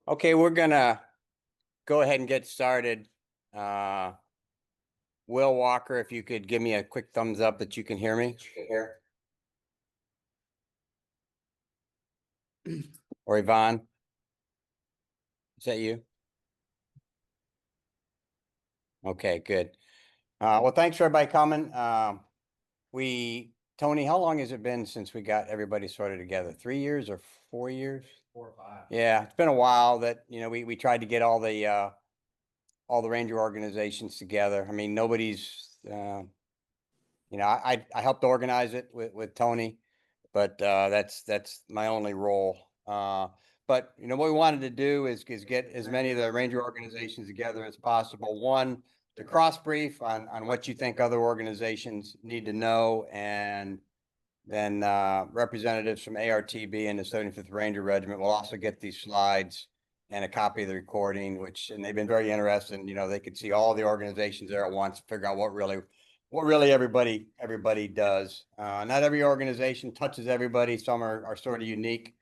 Okay, we're gonna go ahead and get started. Will Walker, if you could give me a quick thumbs up that you can hear me. Or Yvonne. Is that you? Okay, good. Well, thanks for everybody coming. Tony, how long has it been since we got everybody sorted together? 3 years or 4 years? 4 or 5. Yeah, it's been a while that, we tried to get all the ranger organizations together. I mean, nobody's, I helped organize it with Tony, but that's my only role. But what we wanted to do is get as many of the ranger organizations together as possible. One, to cross brief on what you think other organizations need to know, and then representatives from ARTB and the 75th Ranger Regiment will also get these slides and a copy of the recording, and they've been very interested. They could see all the organizations there at once, figure out what really everybody does. Not every organization touches everybody. Some are sort of unique.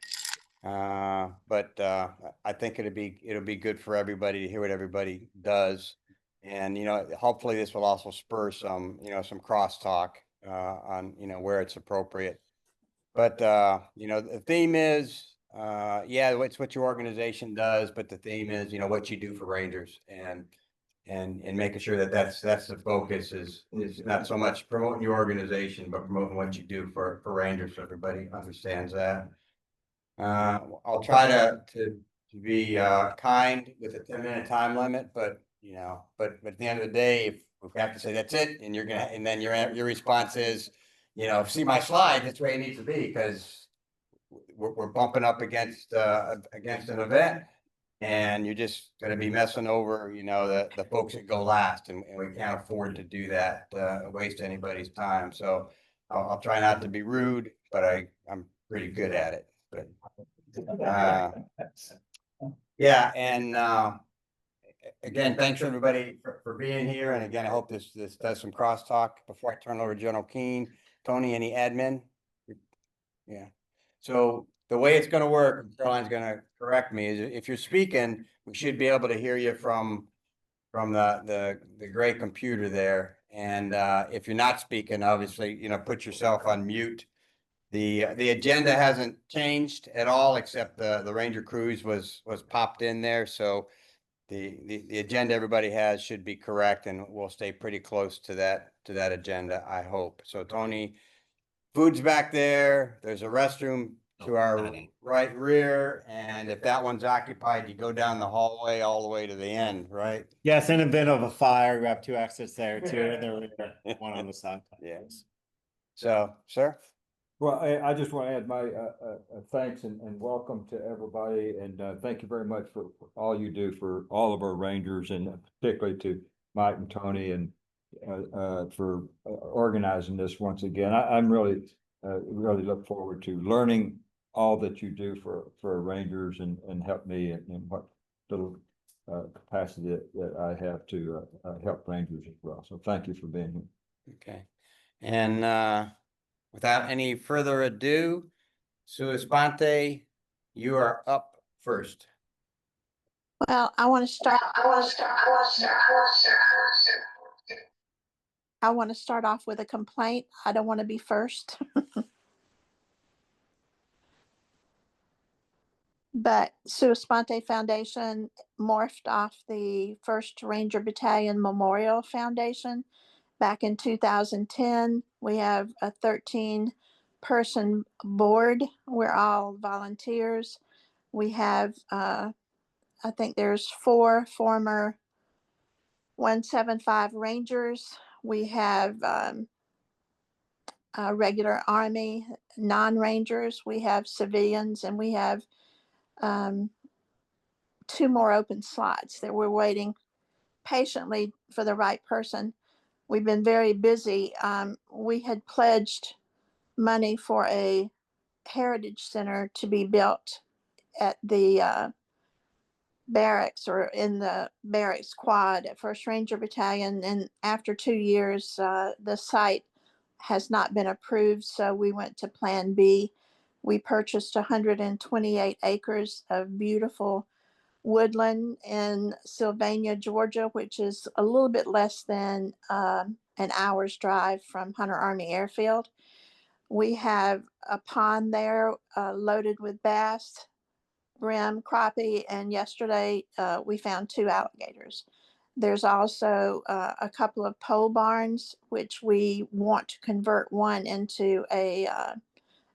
But I think it'll be good for everybody to hear what everybody does. And, hopefully this will also spur some crosstalk on, where it's appropriate. But, the theme is, it's what your organization does, but the theme is, what you do for Rangers, and making sure that that's the focus is not so much promoting your organization, but promoting what you do for Rangers, so everybody understands that. I'll try to be kind with a 10-minute time limit, but at the end of the day, if we have to say that's it, and then your response is, see my slide, that's where it needs to be, because we're bumping up against an event, and you're just going to be messing over, the folks that go last, and we can't afford to do that, waste anybody's time. So I'll try not to be rude, but I'm pretty good at it. But yeah, and again, thanks everybody for being here. And again, I hope this does some crosstalk before I turn it over to General Keene. Tony, any admin? Yeah. So the way it's going to work, Caroline's going to correct me, is if you're speaking, we should be able to hear you from the gray computer there. And if you're not speaking, obviously, put yourself on mute. The agenda hasn't changed at all, except the Ranger Cruise was popped in there. So the agenda everybody has should be correct, and we'll stay pretty close to that agenda, I hope. So Tony, food's back there. There's a restroom to our right rear, and if that one's occupied, you go down the hallway all the way to the end, right? Yes, in event of a fire, we have 2 exits there, 2 in the rear, 1 on the side. Yes. So, sir? Well, I just want to add my thanks and welcome to everybody, and thank you very much for all you do for all of our Rangers, and particularly to Mike and Tony, and for organizing this once again. I'm really look forward to learning all that you do for Rangers, and help me in what little capacity that I have to help Rangers as well. So thank you for being here. Okay. And without any further ado, Sua Sponte, you are up first. Well, I want to start off with a complaint. I don't want to be first. But Sua Sponte Foundation morphed off the 1st Ranger Battalion Memorial Foundation back in 2010. We have a 13-person board. We're all volunteers. We have, I think there's 4 former 175 Rangers. We have regular Army, non-Rangers. We have civilians, and we have 2 more open slots that we're waiting patiently for the right person. We've been very busy. We had pledged money for a heritage center to be built at the barracks, or in the barracks quad at 1st Ranger Battalion. And after 2 years, the site has not been approved. So we went to Plan B. We purchased 128 acres of beautiful woodland in Sylvania, Georgia, which is a little bit less than an hour's drive from Hunter Army Airfield. We have a pond there loaded with bass, brim, crappie, and yesterday we found 2 alligators. There's also a couple of pole barns, which we want to convert one into a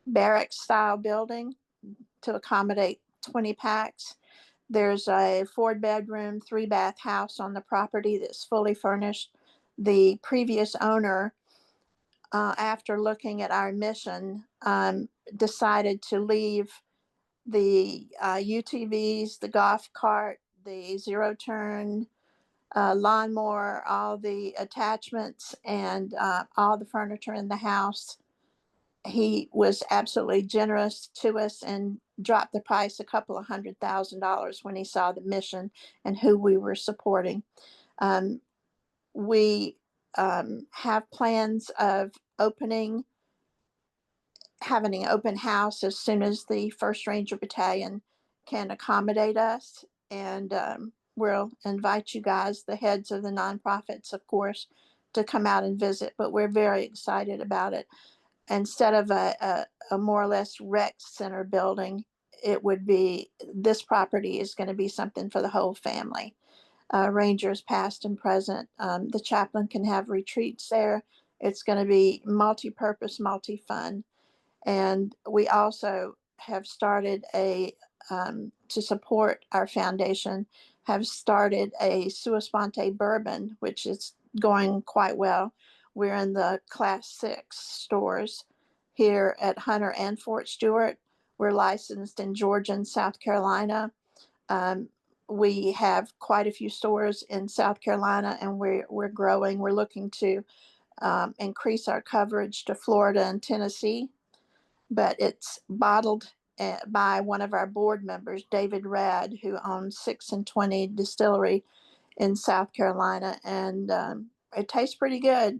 barracks style building to accommodate 20 packs. There's a 4-bedroom, 3-bath house on the property that's fully furnished. The previous owner, after looking at our mission, decided to leave the UTVs, the golf cart, the zero turn, lawnmower, all the attachments, and all the furniture in the house. He was absolutely generous to us and dropped the price a couple of $100,000 when he saw the mission and who we were supporting. We have plans of having an open house as soon as the 1st Ranger Battalion can accommodate us. And we'll invite you guys, the heads of the nonprofits, of course, to come out and visit. But we're very excited about it. Instead of a more or less rec center building, this property is going to be something for the whole family. Rangers past and present. The chaplain can have retreats there. It's going to be multi-purpose, multi-fun. And we also have started to support our foundation, have started a Sua Sponte bourbon, which is going quite well. We're in the Class 6 stores here at Hunter and Fort Stewart. We're licensed in Georgia and South Carolina. We have quite a few stores in South Carolina, and we're growing. We're looking to increase our coverage to Florida and Tennessee, but it's bottled by one of our board members, David Rad, who owns 6 and 20 Distillery in South Carolina, and it tastes pretty good.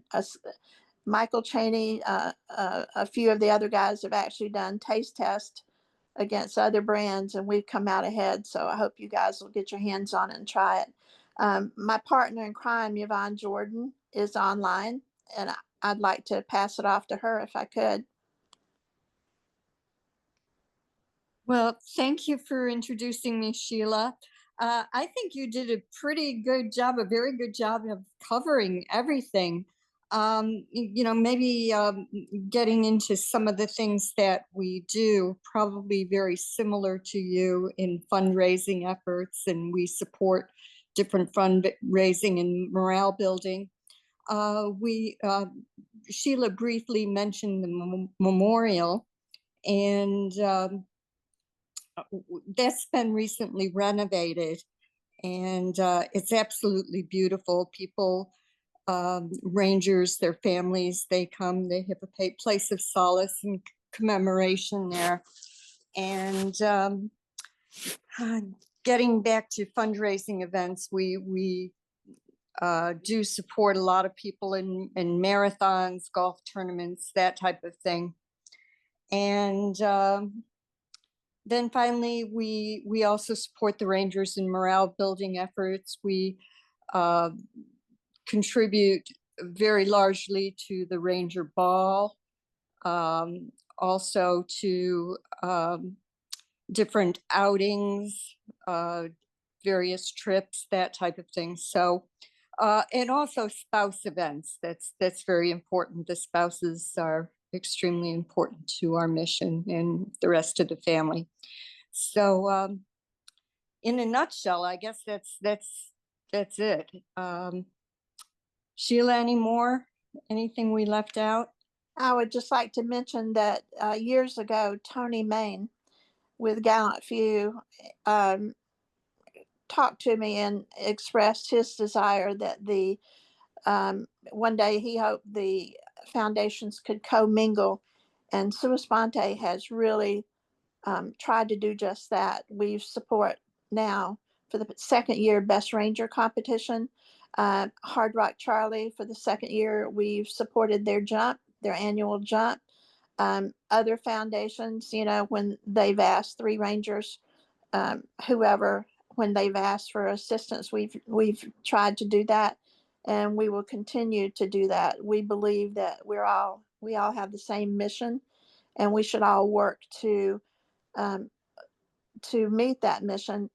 Michael Cheney, a few of the other guys have actually done taste tests against other brands, and we've come out ahead. So I hope you guys will get your hands on it and try it. My partner in crime, Yvonne Jordan, is online, and I'd like to pass it off to her if I could. Well, thank you for introducing me, Sheila. I think you did a pretty good job, a very good job of covering everything. Maybe getting into some of the things that we do, probably very similar to you in fundraising efforts, and we support different fundraising and morale building. Sheila briefly mentioned the memorial, and that's been recently renovated, and it's absolutely beautiful. People, Rangers, their families, they come, they have a place of solace and commemoration there. And getting back to fundraising events, we do support a lot of people in marathons, golf tournaments, that type of thing. And then finally, we also support the Rangers in morale building efforts. We contribute very largely to the Ranger Ball, also to different outings, various trips, that type of thing. So, and also spouse events. That's very important. The spouses are extremely important to our mission and the rest of the family. So in a nutshell, I guess that's it. Sheila, any more? Anything we left out? I would just like to mention that years ago, Tony Main with GallantFew talked to me and expressed his desire that one day he hoped the foundations could commingle, and Sua Sponte has really tried to do just that. We support now for the 2nd year Best Ranger competition. Hardrock Charlie, for the 2nd year, we've supported their annual jump. Other foundations, you know, when they've asked 3 rangers, whoever, when they've asked for assistance, we've tried to do that, and we will continue to do that. We believe that we all have the same mission, and we should all work um, to meet that mission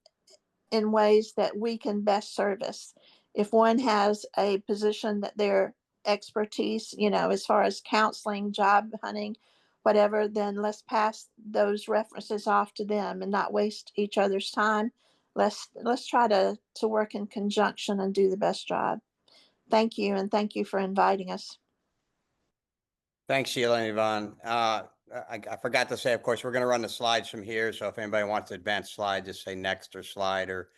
in ways that we can best service. If one has a position that their expertise, you know, as far as counseling, job hunting, whatever, then let's pass those references off to them and not waste each other's time. Let's try to work in conjunction and do the best job. Thank you, and thank you for inviting us. Thanks, Sheila and Yvonne. I forgot to say, of course, we're going to run the slides from here. So if anybody wants to advance slide, just say next or slide or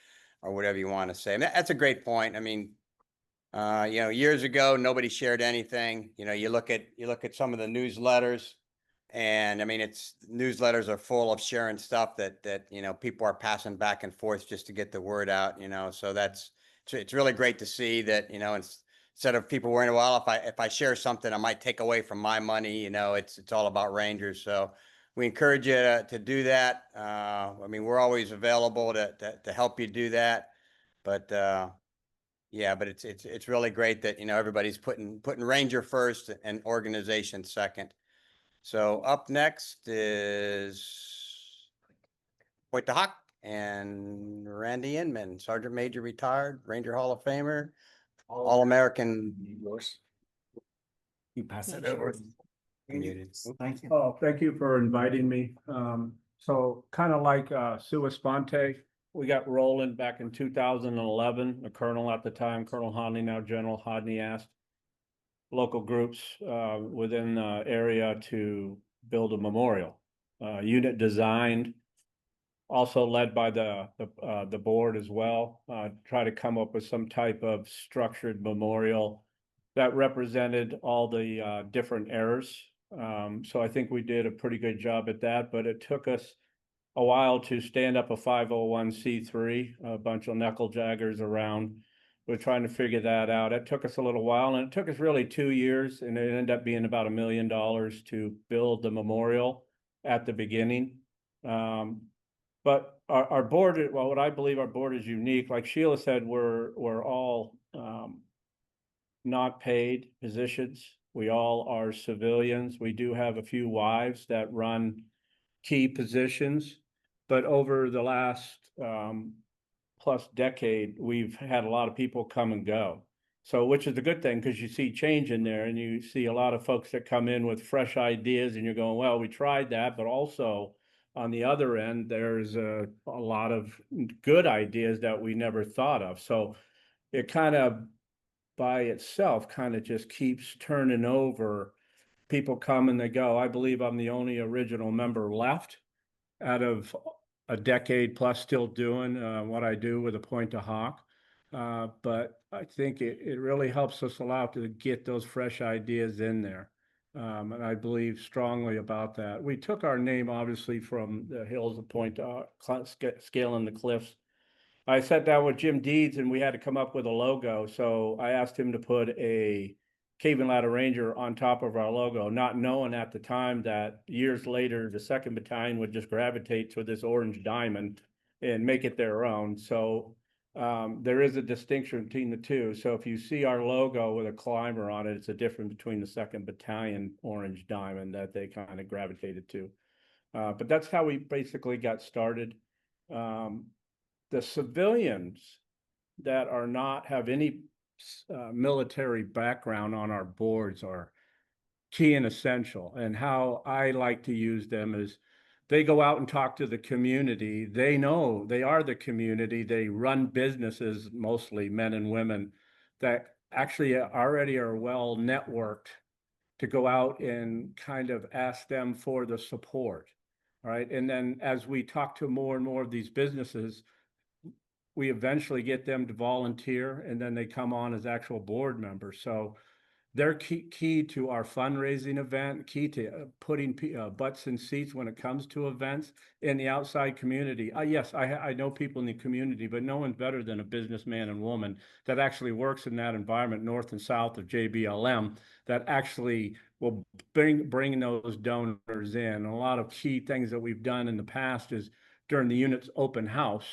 whatever you want to say. And that's a great point. I mean, you know, years ago, nobody shared anything. You know, you look at some of the newsletters, and I mean, newsletters are full of sharing stuff that you know, people are passing back and forth just to get the word out. You know, so it's really great to see that, you know, instead of people worrying, well, if I share something, I might take away from my money. You know, it's all about Rangers. So we encourage you to do that. I mean, we're always available to help you do that. But yeah, but it's really great that, you know, everybody's putting Ranger first and organization second. So up next is Pointe du Hoc and Randy Inman, Sergeant Major retired, Ranger Hall of Famer, All-American. You pass it over. Muted. Thank you. Oh, thank you for inviting me. So kind of like Sua Sponte, we got rolling back in 2011. The colonel at the time, Colonel Hodney, now General Hodney, asked local groups within the area to build a memorial. Unit designed, also led by the board as well, try to come up with some type of structured memorial that represented all the different eras. So I think we did a pretty good job at that, but it took us a while to stand up a 501c3, a bunch of knuckle jaggers around. We're trying to figure that out. It took us a little while, and it took us really 2 years, and it ended up being about $1 million to build the memorial at the beginning. But our board, well, what I believe our board is unique. Like Sheila said, we're all not paid positions. We all are civilians. We do have a few wives that run key positions, but over the last plus decade, we've had a lot of people come and go. So, which is a good thing, because you see change in there, and you see a lot of folks that come in with fresh ideas, and you're going, well, we tried that, but also on the other end, there's a lot of good ideas that we never thought of. So it kind of by itself kind of just keeps turning over. People come and they go. I believe I'm the only original member left out of a decade plus still doing what I do with a Pointe du Hoc. But I think it really helps us allow to get those fresh ideas in there. And I believe strongly about that. We took our name, obviously, from the hills of Pointe du Hoc, scaling the cliffs. I sat down with Jim Deeds, and we had to come up with a logo. So I asked him to put a Cave and Ladder Ranger on top of our logo, not knowing at the time that years later, the 2nd Battalion would just gravitate to this orange diamond and make it their own. So there is a distinction between the two. So if you see our logo with a climber on it, it's a difference between the 2nd Battalion orange diamond that they kind of gravitated to. But that's how we basically got started. The civilians that are not have any military background on our boards are key and essential. And how I like to use them is they go out and talk to the community. They know they are the community. They run businesses, mostly men and women, that actually already are well networked to go out and kind of ask them for the support. All right. And then as we talk to more and more of these businesses, we eventually get them to volunteer, and then they come on as actual board members. So They're key to our fundraising event, key to putting butts in seats when it comes to events in the outside community. Yes, I know people in the community, but no one's better than a businessman and woman that actually works in that environment, north and south of JBLM, that actually will bring those donors in. A lot of key things that we've done in the past is during the unit's open house,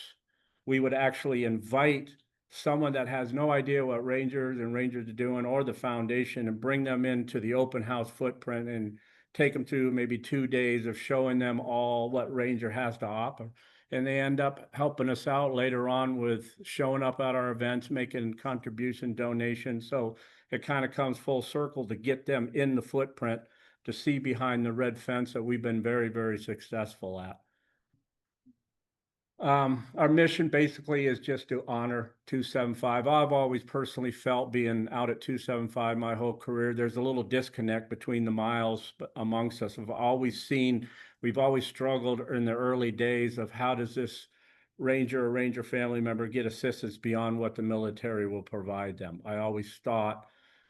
we would actually invite someone that has no idea what Rangers are doing or the foundation and bring them into the open house footprint and take them through maybe 2 days of showing them all what Ranger has to offer. And they end up helping us out later on with showing up at our events, making contribution donations. So it kind of comes full circle to get them in the footprint to see behind the red fence that we've been very, very successful at. Our mission basically is just to honor 275. I've always personally felt, being out at 275 my whole career, there's a little disconnect between the miles amongst us. We've always struggled in the early days of how does this Ranger or Ranger family member get assistance beyond what the military will provide them. I always thought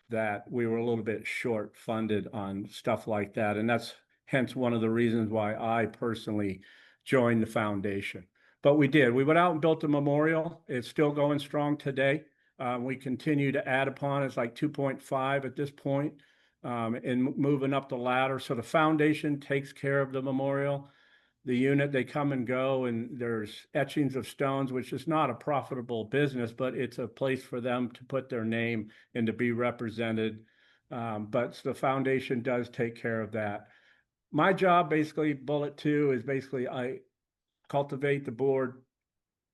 that we were a little bit short funded on stuff like that. And that's hence one of the reasons why I personally joined the foundation. But we did. We went out and built a memorial. It's still going strong today. We continue to add upon. It's like 2.5 at this point, and moving up the ladder. So the foundation takes care of the memorial. The unit, they come and go, and there's etchings of stones, which is not a profitable business, but it's a place for them to put their name and to be represented. But the foundation does take care of that. My job, basically, bullet 2, is basically I cultivate the board,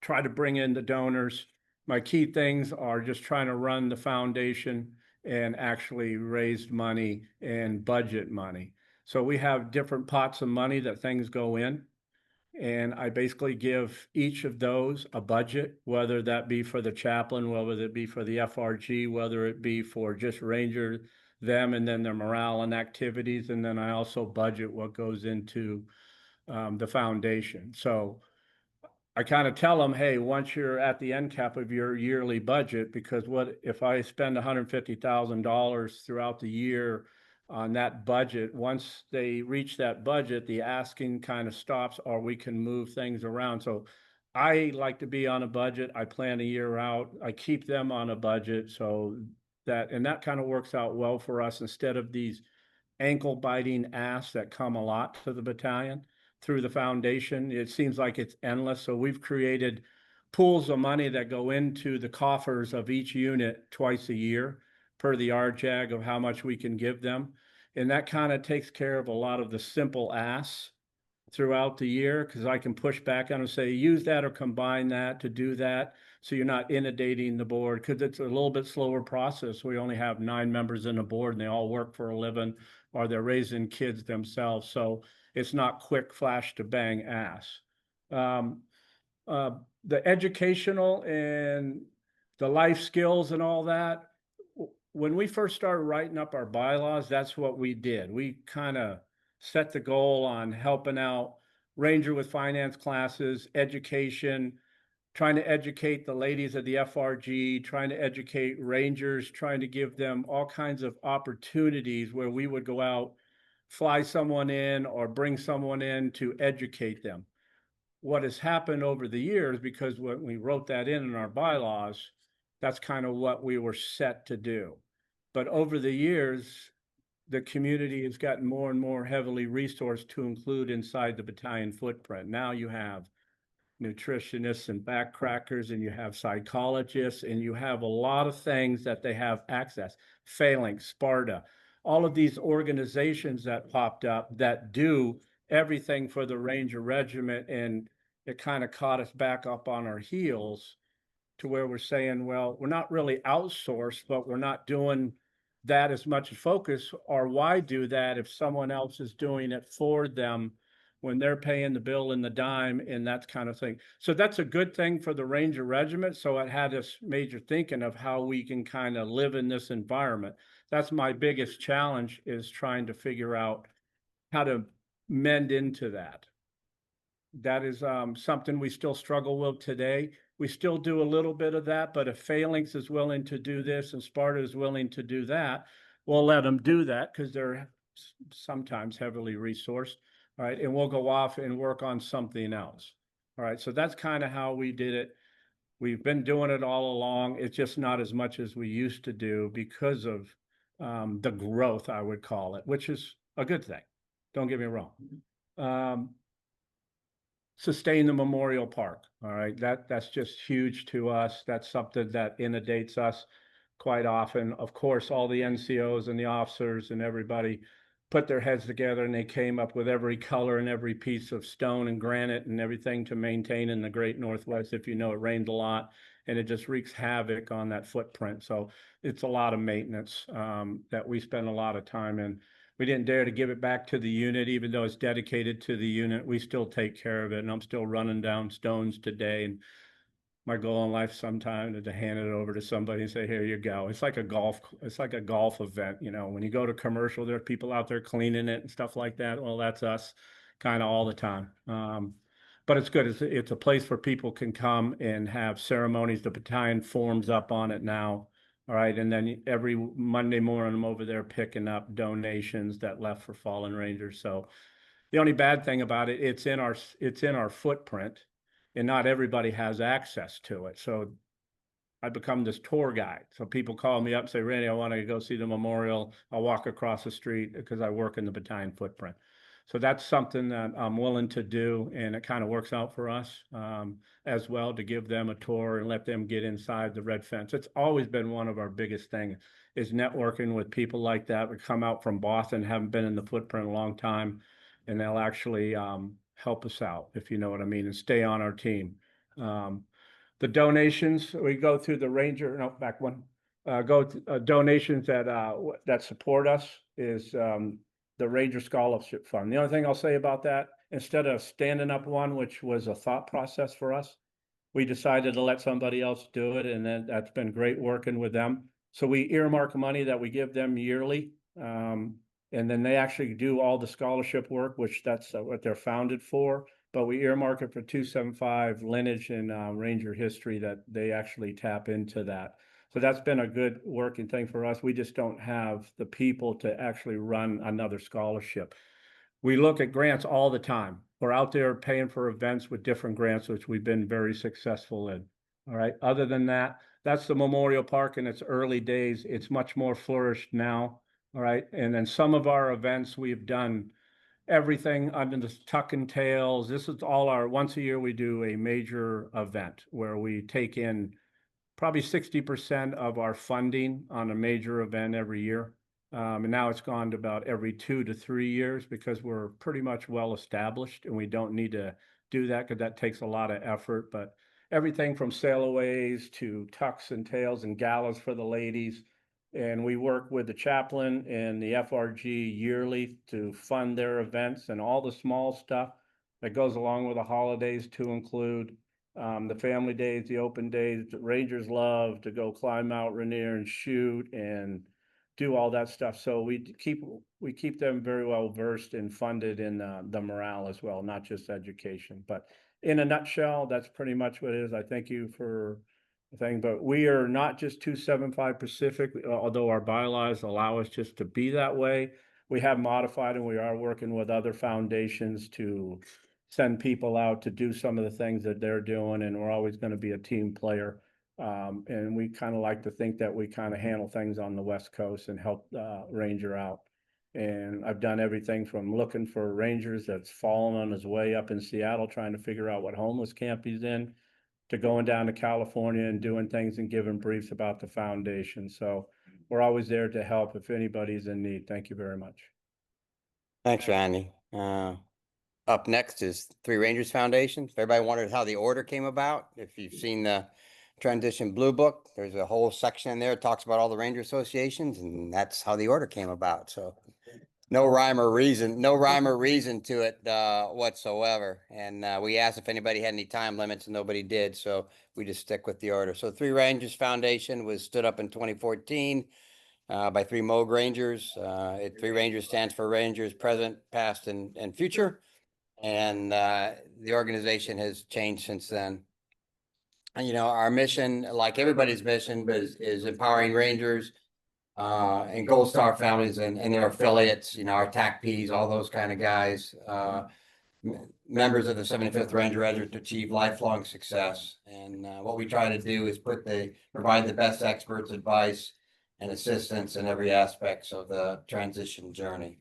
try to bring in the donors. My key things are just trying to run the foundation and actually raise money and budget money. So we have different pots of money that things go in. And I basically give each of those a budget, whether that be for the chaplain, whether it be for the FRG, whether it be for just Ranger, them, and then their morale and activities. And then I also budget what goes into the foundation. So I kind of tell them, hey, once you're at the end cap of your yearly budget, because what if I spend $150,000 throughout the year on that budget, once they reach that budget, the asking kind of stops, or we can move things around. So I like to be on a budget. I plan a year out. I keep them on a budget, so that kind of works out well for us, instead of these ankle biting asks that come a lot to the battalion through the foundation. It seems like it's endless. So we've created pools of money that go into the coffers of each unit twice a year per the RJAG of how much we can give them. And that kind of takes care of a lot of the simple asks throughout the year, because I can push back on and say, use that or combine that to do that. So you're not inundating the board, because it's a little bit slower process. We only have 9 members in the board, and they all work for a living, or they're raising kids themselves. So it's not quick flash to bang ass. The educational and the life skills and all that, when we first started writing up our bylaws, that's what we did. We kind of set the goal on helping out Ranger with finance classes, education, trying to educate the ladies of the FRG, trying to educate Rangers, trying to give them all kinds of opportunities where we would go out, fly someone in or bring someone in to educate them. What has happened over the years, because when we wrote that in our bylaws, that's kind of what we were set to do. But over the years, the community has gotten more and more heavily resourced to include inside the battalion footprint. Now you have nutritionists and backcrackers, and you have psychologists, and you have a lot of things that they have access. Phalanx, Sparta, all of these organizations that popped up that do everything for the Ranger Regiment, and it kind of caught us back up on our heels to where we're saying, well, we're not really outsourced, but we're not doing that as much focus, or why do that if someone else is doing it for them when they're paying the bill and the dime and that kind of thing. So that's a good thing for the Ranger Regiment. So it had us major thinking of how we can kind of live in this environment. That's my biggest challenge, is trying to figure out how to mend into that. That is something we still struggle with today. We still do a little bit of that, but if Phalanx is willing to do this and Sparta is willing to do that, we'll let them do that because they're sometimes heavily resourced. All right, and we'll go off and work on something else. All right, so that's kind of how we did it. We've been doing it all along. It's just not as much as we used to do because of the growth, I would call it, which is a good thing. Don't get me wrong. Sustain the Memorial Park. All right, that's just huge to us. That's something that inundates us quite often. Of course, all the NCOs and the officers and everybody put their heads together and they came up with every color and every piece of stone and granite and everything to maintain in the Great Northwest. If you know, it rains a lot and it just wreaks havoc on that footprint. So it's a lot of maintenance that we spend a lot of time in. We didn't dare to give it back to the unit, even though it's dedicated to the unit. We still take care of it, and I'm still running down stones today. And my goal in life sometime is to hand it over to somebody and say, "Here you go." It's like a golf event. You know, when you go to commercial, there are people out there cleaning it and stuff like that. Well, that's us kind of all the time. But it's good. It's a place where people can come and have ceremonies. The battalion forms up on it now. All right, and then every Monday morning, I'm over there picking up donations that left for fallen Rangers. So the only bad thing about it, it's in our footprint, and not everybody has access to it. So I become this tour guide. So people call me up and say, "Randy, I want to go see the memorial." I'll walk across the street because I work in the battalion footprint. So that's something that I'm willing to do, and it kind of works out for us as well, to give them a tour and let them get inside the red fence. It's always been one of our biggest things, is networking with people like that. We come out from Boston, haven't been in the footprint a long time, and they'll actually help us out, if you know what I mean, and stay on our team. The donations, we go through the Ranger, no, back one, donations that support us is the Ranger Scholarship Fund. The only thing I'll say about that, instead of standing up one, which was a thought process for us, we decided to let somebody else do it, and then that's been great working with them. So we earmark money that we give them yearly, and then they actually do all the scholarship work, which that's what they're founded for. But we earmark it for 275 lineage and Ranger history, that they actually tap into that. So that's been a good working thing for us. We just don't have the people to actually run another scholarship. We look at grants all the time. We're out there paying for events with different grants, which we've been very successful in. All right. Other than that, that's the Memorial Park in its early days. It's much more flourished now. All right. And then some of our events, we've done everything under the tuck and tails. This is all once a year we do a major event where we take in probably 60% of our funding on a major event every year. And now it's gone to about every 2 to 3 years, because we're pretty much well established and we don't need to do that because that takes a lot of effort. But everything from sailaways to tucks and tails and galas for the ladies. And we work with the chaplain and the FRG yearly to fund their events and all the small stuff that goes along with the holidays, to include the family days, the open days. Rangers love to go climb Mount Rainier and shoot and do all that stuff. So we keep them very well versed and funded in the morale as well, not just education. But in a nutshell, that's pretty much what it is. I thank you for the thing, but we are not just 275 Pacific, although our bylaws allow us just to be that way. We have modified, and we are working with other foundations to send people out to do some of the things that they're doing, and we're always going to be a team player. And we kind of like to think that we kind of handle things on the West Coast and help Ranger out. And I've done everything from looking for Rangers that's fallen on his way up in Seattle, trying to figure out what homeless camp he's in, to going down to California and doing things and giving briefs about the foundation. So we're always there to help if anybody's in need. Thank you very much. Thanks, Randy. Up next is Three Rangers Foundation. If everybody wondered how the order came about, if you've seen the Transition Blue Book, there's a whole section in there that talks about all the Ranger associations, and that's how the order came about. So no rhyme or reason to it whatsoever. And we asked if anybody had any time limits, and nobody did. So we just stick with the order. So Three Rangers Foundation was stood up in 2014 by 3 Moog Rangers. Three Rangers stands for Rangers present, past, and future. And the organization has changed since then. And, you know, our mission, like everybody's mission, is empowering Rangers and Gold Star families and their affiliates, you know, our TACPs, all those kind of guys, members of the 75th Ranger Regiment to achieve lifelong success. And what we try to do is provide the best experts, advice, and assistance in every aspects of the transition journey.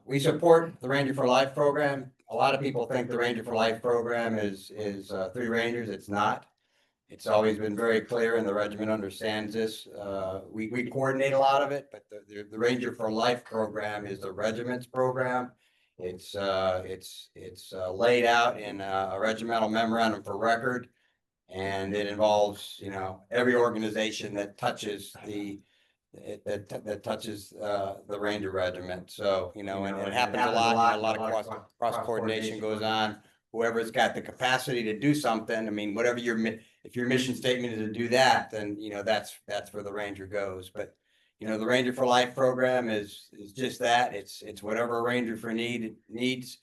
We support the Ranger for Life program. A lot of people think the Ranger for Life program is 3 Rangers. It's not. It's always been very clear, and the regiment understands this. We coordinate a lot of it, but the Ranger for Life program is the regiment's program. It's laid out in a regimental memorandum for record, and it involves, you know, every organization that touches the Ranger Regiment. So, you know, and it happens a lot, a lot of cross coordination goes on. Whoever's got the capacity to do something, I mean, whatever if your mission statement is to do that, then, you know, that's where the Ranger goes. But, you know, the Ranger for Life program is just that. It's whatever a Ranger for needs.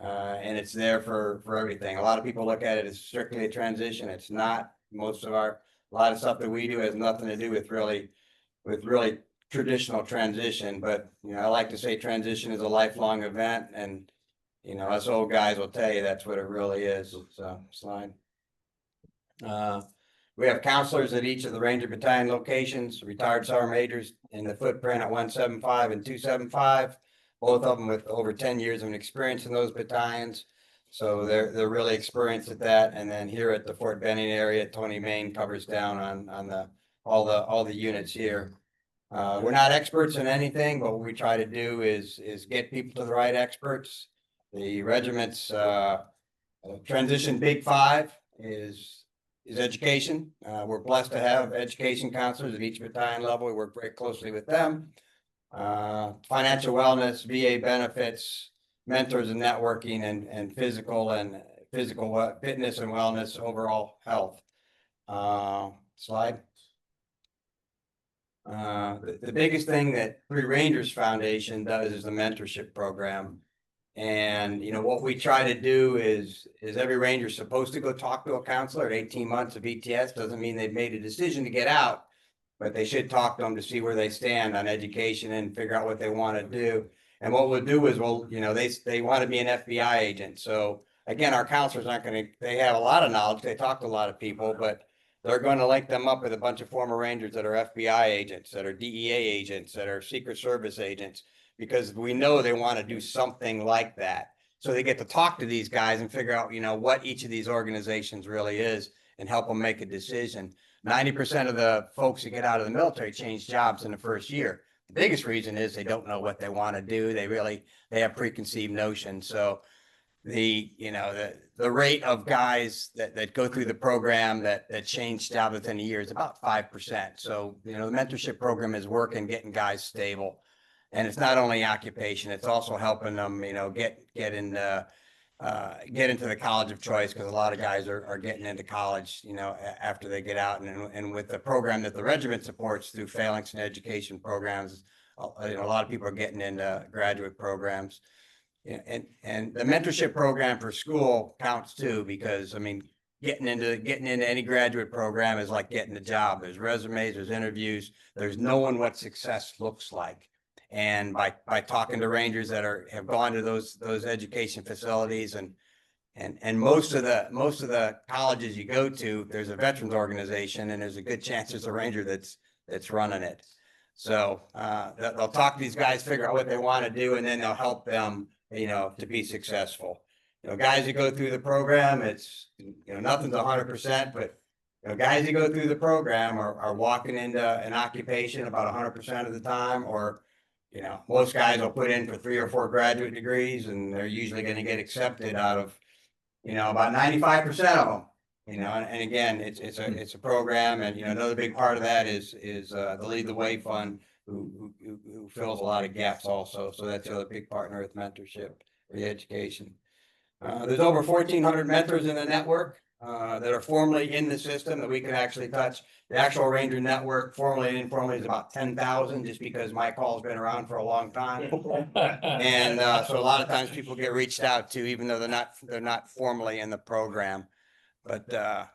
And it's there for everything. A lot of people look at it as strictly a transition. It's not. A lot of stuff that we do has nothing to do with really traditional transition. But, you know, I like to say transition is a lifelong event, and, you know, us old guys will tell you that's what it really is. So, slide. We have counselors at each of the Ranger Battalion locations, retired sergeant majors in the footprint at 175 and 275, both of them with over 10 years of experience in those battalions. So they're really experienced at that. And then here at the Fort Benning area, Tony Main covers down on all the units here. We're not experts in anything, but what we try to do is get people to the right experts. The regiment's transition big 5 is education. We're blessed to have education counselors at each battalion level. We work very closely with them. Financial wellness, VA benefits, mentors and networking, and physical fitness and wellness, overall health. Slide. The biggest thing that 3 Rangers Foundation does is the mentorship program. And, you know, what we try to do is every Ranger supposed to go talk to a counselor at 18 months of ETS. Doesn't mean they've made a decision to get out, but they should talk to them to see where they stand on education and figure out what they want to do. And what we'll do is they want to be an FBI agent. So again, our counselors they have a lot of knowledge. They talk to a lot of people, but they're going to link them up with a bunch of former Rangers that are FBI agents, that are DEA agents, that are Secret Service agents, because we know they want to do something like that. So they get to talk to these guys and figure out, you know, what each of these organizations really is and help them make a decision. 90% of the folks who get out of the military change jobs in the first year. The biggest reason is they don't know what they want to do. They have preconceived notions. So the rate of guys that go through the program that change jobs within a year is about 5%. So, you know, the mentorship program is working, getting guys stable. And it's not only occupation, it's also helping them, you know, get into the college of choice, because a lot of guys are getting into college, you know, after they get out. And with the program that the regiment supports through phalanx and education programs, you know, a lot of people are getting into graduate programs. And the mentorship program for school counts too, because, I mean, getting into any graduate program is like getting a job. There's resumes, there's interviews, there's knowing what success looks like. And by talking to Rangers that have gone to those education facilities, and most of the colleges you go to, there's a veterans organization, and there's a good chance there's a Ranger that's running it. So they'll talk to these guys, figure out what they want to do, and then they'll help them, you know, to be successful. You know, guys who go through the program, it's, you know, nothing's 100%, but, you know, guys who go through the program are walking into an occupation about 100% of the time, or, you know, most guys will put in for 3 or 4 graduate degrees, and they're usually going to get accepted out of, you know, about 95% of them. You know, and again, it's a program, and, you know, another big part of that is the Lead the Way Fund, who fills a lot of gaps also. So that's the other big partner with mentorship for the education. There's over 1,400 mentors in the network that are formally in the system that we can actually touch. The actual Ranger network, formally and informally, is about 10,000, just because my call's been around for a long time. And so a lot of times people get reached out to, even though they're not formally in the program. But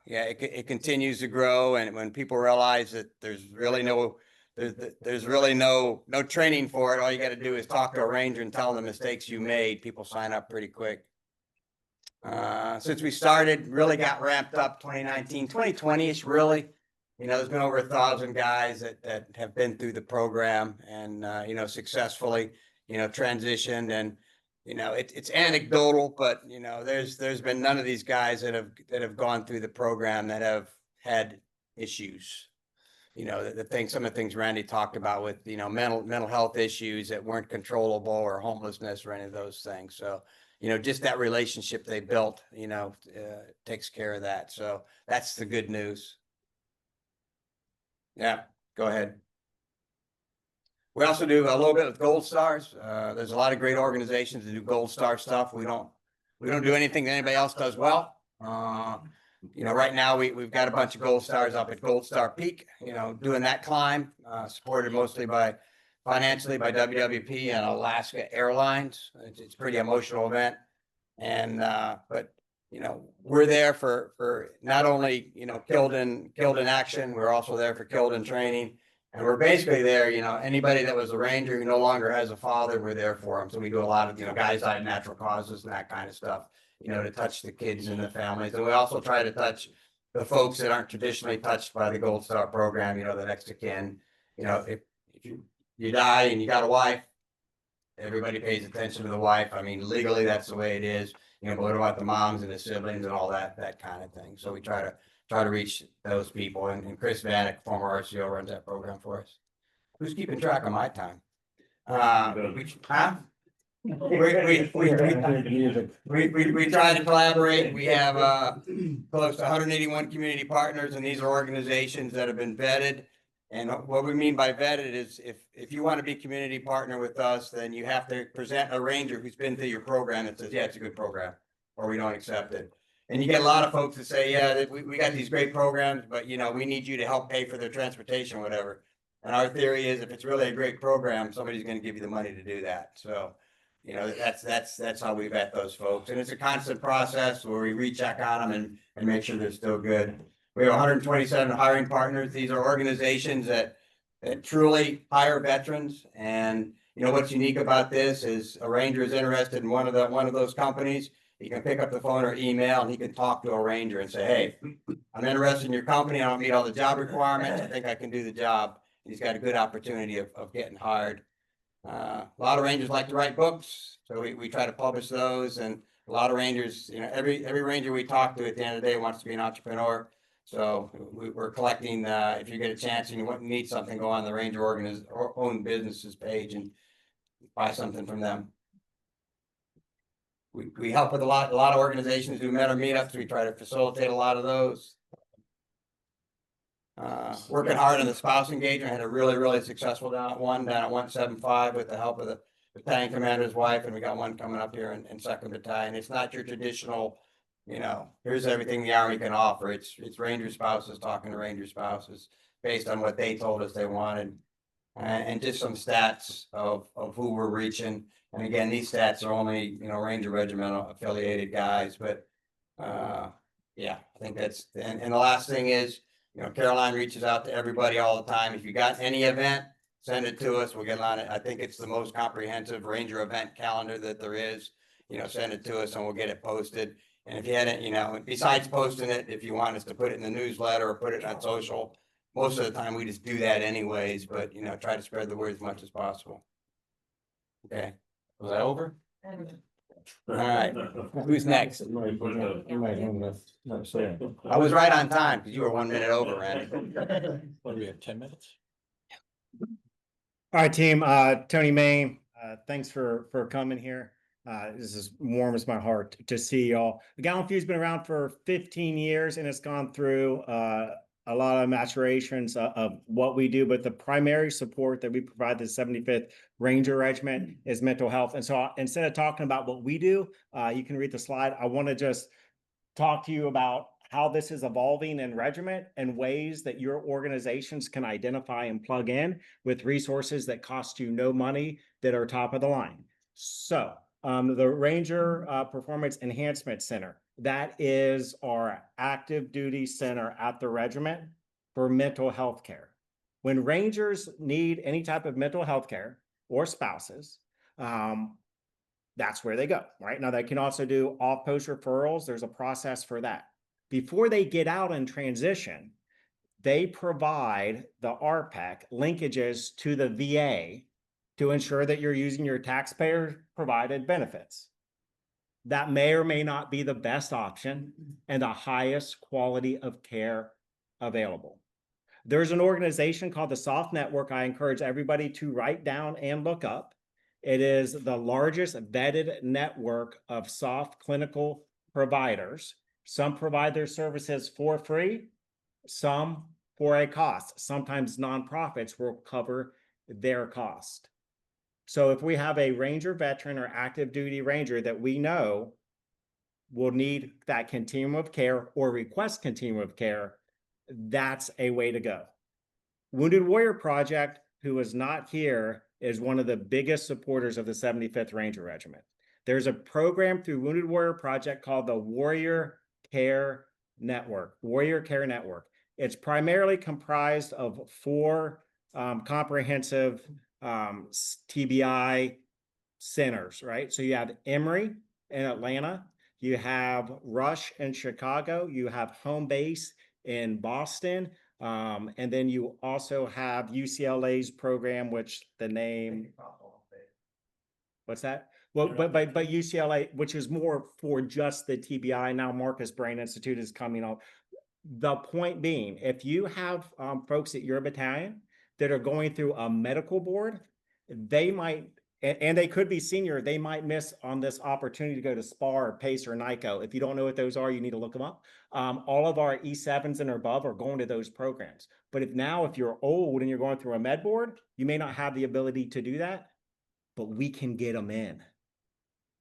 yeah, it continues to grow, and when people realize that there's really no training for it, all you got to do is talk to a ranger and tell them the mistakes you made. People sign up pretty quick. Since we started, really got ramped up 2019, 2020-ish, really. You know, there's been over 1,000 guys that have been through the program and, you know, successfully, you know, transitioned. And, you know, it's anecdotal, but, you know, there's been none of these guys that have gone through the program that have had issues. You know, some of the things Randy talked about with, you know, mental health issues that weren't controllable, or homelessness, or any of those things. So, you know, just that relationship they built, you know, takes care of that. So that's the good news. Yeah, go ahead. We also do a little bit with Gold Stars. There's a lot of great organizations that do Gold Star stuff. We don't do anything that anybody else does well. You know, right now we've got a bunch of Gold Stars up at Gold Star Peak, you know, doing that climb, supported mostly financially by WWP and Alaska Airlines. It's a pretty emotional event. And, but, you know, we're there for not only, you know, killed in action, we're also there for killed in training. And we're basically there, you know, anybody that was a ranger who no longer has a father, we're there for them. So we do a lot of, you know, guys die of natural causes and that kind of stuff, you know, to touch the kids and the families. And we also try to touch the folks that aren't traditionally touched by the Gold Star program, you know, the next of kin. You know, if you die and you got a wife, everybody pays attention to the wife. I mean, legally, that's the way it is. You know, but what about the moms and the siblings and all that kind of thing? So we try to reach those people. And Chris Vanek, former RCO, runs that program for us. Who's keeping track of my time? We try to collaborate. We have close to 181 community partners, and these are organizations that have been vetted. And what we mean by vetted is if you want to be community partner with us, then you have to present a ranger who's been through your program that says, yeah, it's a good program, or we don't accept it. And you get a lot of folks that say, yeah, we got these great programs, but you know, we need you to help pay for their transportation, whatever. And our theory is if it's really a great program, somebody's going to give you the money to do that. So, you know, that's how we vet those folks. And it's a constant process where we recheck on them and make sure they're still good. We have 127 hiring partners. These are organizations that truly hire veterans. And you know what's unique about this is a ranger is interested in one of those companies. He can pick up the phone or email, and he can talk to a ranger and say, "Hey, I'm interested in your company. I don't meet all the job requirements. I think I can do the job." He's got a good opportunity of getting hired. A lot of rangers like to write books, so we try to publish those. And a lot of rangers, you know, every ranger we talk to at the end of the day wants to be an entrepreneur. So we're collecting, if you get a chance and you need something, go on the Ranger own businesses page and buy something from them. We help with a lot of organizations who met our meetups. We try to facilitate a lot of those. Working hard on the spouse engagement. Had a really successful down at 175 with the help of the battalion commander's wife, and we got one coming up here in 2nd Battalion. It's not your traditional, you know, here's everything the Army can offer. It's Ranger spouses talking to Ranger spouses based on what they told us they wanted. And just some stats of who we're reaching. And again, these stats are only, you know, Ranger Regimental affiliated guys, but yeah, I think that's, and the last thing is, you know, Caroline reaches out to everybody all the time. If you got any event, send it to us. We'll get on it. I think it's the most comprehensive Ranger event calendar that there is. You know, send it to us and we'll get it posted. And if you hadn't, you know, besides posting it, if you want us to put it in the newsletter or put it on social, most of the time we just do that anyways, but you know, try to spread the word as much as possible. Okay, was that over? All right, who's next? I was right on time because you were 1 minute over, Randy. What do we have, 10 minutes? All right, team, Tony Main, thanks for coming here. This is warms my heart to see y'all. GallantFew's been around for 15 years and it's gone through a lot of maturations of what we do, but the primary support that we provide the 75th Ranger Regiment is mental health. And so instead of talking about what we do, you can read the slide. I want to just talk to you about how this is evolving in Regiment and ways that your organizations can identify and plug in with resources that cost you no money that are top of the line. So The Ranger Performance Enhancement Center. That is our active duty center at the regiment for mental health care. When Rangers need any type of mental health care or spouses, that's where they go, right? Now, they can also do off-post referrals. There's a process for that. Before they get out and transition, they provide the RPEC linkages to the VA to ensure that you're using your taxpayer-provided benefits. That may or may not be the best option and the highest quality of care available. There's an organization called the SOFT Network I encourage everybody to write down and look up. It is the largest vetted network of soft clinical providers. Some provide their services for free, some for a cost. Sometimes nonprofits will cover their cost. So if we have a Ranger veteran or active duty Ranger that we know will need that continuum of care or request continuum of care, that's a way to go. Wounded Warrior Project, who is not here, is one of the biggest supporters of the 75th Ranger Regiment. There's a program through Wounded Warrior Project called the Warrior Care Network. It's primarily comprised of 4 comprehensive TBI centers, right? So you have Emory in Atlanta, you have Rush in Chicago, you have Home Base in Boston, and then you also have UCLA's program, which the name, what's that? Well, but UCLA, which is more for just the TBI. Now Marcus Brain Institute is coming up. The point being, if you have folks at your battalion that are going through a medical board, they might, and they could be senior, they might miss on this opportunity to go to SPAR, PACE, or NICO. If you don't know what those are, you need to look them up. All of our E7s and above are going to those programs. But if you're old and you're going through a med board, you may not have the ability to do that, but we can get them in.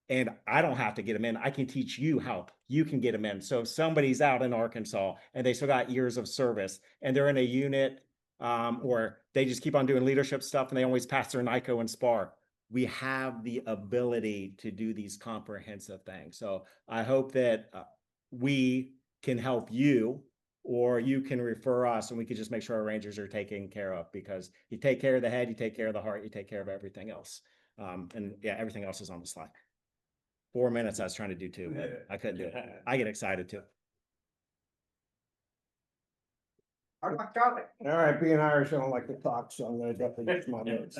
And I don't have to get them in. I can teach you how you can get them in. So if somebody's out in Arkansas and they still got years of service and they're in a unit, or they just keep on doing leadership stuff and they always pass their NICO and SPAR, we have the ability to do these comprehensive things. So I hope that we can help you, or you can refer us, and we can just make sure our Rangers are taken care of, because you take care of the head, you take care of the heart, you take care of everything else. And yeah, everything else is on the slide. 4 minutes I was trying to do too, but I couldn't do it. I get excited too. All right, being Irish, I don't like to talk, so I'm gonna definitely use my notes.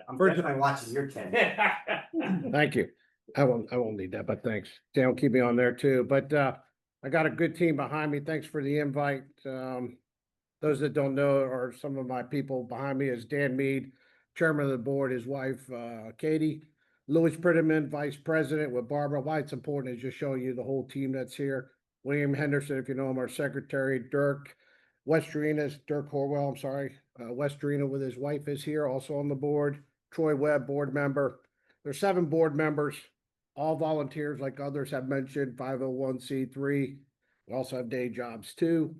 Unfortunately, I'm watching your 10. Thank you. I won't need that, but thanks. Dan will keep me on there too, but I got a good team behind me. Thanks for the invite. Those that don't know are some of my people behind me is Dan Mead, chairman of the board, his wife, Katie, Louis Prettyman, vice president with Barbara. Why it's important is just showing you the whole team that's here. William Henderson, if you know him, our secretary, Dirk Horwell, I'm sorry. Westerina with his wife is here, also on the board. Troy Webb, board member. There's 7 board members, all volunteers like others have mentioned, 501c3. We also have day jobs too.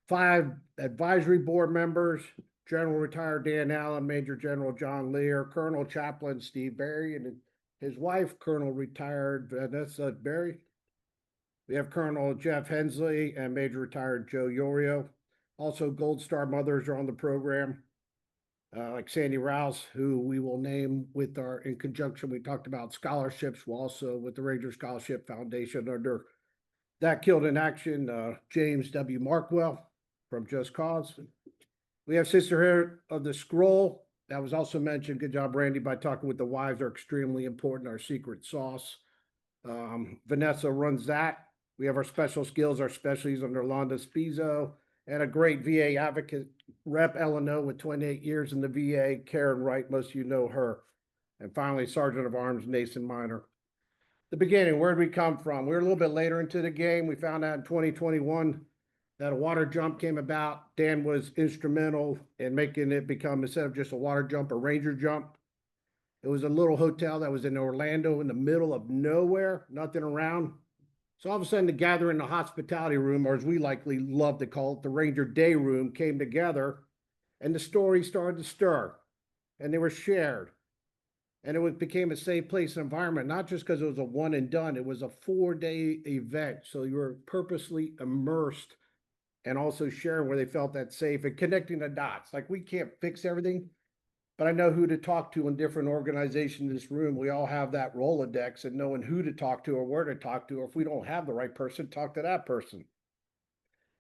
5 advisory board members, General Retired Dan Allen, Major General John Lear, Colonel Chaplain Steve Berry, and his wife, Colonel Retired Vanessa Berry. We have Colonel Jeff Hensley and Major Retired Joe Yorio. Also, Gold Star mothers are on the program, like Sandy Rouse, who we will name with in conjunction, we talked about scholarships, we're also with the Ranger Scholarship Foundation under that Killed in Action, James W. Markwell from Just Cause. We have Sisterhood of the Scroll. That was also mentioned. Good job, Randy, by talking with the wives are extremely important, our secret sauce. Vanessa runs that. We have our special skills, our specialties under Londa Spizzo, and a great VA advocate, Rep. Eleanor with 28 years in the VA, Karen Wright, most of you know her. And finally, Sergeant of Arms, Nathan Miner. The beginning, where did we come from? We were a little bit later into the game. We found out in 2021 that a water jump came about. Dan was instrumental in making it become, instead of just a water jump, a Ranger jump. It was a little hotel that was in Orlando in the middle of nowhere, nothing around. So all of a sudden the gathering in the hospitality room, or as we likely love to call it, the Ranger Day Room, came together and the story started to stir and they were shared. And became a safe place and environment, not just because it was a one and done, it was a 4-day event. So you were purposely immersed and also sharing where they felt that safe and connecting the dots. Like, we can't fix everything, but I know who to talk to in different organizations in this room. We all have that Rolodex and knowing who to talk to or where to talk to, or if we don't have the right person, talk to that person.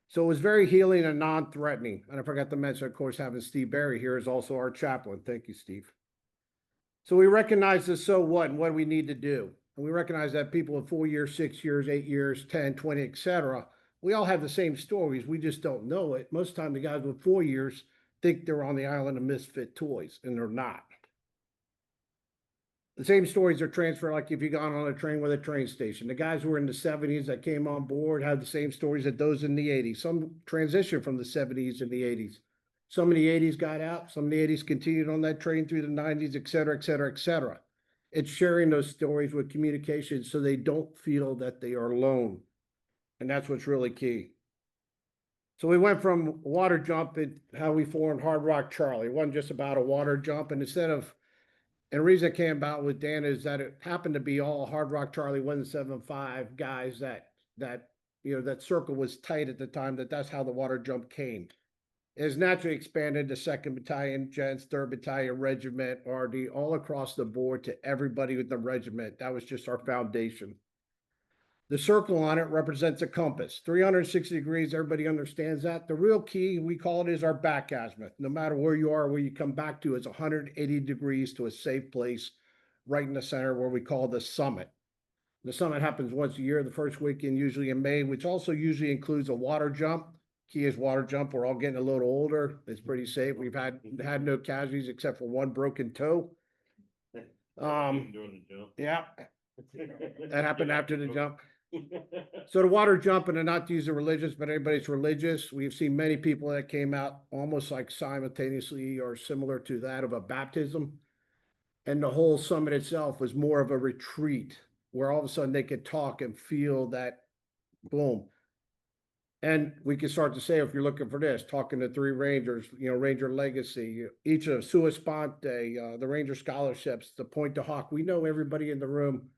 So it was very healing and non-threatening. And I forgot to mention, of course, having Steve Barry here is also our chaplain. Thank you, Steve. So we recognize the so what and what we need to do. And we recognize that people with 4 years, 6 years, 8 years, 10, 20, etc. We all have the same stories. We just don't know it. Most of the time, the guys with 4 years think they're on the island of misfit toys, and they're not. The same stories are transferred, like if you got on a train with a train station. The guys who were in the 70s that came on board had the same stories that those in the 80s. Some transitioned from the 70s and the 80s. Some in the 80s got out, some in the 80s continued on that train through the 90s, et cetera, et cetera, et cetera. It's sharing those stories with communication so they don't feel that they are alone. And that's what's really key. So we went from water jump and how we formed Hardrock Charlie. It wasn't just about a water jump. And the reason it came about with Dan is that it happened to be all Hardrock Charlie 175 guys that circle was tight at the time, that's how the water jump came. It has naturally expanded to 2nd Battalion, Gents, 3rd Battalion, Regiment, RD, all across the board to everybody with the regiment. That was just our foundation. The circle on it represents a compass, 360 degrees. Everybody understands that. The real key, we call it, is our back azimuth. No matter where you are, where you come back to, it's 180 degrees to a safe place right in the center where we call the summit. The summit happens once a year, the first weekend, usually in May, which also usually includes a water jump. Key is water jump. We're all getting a little older. It's pretty safe. We've had no casualties except for one broken toe. Yeah, that happened after the jump. So the water jump, and they're not using religious, but everybody's religious. We've seen many people that came out almost like simultaneously or similar to that of a baptism. And the whole summit itself was more of a retreat where all of a sudden they could talk and feel that boom. And we can start to say, if you're looking for this, talking to 3 Rangers, Ranger Legacy, each of Sua Sponte, the Ranger Scholarships, the Pointe du Hoc. We know everybody in the room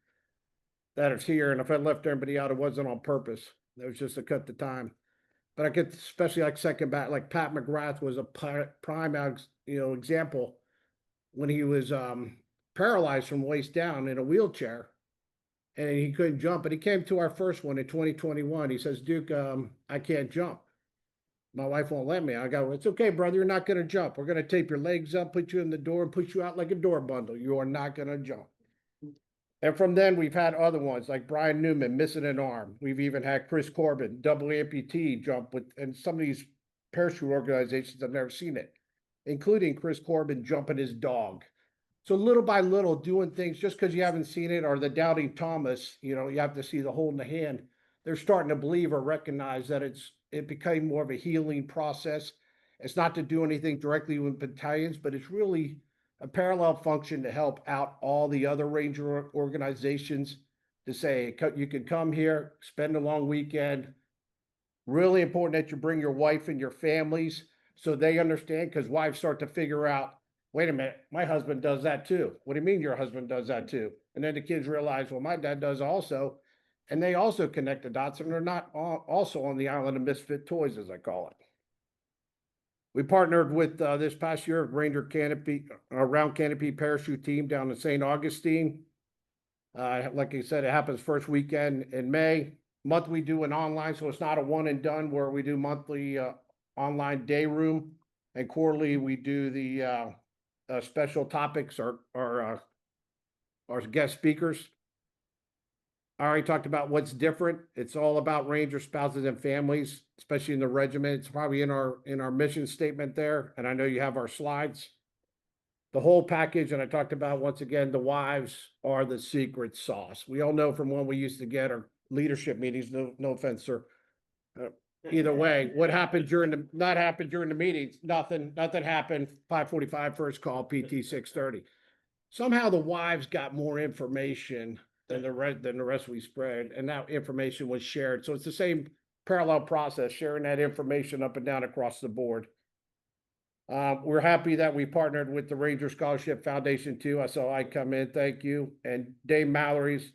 that is here. And if I left everybody out, it wasn't on purpose. It was just to cut the time. But I get, especially like second bat, like Pat McGrath was a prime, example when he was paralyzed from waist down in a wheelchair. And he couldn't jump, but he came to our first one in 2021. He says, Duke, I can't jump. My wife won't let me. I go, it's okay, brother. You're not going to jump. We're going to tape your legs up, put you in the door, and push you out like a door bundle. You are not going to jump. And from then, we've had other ones like Brian Newman missing an arm. We've even had Chris Corbin, double amputee, jump with, and some of these parachute organizations, I've never seen it, including Chris Corbin jumping his dog. So little by little, doing things just because you haven't seen it, or the doubting Thomas, you have to see the hole in the hand. They're starting to believe or recognize that it became more of a healing process. It's not to do anything directly with battalions, but it's really a parallel function to help out all the other Ranger organizations to say, you can come here, spend a long weekend. Really important that you bring your wife and your families so they understand, because wives start to figure out, wait a minute, my husband does that too. What do you mean your husband does that too? And then the kids realize, well, my dad does also. And they also connect the dots, and they're not also on the island of misfit toys, as I call it. We partnered with this past year Ranger Canopy, Round Canopy Parachute Team down in St. Augustine. Like I said, it happens first weekend in May. Monthly we do an online, so it's not a one and done, where we do monthly online day room, and quarterly we do the special topics or guest speakers. I already talked about what's different. It's all about Ranger spouses and families, especially in the regiment. It's probably in our mission statement there, and I know you have our slides. The whole package, and I talked about, once again, the wives are the secret sauce. We all know from when we used to get our leadership meetings, no offense, sir. Either way, what happened not happened during the meetings, nothing happened. 5:45 first call, PT 6:30. Somehow the wives got more information than the rest we spread, and that information was shared. So it's the same parallel process, sharing that information up and down across the board. We're happy that we partnered with the Ranger Scholarship Foundation too. I saw I come in, thank you. And Dan Mallory's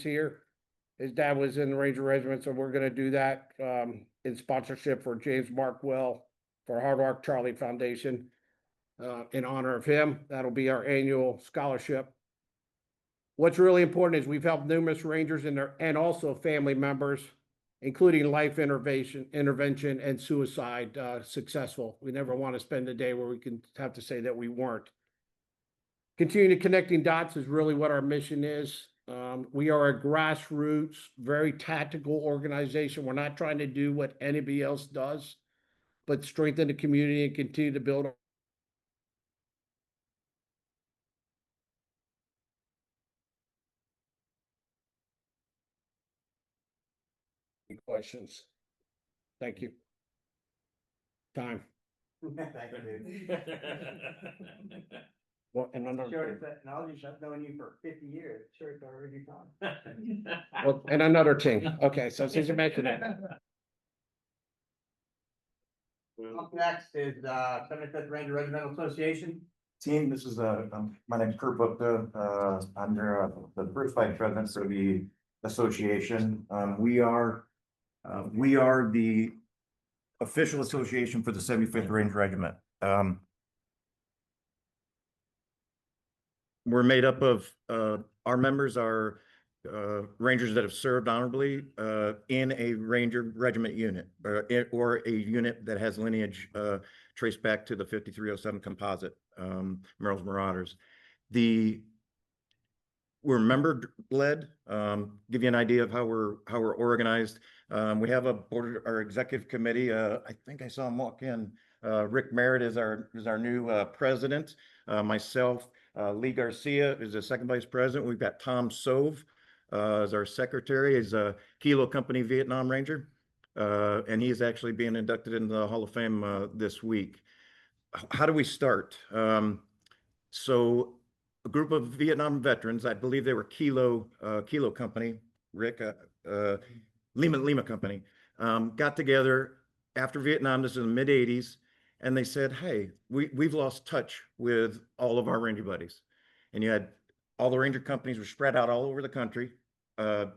here. His dad was in the Ranger Regiment, so we're gonna do that in sponsorship for James Markwell for Hardrock Charlie Foundation. In honor of him, that'll be our annual scholarship. What's really important is we've helped numerous Rangers and also family members, including life intervention and suicide successful. We never want to spend a day where we can have to say that we weren't. Continuing to connecting dots is really what our mission is. We are a grassroots, very tactical organization. We're not trying to do what anybody else does, but strengthen the community and continue to build. Any questions? Thank you. Time. Well, and another, I've known you for 50 years. Sure, it's already gone. well, and another thing. Okay, so since you mentioned it. Up next is 75th Ranger Regimental Association. Team, this is my name's Kurt Bookta. I'm the first vice president for the association. We are the official association for the 75th Ranger Regiment. We're made up of our members are Rangers that have served honorably in a Ranger Regiment unit or a unit that has lineage traced back to the 5307 composite, Merrill's Marauders. We're member led. Give you an idea of how we're organized. We have a board, our executive committee. I think I saw him walk in. Rick Merritt is our new president. Myself, Lee Garcia is the second vice president. We've got Tom Sove as our secretary. He's a Kilo Company Vietnam Ranger, and he's actually being inducted into the Hall of Fame this week. How do we start? So a group of Vietnam veterans, I believe they were Kilo Company, Rick, Lima Company, got together after Vietnam. This is in the mid '80s. And they said, hey, we've lost touch with all of our Ranger buddies. And you had all the Ranger companies were spread out all over the country of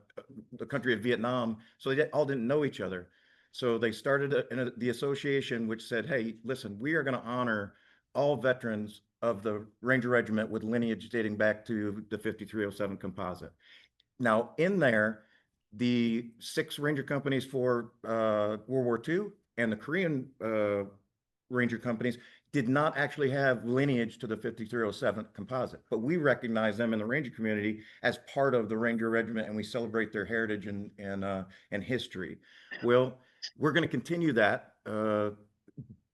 Vietnam. So they all didn't know each other. So they started the association, which said, hey, listen, we are going to honor all veterans of the Ranger Regiment with lineage dating back to the 5307 composite. Now, in there, the 6 Ranger companies for World War II and the Korean Ranger companies did not actually have lineage to the 5307 composite, but we recognize them in the Ranger community as part of the Ranger Regiment, and we celebrate their heritage and history. Well, we're going to continue that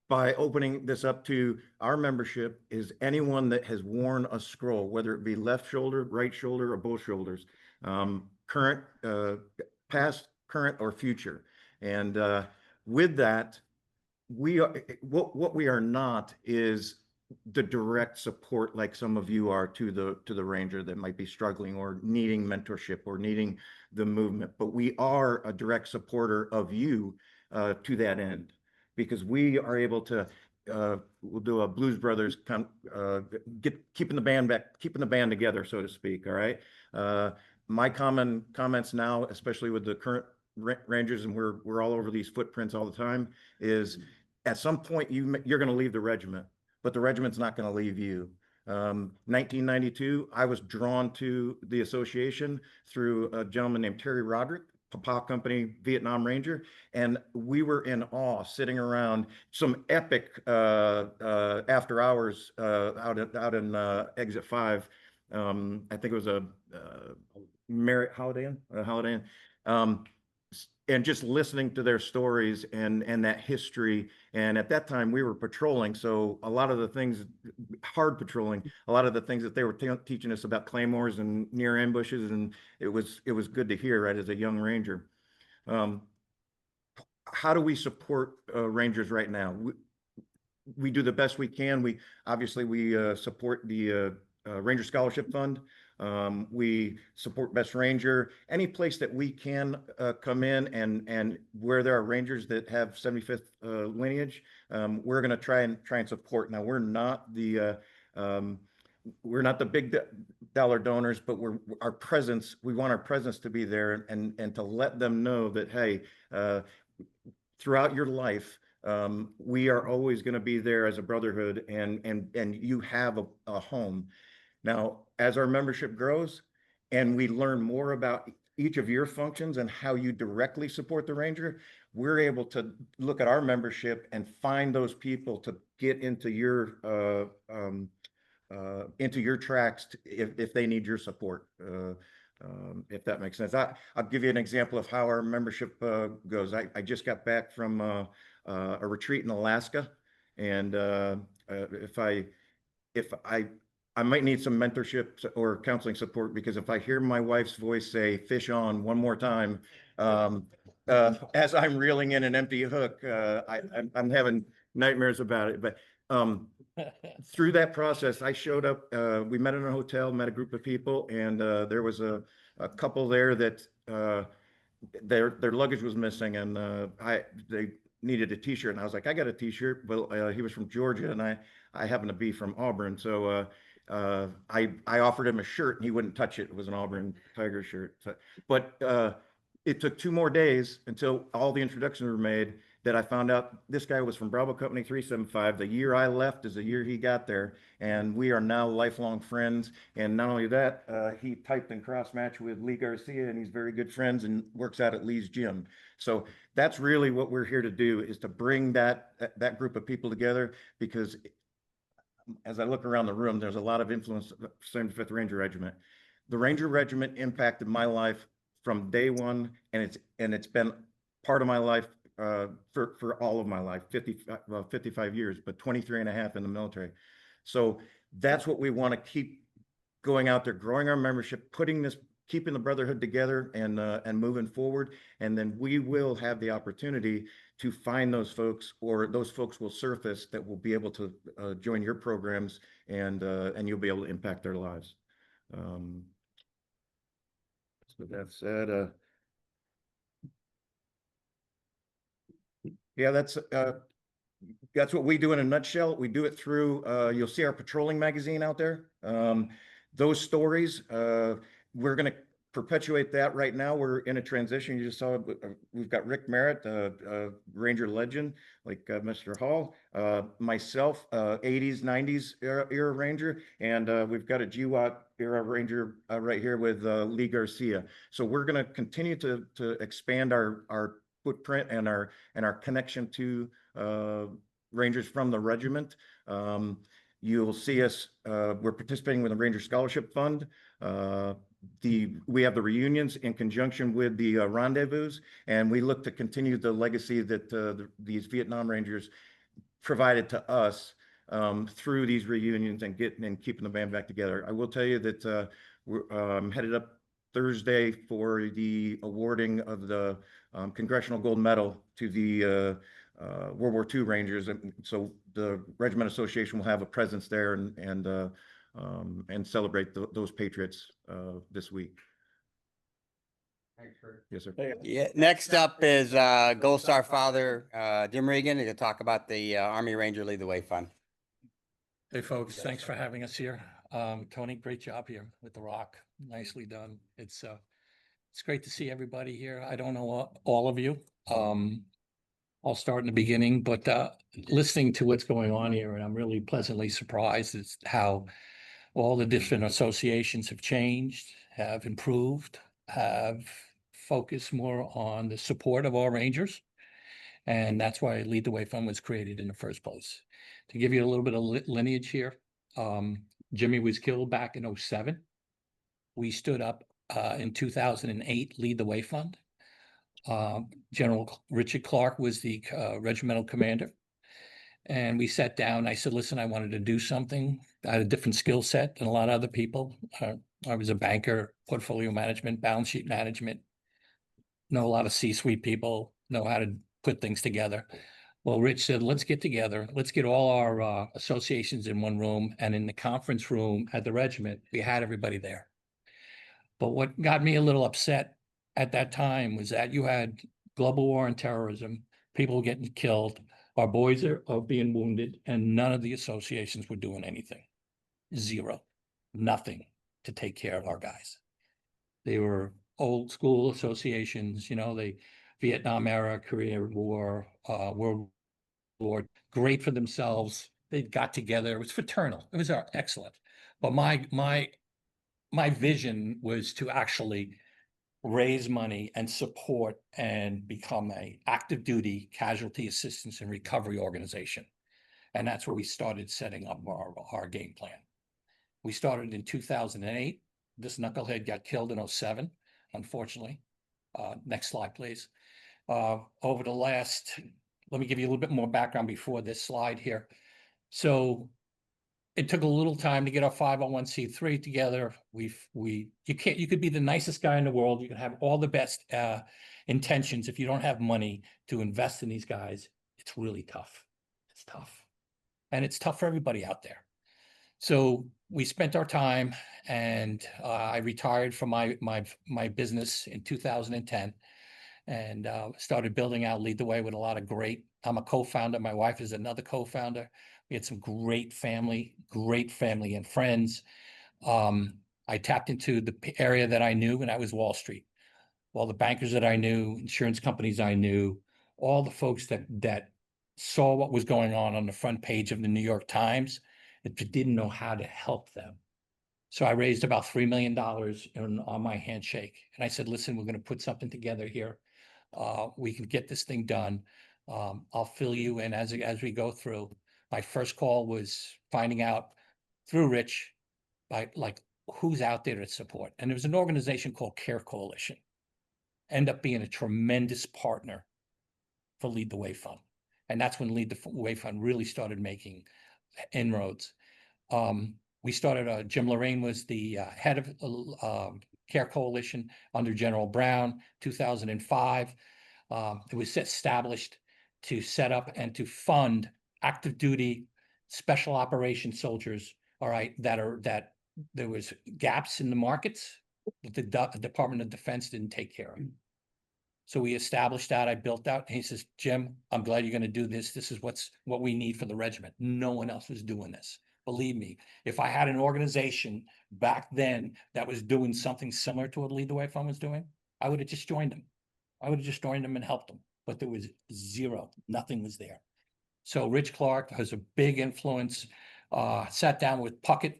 by opening this up to our membership is anyone that has worn a scroll, whether it be left shoulder, right shoulder, or both shoulders, current, past, current, or future. And with that, we are what we are not is the direct support like some of you are to the Ranger that might be struggling or needing mentorship or needing the movement, but we are a direct supporter of you to that end, because we are able to we'll do a Blues Brothers keeping the band together, so to speak. All right, my comments now, especially with the current Rangers, and we're all over these footprints all the time, is at some point you're going to leave the regiment, but the regiment's not going to leave you. 1992, I was drawn to the association through a gentleman named Terry Roderick, Papa Company Vietnam Ranger, and we were in awe sitting around some epic after hours out in Exit 5. I think it was a Marriott Holiday Inn. And just listening to their stories and that history. And at that time we were patrolling. So a lot of the things, hard patrolling, a lot of the things that they were teaching us about claymores and near ambushes. And it was good to hear, right, as a young Ranger. How do we support Rangers right now? We do the best we can. We obviously support the Ranger Scholarship Fund. We support Best Ranger, any place that we can come in and where there are rangers that have 75th lineage, we're going to try and support. Now, we're not the big dollar donors, but we want our presence to be there and to let them know that, hey, throughout your life, we are always going to be there as a brotherhood, and you have a home. Now, as our membership grows and we learn more about each of your functions and how you directly support the Ranger, we're able to look at our membership and find those people to get into your tracks if they need your support. If that makes sense. I'll give you an example of how our membership goes. I just got back from a retreat in Alaska, and if I might need some mentorship or counseling support, because if I hear my wife's voice say "fish on" one more time, as I'm reeling in an empty hook, I'm having nightmares about it. But through that process, I showed up. We met in a hotel, met a group of people, and there was a couple there that their luggage was missing, and they needed a T-shirt, and I was like, I got a T-shirt. Well, he was from Georgia, and I happen to be from Auburn, so I offered him a shirt, and he wouldn't touch it. It was an Auburn Tiger shirt, but it took 2 more days until all the introductions were made that I found out this guy was from Bravo Company 375. The year I left is the year he got there, and we are now lifelong friends. And not only that, he typed and cross-matched with Lee Garcia, and he's very good friends and works out at Lee's gym. So that's really what we're here to do, is to bring that group of people together, because as I look around the room, there's a lot of influence of the 75th Ranger Regiment. The Ranger Regiment impacted my life from day one, and it's been part of my life for all of my life, 55 years, but 23 and a half in the military. So that's what we want to keep going out there, growing our membership, keeping the brotherhood together, and moving forward. And then we will have the opportunity to find those folks, or those folks will surface that will be able to join your programs, and you'll be able to impact their lives. So that said, yeah, that's what we do in a nutshell. We do it through, you'll see our patrolling magazine out there. Those stories, we're going to perpetuate that right now. We're in a transition. You just saw, we've got Rick Merritt, Ranger legend, like Mr. Hall, myself, 80s, 90s era Ranger, and we've got a GWAT era Ranger right here with Lee Garcia. So we're going to continue to expand our footprint and our connection to Rangers from the regiment. You'll see us, we're participating with the Ranger Scholarship Fund. We have the reunions in conjunction with the rendezvous, and we look to continue the legacy that these Vietnam Rangers provided to us through these reunions and keeping the band back together. I will tell you that we're headed up Thursday for the awarding of the Congressional Gold Medal to the World War II Rangers, and so the Regiment Association will have a presence there and celebrate those patriots this week. Thanks, Rick. Yes, sir. Yeah, next up is Gold Star Father Jim Regan to talk about the Army Ranger Lead the Way Fund. Hey folks, thanks for having us here. Tony, great job here with the rock. Nicely done. It's great to see everybody here. I don't know all of you. I'll start in the beginning, but listening to what's going on here, and I'm really pleasantly surprised at how all the different associations have changed, have improved, have focused more on the support of our Rangers. And that's why Lead the Way Fund was created in the first place. To give you a little bit of lineage here, Jimmy was killed back in 2007. We stood up in 2008, Lead the Way Fund. General Richard Clark was the regimental commander. And we sat down. I said, listen, I wanted to do something. I had a different skill set than a lot of other people. I was a banker, portfolio management, balance sheet management, know a lot of C-suite people, know how to put things together. Well, Rich said, let's get together. Let's get all our associations in one room. And in the conference room at the regiment, we had everybody there. But what got me a little upset at that time was that you had global war and terrorism, people getting killed, our boys are being wounded, and none of the associations were doing anything. Zero, nothing to take care of our guys. They were old school associations, the Vietnam era, Korean War, World War, great for themselves. They got together. It was fraternal. It was excellent. But my vision was to actually raise money and support and become a active duty casualty assistance and recovery organization. And that's where we started setting up our game plan. We started in 2008. This knucklehead got killed in 2007, unfortunately. Next slide, please. Over the last, let me give you a little bit more background before this slide here. So it took a little time to get our 501c3 together. You could be the nicest guy in the world. You can have all the best intentions. If you don't have money to invest in these guys, it's really tough. It's tough. And it's tough for everybody out there. So we spent our time, and I retired from my business in 2010 and started building out Lead the Way with a lot of I'm a co-founder. My wife is another co-founder. We had some great family and friends. I tapped into the area that I knew, and that was Wall Street. All the bankers that I knew, insurance companies I knew, all the folks that saw what was going on the front page of the New York Times, but didn't know how to help them. So I raised about $3 million on my handshake. And I said, listen, we're going to put something together here. We can get this thing done. I'll fill you in as we go through. My first call was finding out through Rich, who's out there to support. And there was an organization called Care Coalition. End up being a tremendous partner for Lead the Way Fund. And that's when Lead the Way Fund really started making inroads. We started, Jim Lorraine was the head of Care Coalition under General Brown, 2005. It was established to set up and to fund active duty special operations soldiers, all right, that there was gaps in the markets that the Department of Defense didn't take care of. So we established that. I built out, and he says, Jim, I'm glad you're going to do this. This is what we need for the regiment. No one else was doing this. Believe me, if I had an organization back then that was doing something similar to what Lead the Way Fund was doing, I would have just joined them. I would have just joined them and helped them. But there was zero. Nothing was there. So Rich Clark has a big influence. Sat down with Puckett.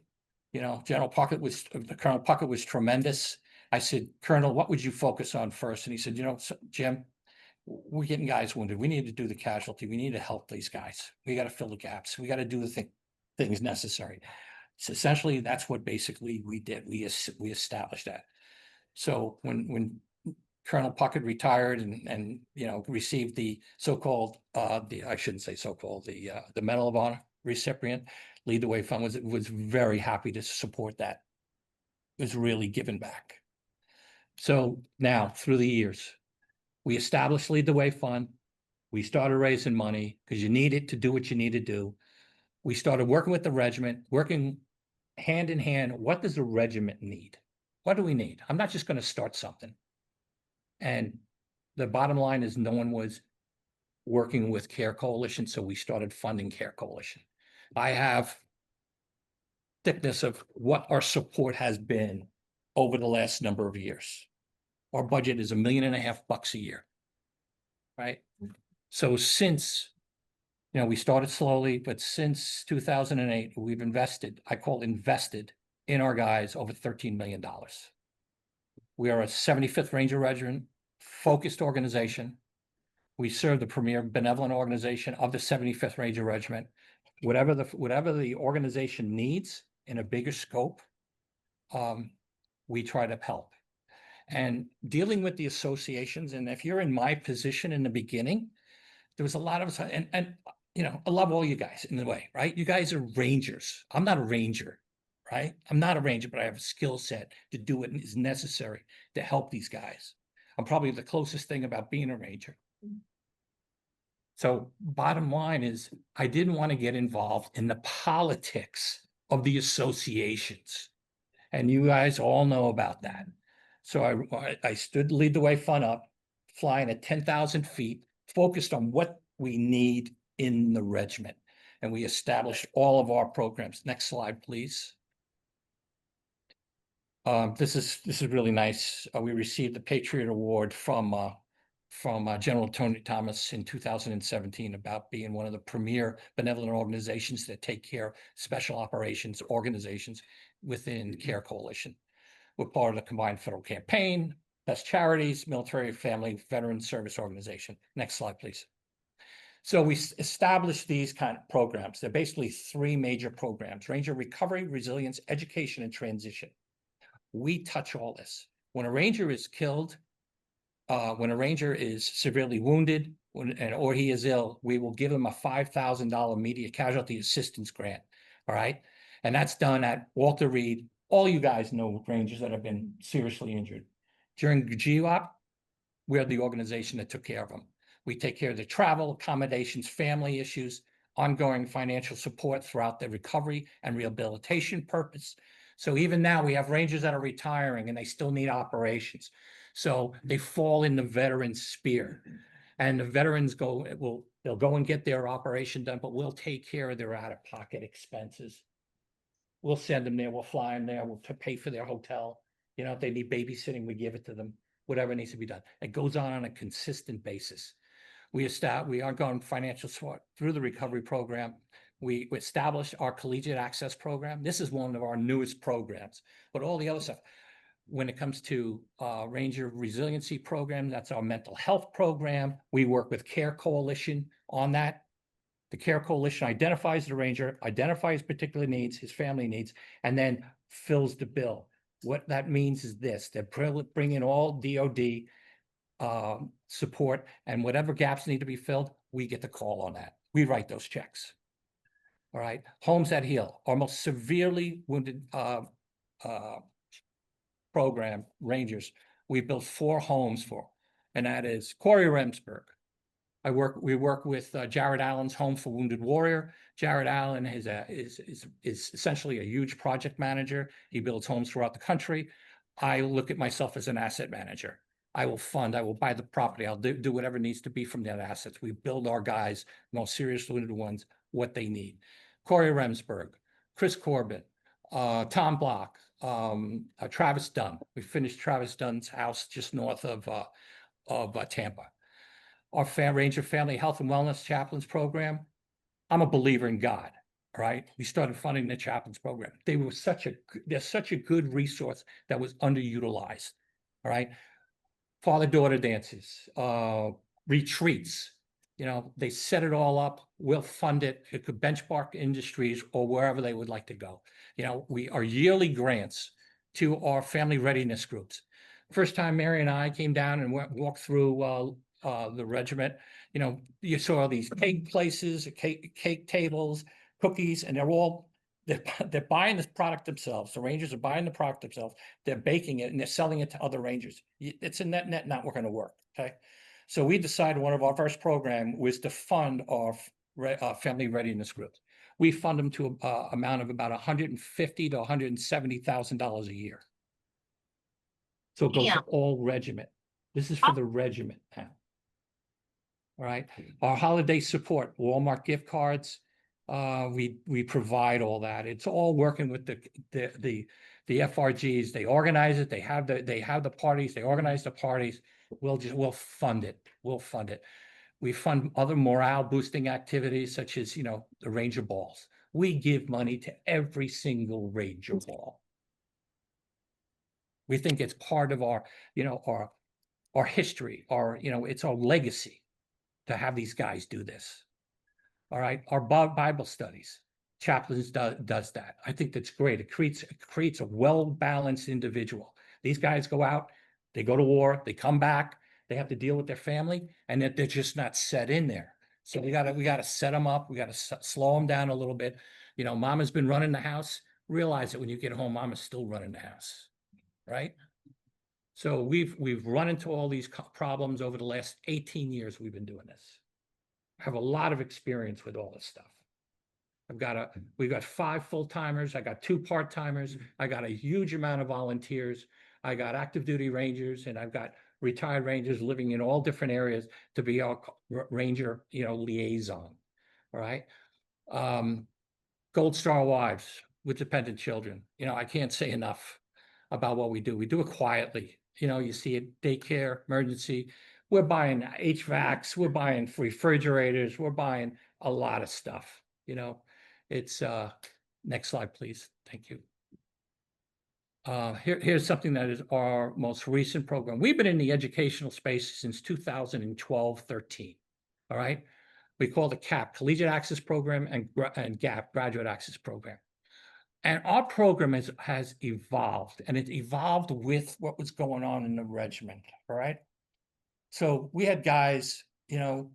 Colonel Puckett was tremendous. I said, Colonel, what would you focus on first? And he said, Jim, we're getting guys wounded. We need to do the casualty. We need to help these guys. We got to fill the gaps. We got to do the things necessary. So essentially, that's what basically we did. We established that. So when Colonel Puckett retired and received the so-called I shouldn't say so-called the Medal of Honor recipient, Lead the Way Fund was very happy to support that. It was really given back. So now through the years, we established Lead the Way Fund. We started raising money because you need it to do what you need to do. We started working with the regiment, working hand in hand. What does the regiment need? What do we need? I'm not just going to start something. And the bottom line is no one was working with Care Coalition, so we started funding Care Coalition. I have thickness of what our support has been over the last number of years. Our budget is $1.5 million a year, right? So since, we started slowly, but since 2008, we've invested in our guys over $13 million. We are a 75th Ranger Regiment, focused organization. We serve the premier benevolent organization of the 75th Ranger Regiment. Whatever the organization needs in a bigger scope, we try to help. And dealing with the associations, and if you're in my position in the beginning, there was a lot of us, and I love all you guys in a way, right? You guys are Rangers. I'm not a Ranger, right? I'm not a Ranger, but I have a skill set to do what is necessary to help these guys. I'm probably the closest thing about being a Ranger. So bottom line is, I didn't want to get involved in the politics of the associations. And you guys all know about that. So I stood lead the way fun up, flying at 10,000 feet, focused on what we need in the regiment. And we established all of our programs. Next slide, please. This is really nice. We received the Patriot Award from General Tony Thomas in 2017 about being one of the premier benevolent organizations that take care of special operations organizations within CARE Coalition. We're part of the Combined Federal Campaign, Best Charities, Military Family Veteran Service Organization. Next slide, please. So we established these kind of programs. They're basically three major programs: Ranger Recovery, Resilience, Education, and Transition. We touch all this. When a Ranger is killed, when a Ranger is severely wounded, or he is ill, we will give him a $5,000 immediate casualty assistance grant. All right. And that's done at Walter Reed. All you guys know Rangers that have been seriously injured. During GWOP, we're the organization that took care of them. We take care of the travel, accommodations, family issues, ongoing financial support throughout their recovery and rehabilitation purpose. So even now we have Rangers that are retiring and they still need operations. So they fall in the veteran sphere. And the veterans they'll go and get their operation done, but we'll take care of their out-of-pocket expenses. We'll send them there, we'll fly them there, we'll pay for their hotel. You know, if they need babysitting, we give it to them, whatever needs to be done. It goes on a consistent basis. We are going financial support through the recovery program. We established our collegiate access program. This is one of our newest programs, but all the other stuff, when it comes to Ranger Resiliency Program, that's our mental health program. We work with CARE Coalition on that. The CARE Coalition identifies the Ranger, identifies particular needs, his family needs, and then fills the bill. What that means is this: they're bringing all DOD support, and whatever gaps need to be filled, we get the call on that. We write those checks. All right. Homes that Heal, our most severely wounded program, Rangers, we built 4 homes for, and that is Corey Remsburg. We work with Jared Allen's Home for Wounded Warrior. Jared Allen is essentially a huge project manager. He builds homes throughout the country. I look at myself as an asset manager. I will buy the property. I'll do whatever needs to be from that assets. We build our guys, most seriously wounded ones, what they need. Corey Remsburg, Chris Corbin, Tom Block, Travis Dunn. We finished Travis Dunn's house just north of Tampa. Our Ranger Family Health and Wellness Chaplains Program. I'm a believer in God. All right. We started funding the chaplains program. They're such a good resource that was underutilized. All right. Father-daughter dances, retreats, you know, they set it all up. We'll fund it. It could Benchmark Industries or wherever they would like to go. You know, our yearly grants to our family readiness groups. First time Mary and I came down and walked through the regiment, you know, you saw these cake places, cake tables, cookies, and they're buying this product themselves. The Rangers are buying the product themselves. They're baking it and they're selling it to other Rangers. It's a net not going to work. Okay. So we decided one of our first program was to fund our family readiness groups. We fund them to an amount of about $150,000 to $170,000 a year. So it goes to all regiment. This is for the regiment now. All right. Our holiday support, Walmart gift cards. We provide all that. It's all working with the FRGs. They organize it. They have the parties. They organize the parties. We'll fund it. We'll fund it. We fund other morale boosting activities such as, you know, the Ranger Balls. We give money to every single Ranger Ball. We think it's part of our, you know, our history, you know, it's our legacy to have these guys do this. All right. Our Bible studies, chaplains does that. I think that's great. It creates a well-balanced individual. These guys go out, they go to war, they come back, they have to deal with their family, and they're just not set in there. So we gotta set them up. We gotta slow them down a little bit. You know, mama's been running the house. Realize that when you get home, mama's still running the house, right? So we've run into all these problems over the last 18 years we've been doing this. I have a lot of experience with all this stuff. We've got 5 full-timers. I got 2 part-timers. I got a huge amount of volunteers. I got active duty Rangers and I've got retired Rangers living in all different areas to be our Ranger, liaison. All right. Gold Star wives with dependent children. I can't say enough about what we do. We do it quietly. You see it, daycare, emergency. We're buying HVACs, we're buying refrigerators, we're buying a lot of stuff. It's next slide, please. Thank you. Here's something that is our most recent program. We've been in the educational space since 2012, 13. All right. We call it CAP, Collegiate Access Program, and GAP, Graduate Access Program. And our program has evolved, and it evolved with what was going on in the regiment. All right. So we had guys, I'm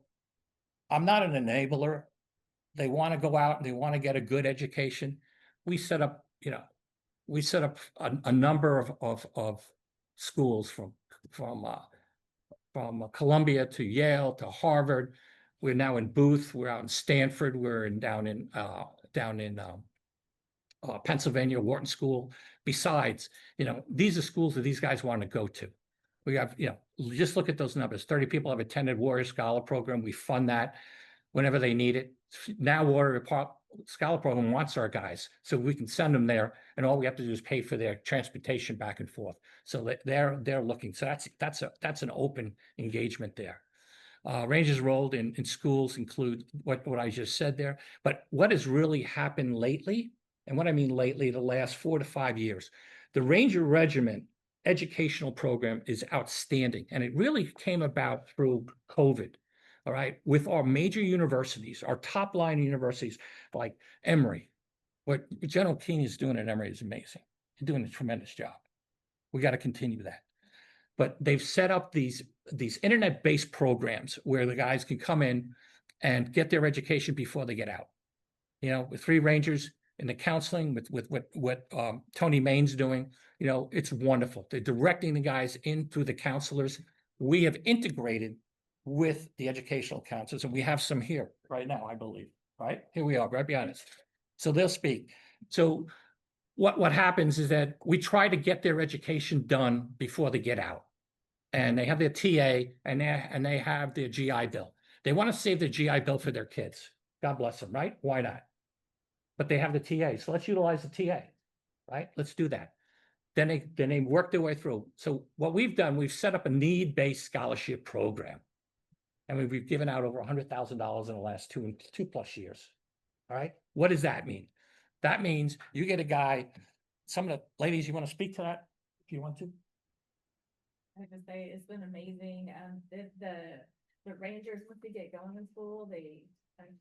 not an enabler. They want to go out and they want to get a good education. We set up, a number of schools from Columbia to Yale to Harvard. We're now in Booth. We're out in Stanford. We're down in Pennsylvania, Wharton School. Besides, these are schools that these guys want to go to. We have, just look at those numbers. 30 people have attended Warrior Scholar Program. We fund that whenever they need it. Now Warrior Scholar Program wants our guys, so we can send them there, and all we have to do is pay for their transportation back and forth. So they're looking. So that's an open engagement there. Rangers enrolled in schools include what I just said there. But what has really happened lately, and what I mean lately, the last 4 to 5 years, the Ranger Regiment educational program is outstanding. And it really came about through COVID. All right. With our major universities, our top line universities like Emory, what General King is doing at Emory is amazing. He's doing a tremendous job. We got to continue that. But they've set up these internet-based programs where the guys can come in and get their education before they get out. With 3 Rangers in the counseling, with what Tony Main's doing, it's wonderful. They're directing the guys in through the counselors. We have integrated with the educational counselors, and we have some here right now, I believe. Right here we are, right behind us. So they'll speak. So what happens is that we try to get their education done before they get out, and they have their TA and they have their GI Bill. They want to save the GI Bill for their kids. God bless them, right? Why not? But they have the TA, so let's utilize the TA, right? Let's do that. Then they work their way through. So what we've done, we've set up a need-based scholarship program, and we've given out over $100,000 in the last 2+ years. All right. What does that mean? That means you get a guy. Some of the ladies, you want to speak to that if you want to? I have to say it's been amazing. The Rangers, once they get going in school, they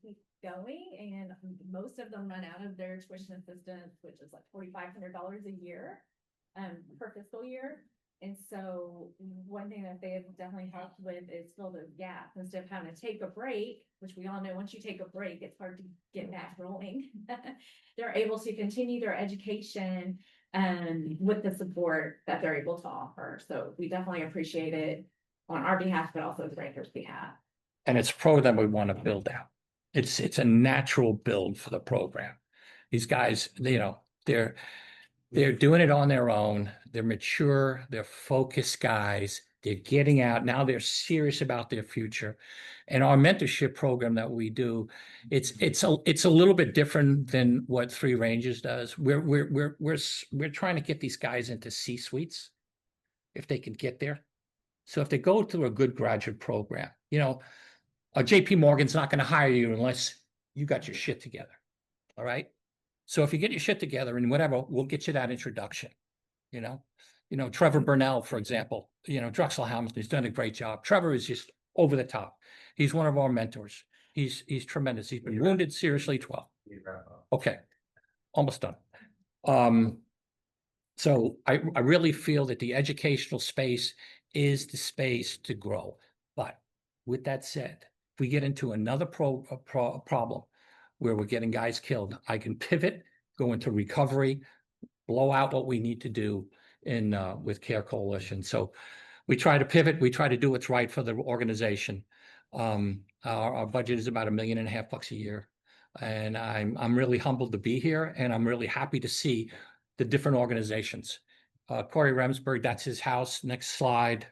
keep going, and most of them run out of their tuition assistance, which is like $4,500 a year per fiscal year. And so one thing that they have definitely helped with is fill those gaps instead of having to take a break, which we all know once you take a break, it's hard to get back rolling. They're able to continue their education with the support that they're able to offer. So we definitely appreciate it on our behalf, but also the Rangers' behalf. And it's a program we want to build out. It's a natural build for the program. These guys, they're doing it on their own. They're mature, they're focused guys. They're getting out. Now they're serious about their future. And our mentorship program that we do, it's a little bit different than what 3 Rangers does. We're trying to get these guys into C-suites if they can get there. So if they go through a good graduate program, a JP Morgan's not going to hire you unless you got your shit together. All right. So if you get your shit together and whatever, we'll get you that introduction. Trevor Burnell, for example, Drexel Hamilton, he's done a great job. Trevor is just over the top. He's one of our mentors. He's tremendous. He's been wounded seriously 12. Okay. Almost done. So I really feel that the educational space is the space to grow. But with that said, if we get into another problem where we're getting guys killed, I can pivot, go into recovery, blow out what we need to do with Care Coalition. So we try to pivot. We try to do what's right for the organization. Our budget is about $1.5 million a year. And I'm really humbled to be here, and I'm really happy to see the different organizations. Corey Remsburg, that's his house. Next slide.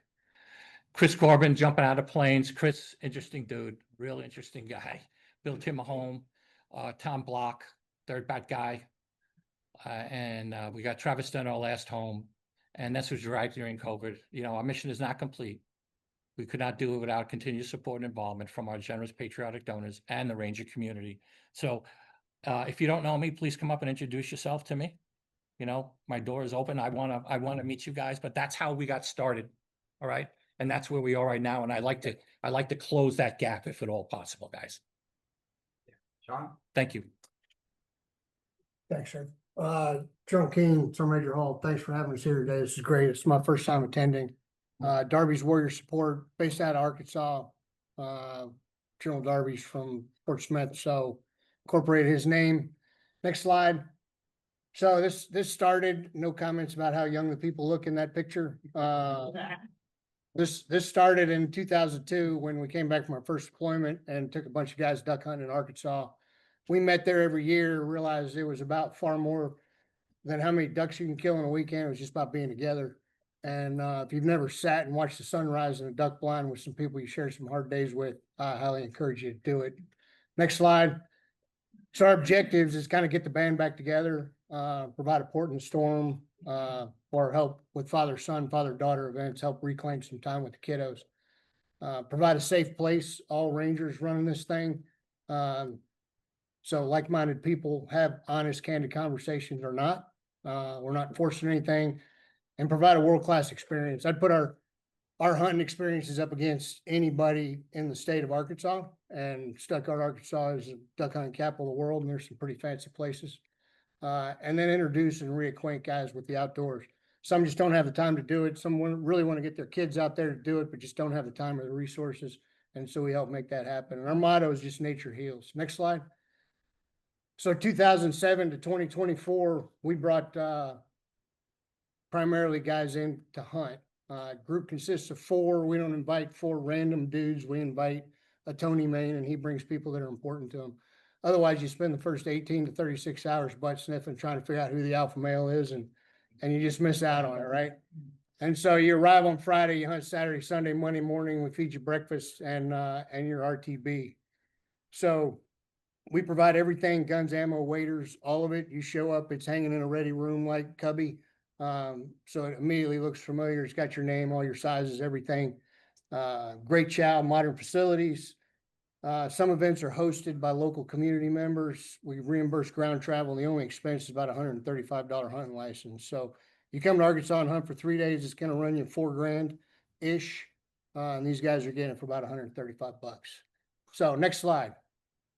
Chris Corbin jumping out of planes. Chris, interesting dude, real interesting guy. Built him a home. Tom Block, third bat guy. And we got Travis Dunn, our last home. And this was right during COVID. You know, our mission is not complete. We could not do it without continued support and involvement from our generous patriotic donors and the Ranger community. So if you don't know me, please come up and introduce yourself to me. You know, my door is open. I want to meet you guys, but that's how we got started. All right. And that's where we are right now. And I like to close that gap if at all possible, guys. Sean? Thank you. Thanks, sir. General King, Sergeant Major Hall, thanks for having us here today. This is great. It's my first time attending. Darby's Warrior Support, based out of Arkansas. General Darby's from Fort Smith, so incorporated his name. Next slide. So this started, no comments about how young the people look in that picture. This started in 2002 when we came back from our first deployment and took a bunch of guys duck hunting in Arkansas. We met there every year, realized it was about far more than how many ducks you can kill in a weekend. It was just about being together. And if you've never sat and watched the sunrise in a duck blind with some people you share some hard days with, I highly encourage you to do it. Next slide. So our objectives is kind of get the band back together, provide a port in the storm, or help with father-son, father-daughter events, help reclaim some time with the kiddos. Provide a safe place, all Rangers running this thing. So like-minded people have honest, candid conversations or not. We're not forcing anything, and provide a world-class experience. I'd put our hunting experiences up against anybody in the state of Arkansas, and Stuttgart, Arkansas is the duck hunting capital of the world, and there's some pretty fancy places. And then introduce and reacquaint guys with the outdoors. Some just don't have the time to do it. Some really want to get their kids out there to do it, but just don't have the time or the resources. And so we help make that happen. And our motto is just nature heals. Next slide. So 2007 to 2024, we brought primarily guys in to hunt. Group consists of 4. We don't invite 4 random dudes. We invite a Tony Main, and he brings people that are important to him. Otherwise, you spend the first 18 to 36 hours butt sniffing, trying to figure out who the alpha male is, and you just miss out on it, right? And so you arrive on Friday, you hunt Saturday, Sunday, Monday morning, we feed you breakfast and your RTB. So we provide everything, guns, ammo, waders, all of it. You show up, it's hanging in a ready room like cubby. So it immediately looks familiar. It's got your name, all your sizes, everything. Great chow, modern facilities. Some events are hosted by local community members. We reimburse ground travel. The only expense is about $135 hunting license. So you come to Arkansas and hunt for 3 days, it's going to run you $4 grand-ish. And these guys are getting it for about $135. So next slide.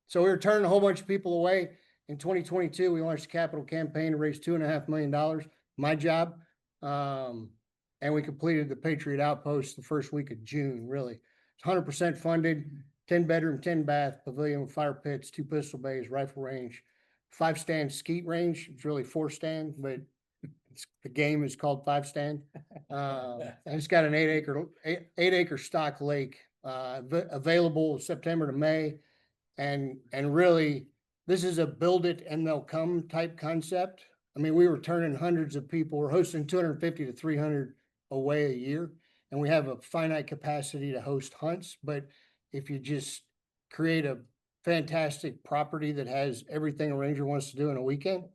So we were turning a whole bunch of people away. In 2022, we launched a capital campaign to raise $2.5 million. My job. And we completed the Patriot Outpost the first week of June, really. It's 100% funded, 10-bedroom, 10-bath, pavilion with fire pits, 2 pistol bays, rifle range, 5-stand skeet range. It's really 4-stand, but the game is called 5-stand. And it's got an 8-acre stock lake available September to May. And really, this is a build it and they'll come type concept. I mean, we were turning hundreds of people. We're hosting 250 to 300 away a year, and we have a finite capacity to host hunts. But if you just create a fantastic property that has everything a ranger wants to do in a weekend,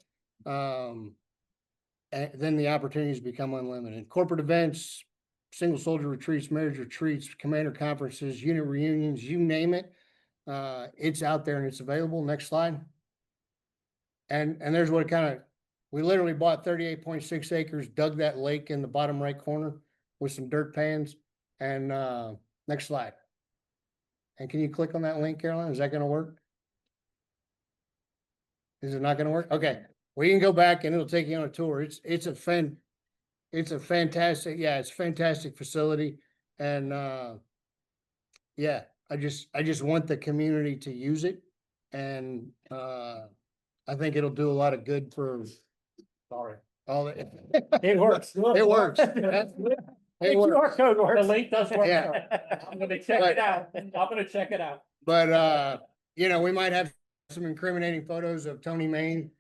then the opportunities become unlimited. Corporate events, single soldier retreats, marriage retreats, commander conferences, unit reunions, you name it. It's out there and it's available. Next slide. And there's what it kind of, we literally bought 38.6 acres, dug that lake in the bottom right corner with some dirt pans. And next slide. And can you click on that link, Caroline? Is that going to work? Is it not going to work? Okay. We can go back and it'll take you on a tour. It's a fantastic, yeah, it's a fantastic facility. And yeah, I just want the community to use it. And I think it'll do a lot of good for all the It works. It works. It works. QR code works. The link does work. Yeah. I'm gonna check it out. I'm gonna check it out. But you know, we might have some incriminating photos of Tony Main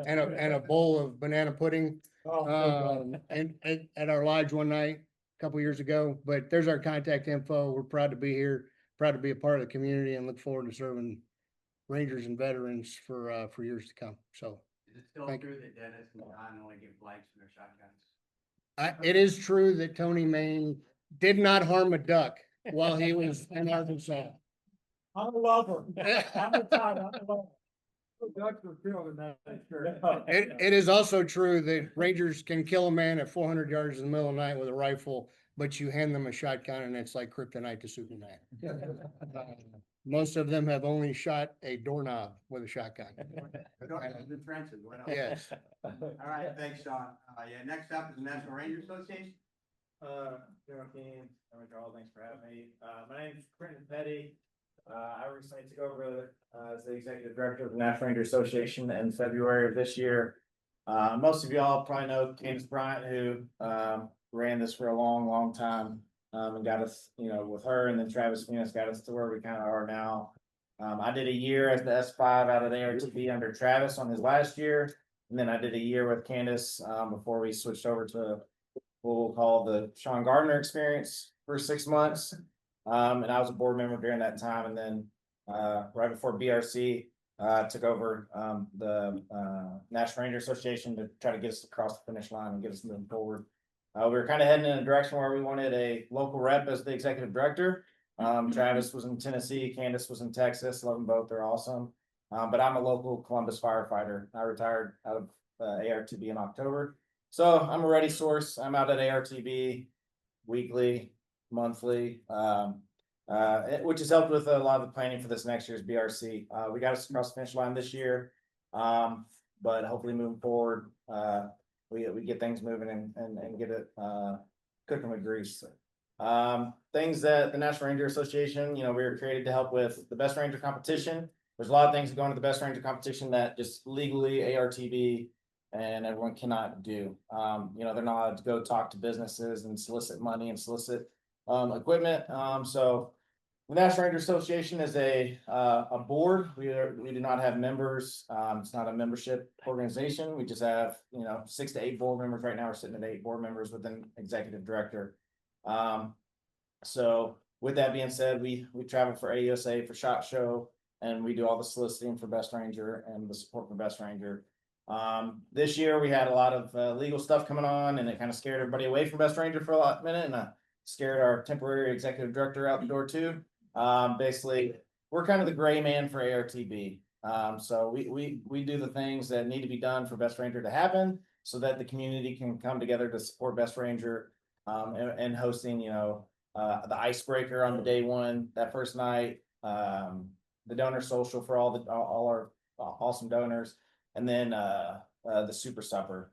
and a bowl of banana pudding. and at our lodge one night, a couple years ago, but there's our contact info. We're proud to be here, proud to be a part of the community and look forward to serving Rangers and veterans for years to come. So Is it still Thank true that Dennis and John only give blanks in their shotguns? it is true that Tony Main did not harm a duck while he was in Arkansas. I'm a lover. I'm a lover. Ducks were killed in that. It is also true that Rangers can kill a man at 400 yards in the middle of the night with a rifle, but you hand them a shotgun and it's like kryptonite to Superman. Most of them have only shot a doorknob with a shotgun. The trenches, what else? Yes. All right, thanks, Sean. Yeah, next up is the National Ranger Association. General King, thanks for having me. My name's Quentin Petty. I recently took over as the executive director of the National Ranger Association in February of this year. Most of y'all probably know Candace Bryant, who ran this for a long time, and got us, with her, and then Travis Venus got us to where we kind of are now. I did a year as the S5 out at ARTB under Travis on his last year, and then I did a year with Candace before we switched over to what we'll call the Sean Gardner experience for 6 months. And I was a board member during that time. And then right before BRC took over the National Ranger Association to try to get us across the finish line and get us moving forward. We were kind of heading in a direction where we wanted a local rep as the executive director. Travis was in Tennessee, Candace was in Texas. Love them both, they're awesome. But I'm a local Columbus firefighter. I retired out of ARTB in October. So I'm a ready source. I'm out at ARTB weekly, monthly, which has helped with a lot of the planning for this next year's BRC. We got us across the finish line this year, but hopefully moving forward, we get things moving and get it cooking with grease. Things that the National Ranger Association, we were created to help with the Best Ranger competition. There's a lot of things that go into the Best Ranger competition that just legally ARTB and everyone cannot do. They're not allowed to go talk to businesses and solicit money and solicit equipment. So the National Ranger Association is a board. We do not have members. It's not a membership organization. We just have 6 to 8 board members. Right now we're sitting at 8 board members with an executive director. So with that being said, we travel for AUSA for SHOT Show, and we do all the soliciting for Best Ranger and the support for Best Ranger. This year we had a lot of legal stuff coming on, and it kind of scared everybody away from Best Ranger for a minute, and scared our temporary executive director out the door too. Basically, we're kind of the gray man for ARTB. So we do the things that need to be done for Best Ranger to happen, so that the community can come together to support Best Ranger, and hosting, the icebreaker on the day one, that first night, the donor social for all our awesome donors, and then the super supper.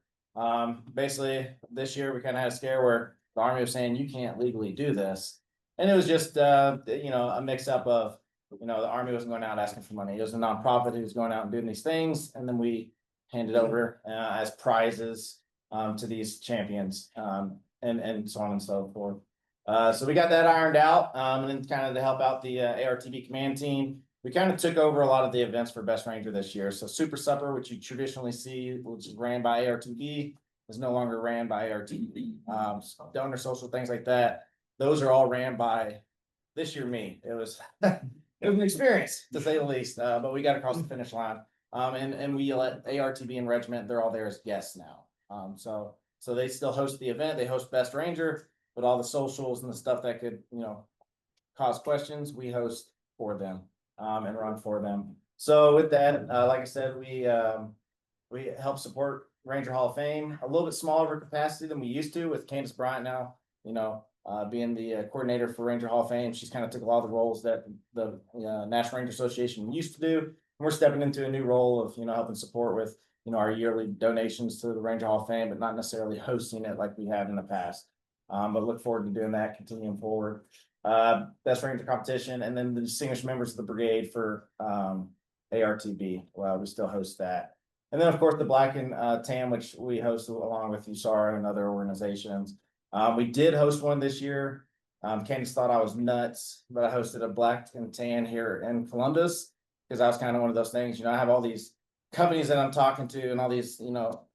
Basically this year we kind of had a scare where the Army was saying you can't legally do this, and it was just a mix up of the Army wasn't going out asking for money. It was a nonprofit who was going out and doing these things, and then we handed over as prizes to these champions, and so on and so forth. So we got that ironed out, and then kind of to help out the ARTB command team, we kind of took over a lot of the events for Best Ranger this year. So Super Supper, which you traditionally see, which is ran by ARTB, is no longer ran by ARTB. Donor social, things like that, those are all ran by, this year, me. It was it was an experience, to say the least, but we got across the finish line. And we let ARTB and Regiment, they're all there as guests now. So they still host the event, they host Best Ranger, but all the socials and the stuff that could, cause questions, we host for them, and run for them. So with that, like I said, we help support Ranger Hall of Fame, a little bit smaller capacity than we used to, with Candace Bryant now, being the coordinator for Ranger Hall of Fame. She's kind of took a lot of the roles that the National Ranger Association used to do. And we're stepping into a new role of, helping support with, our yearly donations to the Ranger Hall of Fame, but not necessarily hosting it like we have in the past. But look forward to doing that, continuing forward. Best Ranger competition, and then the distinguished members of the brigade for ARTB. Well, we still host that. And then, of course, the Black and Tan, which we host along with USARA and other organizations. We did host one this year. Candace thought I was nuts, but I hosted a Black and Tan here in Columbus, because I was kind of one of those things, I have all these companies that I'm talking to and all these,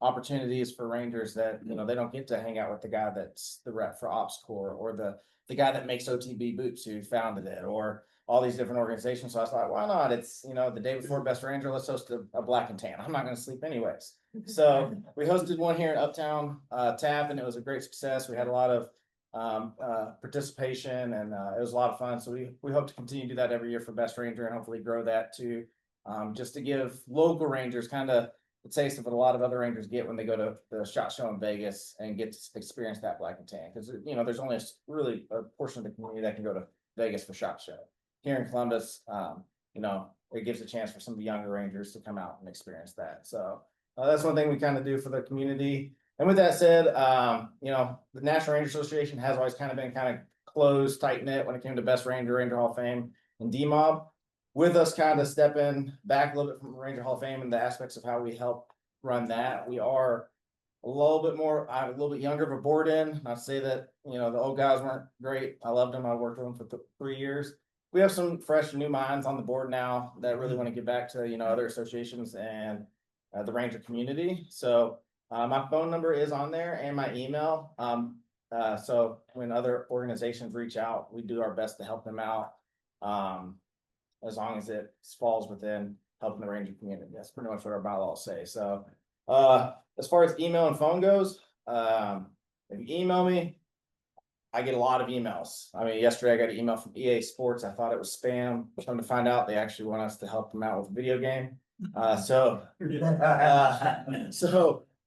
opportunities for Rangers that, they don't get to hang out with the guy that's the rep for Ops Corps or the guy that makes OTB boots who founded it or all these different organizations. So I was like, why not? It's, the day before Best Ranger, let's host a black and tan. I'm not going to sleep anyways. So we hosted one here in Uptown Tap, and it was a great success. We had a lot of participation, and it was a lot of fun. So we hope to continue to do that every year for Best Ranger and hopefully grow that too. Just to give local Rangers kind of the taste of what a lot of other Rangers get when they go to the SHOT Show in Vegas and get to experience that black and tan. Because, there's only really a portion of the community that can go to Vegas for SHOT Show. Here in Columbus, it gives a chance for some of the younger Rangers to come out and experience that. So that's one thing we kind of do for the community. And with that said, the National Ranger Association has always kind of been kind of closed, tight knit when it came to Best Ranger, Ranger Hall of Fame, and DMOB. With us kind of stepping back a little bit from Ranger Hall of Fame and the aspects of how we help run that, we are a little bit younger of a board in. Not to say that, the old guys weren't great. I loved them. I worked with them for 3 years. We have some fresh new minds on the board now that really want to get back to, other associations and the Ranger community. So my phone number is on there and my email. So when other organizations reach out, we do our best to help them out. As long as it falls within helping the Ranger community. That's pretty much what our bylaws say. So as far as email and phone goes, if you email me, I get a lot of emails. I mean, yesterday I got an email from EA Sports. I thought it was spam. Come to find out, they actually want us to help them out with a video game. So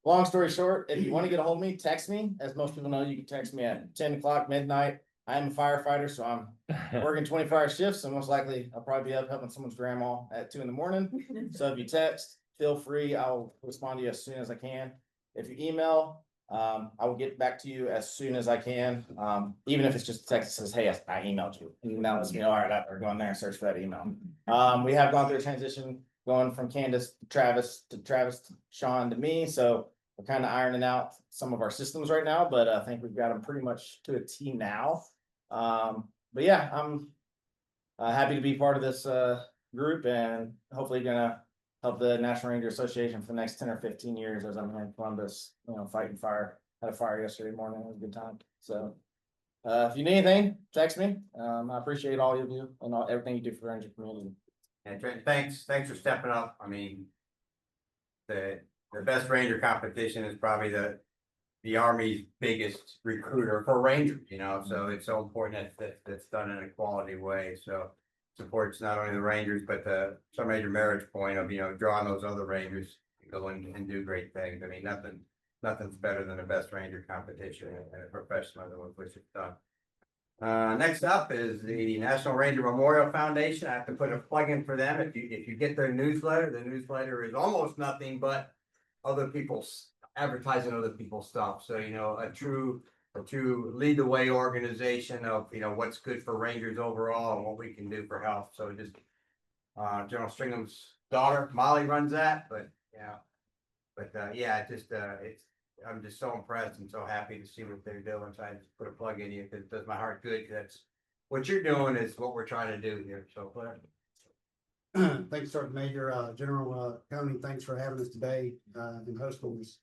long story short, if you want to get a hold of me, text me. As most people know, you can text me at 10 o'clock midnight. I am a firefighter, so I'm working 24-hour shifts. So most likely I'll probably be up helping someone's grandma at 2 a.m. So if you text, feel free. I'll respond to you as soon as I can. If you email, I will get back to you as soon as I can. Even if it's just a text that says, hey, I emailed you. And that lets me know, all right, I better go in there and search for that email. We have gone through a transition going from Candace to Travis to Sean to me. So we're kind of ironing out some of our systems right now, but I think we've got them pretty much to a T now. But yeah, I'm happy to be part of this group and hopefully gonna help the National Ranger Association for the next 10 or 15 years as I'm here in Columbus, fighting fire. Had a fire yesterday morning. It was a good time. So if you need anything, text me. I appreciate all of you and everything you do for the Ranger community. And Trent, thanks for stepping up. I mean, the Best Ranger competition is probably the Army's biggest recruiter for Rangers, so it's so important that that's done in a quality way. So supports not only the Rangers, but the some major marriage point of, drawing those other Rangers to go and do great things. I mean, nothing's better than the Best Ranger competition and a professionalism with which it's done. Next up is the National Ranger Memorial Foundation. I have to put a plug in for them. If you get their newsletter, the newsletter is almost nothing but other people's advertising other people's stuff. So, a true lead the way organization of, what's good for Rangers overall and what we can do for health. So just, General Stringham's daughter, Molly, runs that, but I'm just so impressed and so happy to see what they're doing. So I just put a plug in you because it does my heart good. That's what you're doing is what we're trying to do here. So Thanks, Sergeant Major. General Tony, thanks for having us today and hosting this.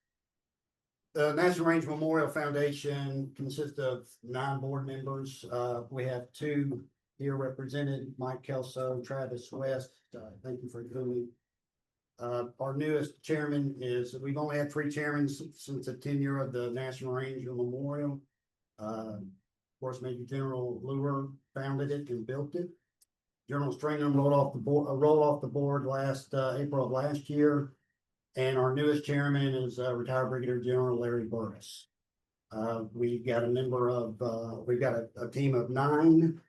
The National Ranger Memorial Foundation consists of 9 board members. We have 2 here represented, Mike Kelso, Travis West. Thank you for doing. Our newest chairman we've only had 3 chairmen since the tenure of the National Ranger Memorial. Of course, Major General Lure founded it and built it. General Stringham rolled off the board last April of last year. And our newest chairman is retired Brigadier General Larry Burris. We've got a team of 9,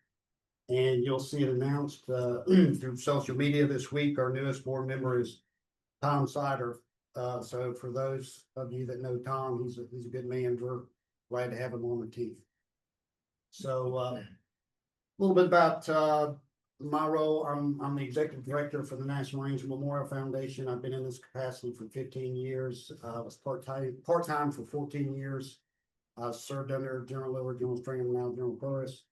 and you'll see it announced through social media this week. Our newest board member is Tom Sider. So for those of you that know Tom, he's a good man. We're glad to have him on the team. So a little bit about my role. I'm the executive director for the National Ranger Memorial Foundation. I've been in this capacity for 15 years. I was part-time for 14 years. I served under General Lure, General Stringham, now General Burris.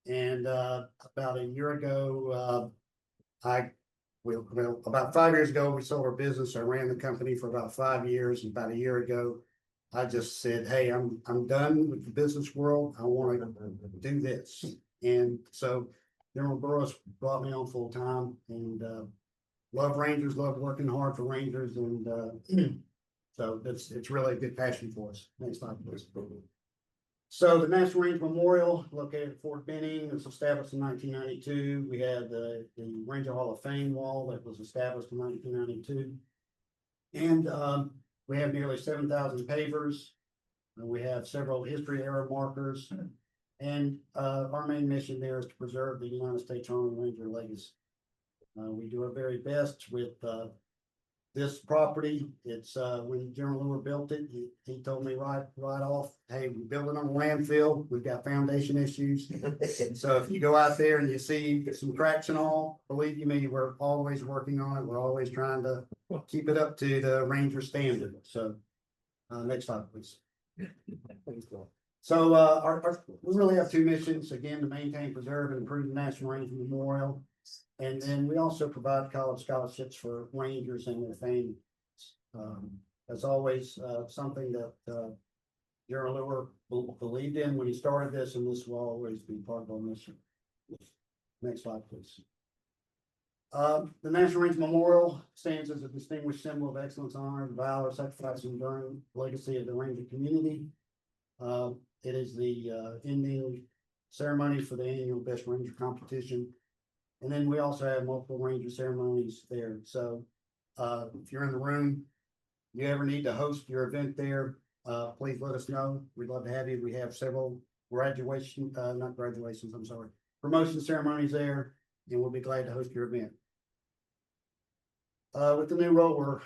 And about a year ago, I well, about 5 years ago, we sold our business. I ran the company for about 5 years. And about a year ago, I just said, hey, I'm done with the business world. I want to do this. And so General Burroughs brought me on full time, and love Rangers, love working hard for Rangers. And so it's really a good passion for us. Next slide, please. So the National Range Memorial, located at Fort Benning, was established in 1992. We had the Ranger Hall of Fame wall that was established in 1992. And we have nearly 7,000 pavers. We have several history era markers. And our main mission there is to preserve the United States Army Ranger legacy. We do our very best with this property. It's when General Lure built it, he told me right off, hey, we built it on a landfill. We've got foundation issues. So if you go out there and you see some cracks and all, believe you me, we're always working on it. We're always trying to keep it up to the Ranger standard. So next slide, please. So we really have two missions, again, to maintain, preserve, and improve the National Ranger Memorial. And then we also provide college scholarships for Rangers and their families. That's always something that General Lure believed in when he started this, and this will always be part of our mission. Next slide, please. The National Ranger Memorial stands as a distinguished symbol of excellence, honor, valor, sacrifice, and enduring legacy of the Ranger community. It is the ending ceremony for the annual Best Ranger competition. And then we also have multiple Ranger ceremonies there. So if you're in the room, you ever need to host your event there, please let us know. We'd love to have you. We have several promotion ceremonies there, and we'll be glad to host your event. With the new role,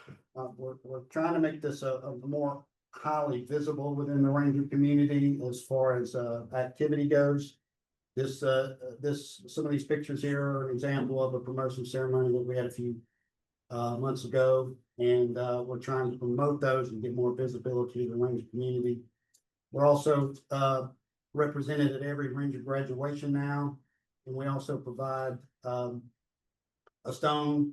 we're trying to make this a more highly visible within the Ranger community as far as activity goes. Some of these pictures here are an example of a promotion ceremony that we had a few months ago, and we're trying to promote those and get more visibility to the Ranger community. We're also represented at every Ranger graduation now, and we also provide a stone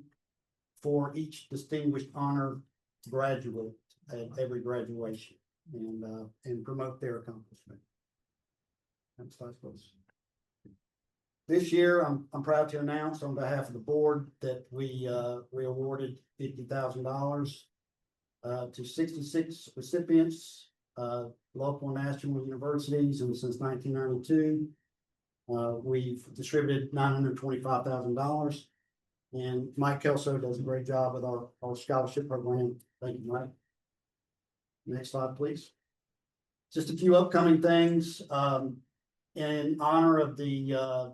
for each distinguished honor graduate at every graduation, and promote their accomplishment. Next slide, please. This year, I'm proud to announce on behalf of the board that we awarded $50,000 to 66 recipients, local and national universities, and since 1992, we've distributed $925,000. And Mike Kelso does a great job with our scholarship program. Thank you, Mike. Next slide, please. Just a few upcoming things. In honor of the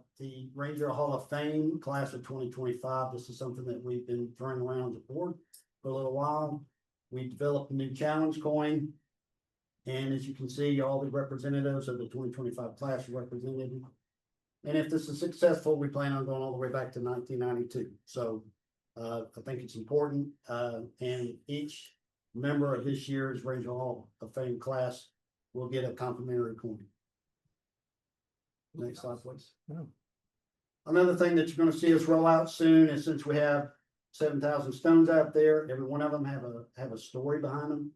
Ranger Hall of Fame class of 2025, this is something that we've been throwing around the board for a little while. We developed a new challenge coin. And as you can see, all the representatives of the 2025 class are represented. And if this is successful, we plan on going all the way back to 1992. So I think it's important. And each member of this year's Ranger Hall of Fame class will get a complimentary coin. Next slide, please. Another thing that you're going to see us roll out soon is, since we have 7,000 stones out there, every one of them have a story behind them.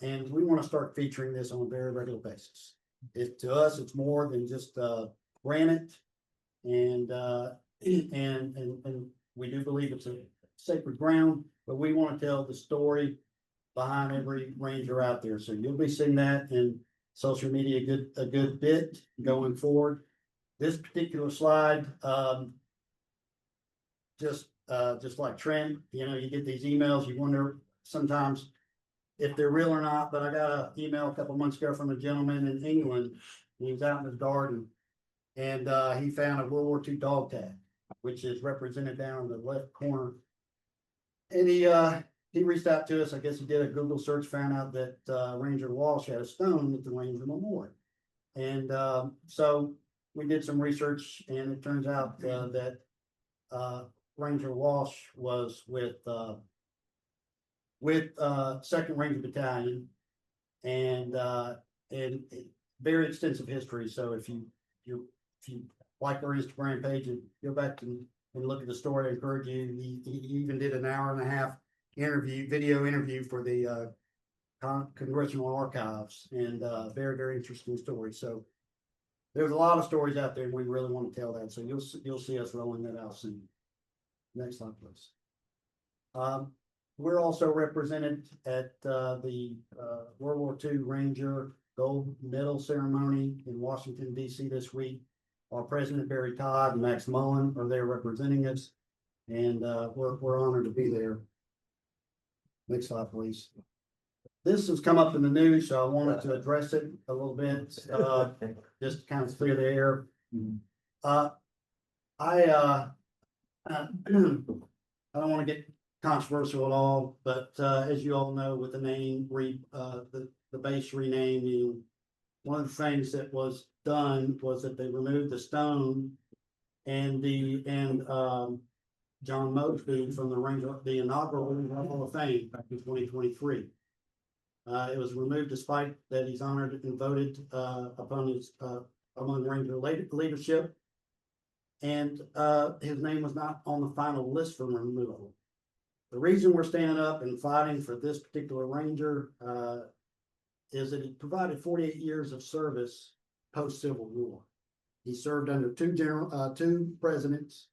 And we want to start featuring this on a very regular basis. To us, it's more than just granite, and we do believe it's a sacred ground, but we want to tell the story behind every Ranger out there. So you'll be seeing that in social media a good bit going forward. This particular slide, just like Trent, you get these emails, you wonder sometimes if they're real or not, but I got an email a couple months ago from a gentleman in England. He was out in his garden, and he found a World War II dog tag, which is represented down in the left corner. And he reached out to us. I guess he did a Google search, found out that Ranger Walsh had a stone with the Ranger Memorial. And so we did some research, and it turns out that Ranger Walsh was with 2nd Ranger Battalion, and very extensive history. So if you like our Instagram page and go back and and look at the story. I encourage you. He even did an hour and a half video interview for the Congressional Archives, and very, very interesting story. So there's a lot of stories out there, and we really want to tell that. So you'll see us rolling that out soon. Next slide, please. We're also represented at the World War II Ranger Gold Medal Ceremony in Washington, D.C. this week. Our President Barry Todd and Max Mullen are there representing us, and we're honored to be there. Next slide, please. This has come up in the news, so I wanted to address it a little bit, just to kind of clear the air. I don't want to get controversial at all, but as you all know, with the name the base renaming, one of the things that was done was that they removed the stone and John Mosby from the inaugural Hall of Fame back in 2023. It was removed despite that he's honored and voted upon his among Ranger leadership, and his name was not on the final list for removal. The reason we're standing up and fighting for this particular Ranger is that he provided 48 years of service post-Civil War. He served under two presidents,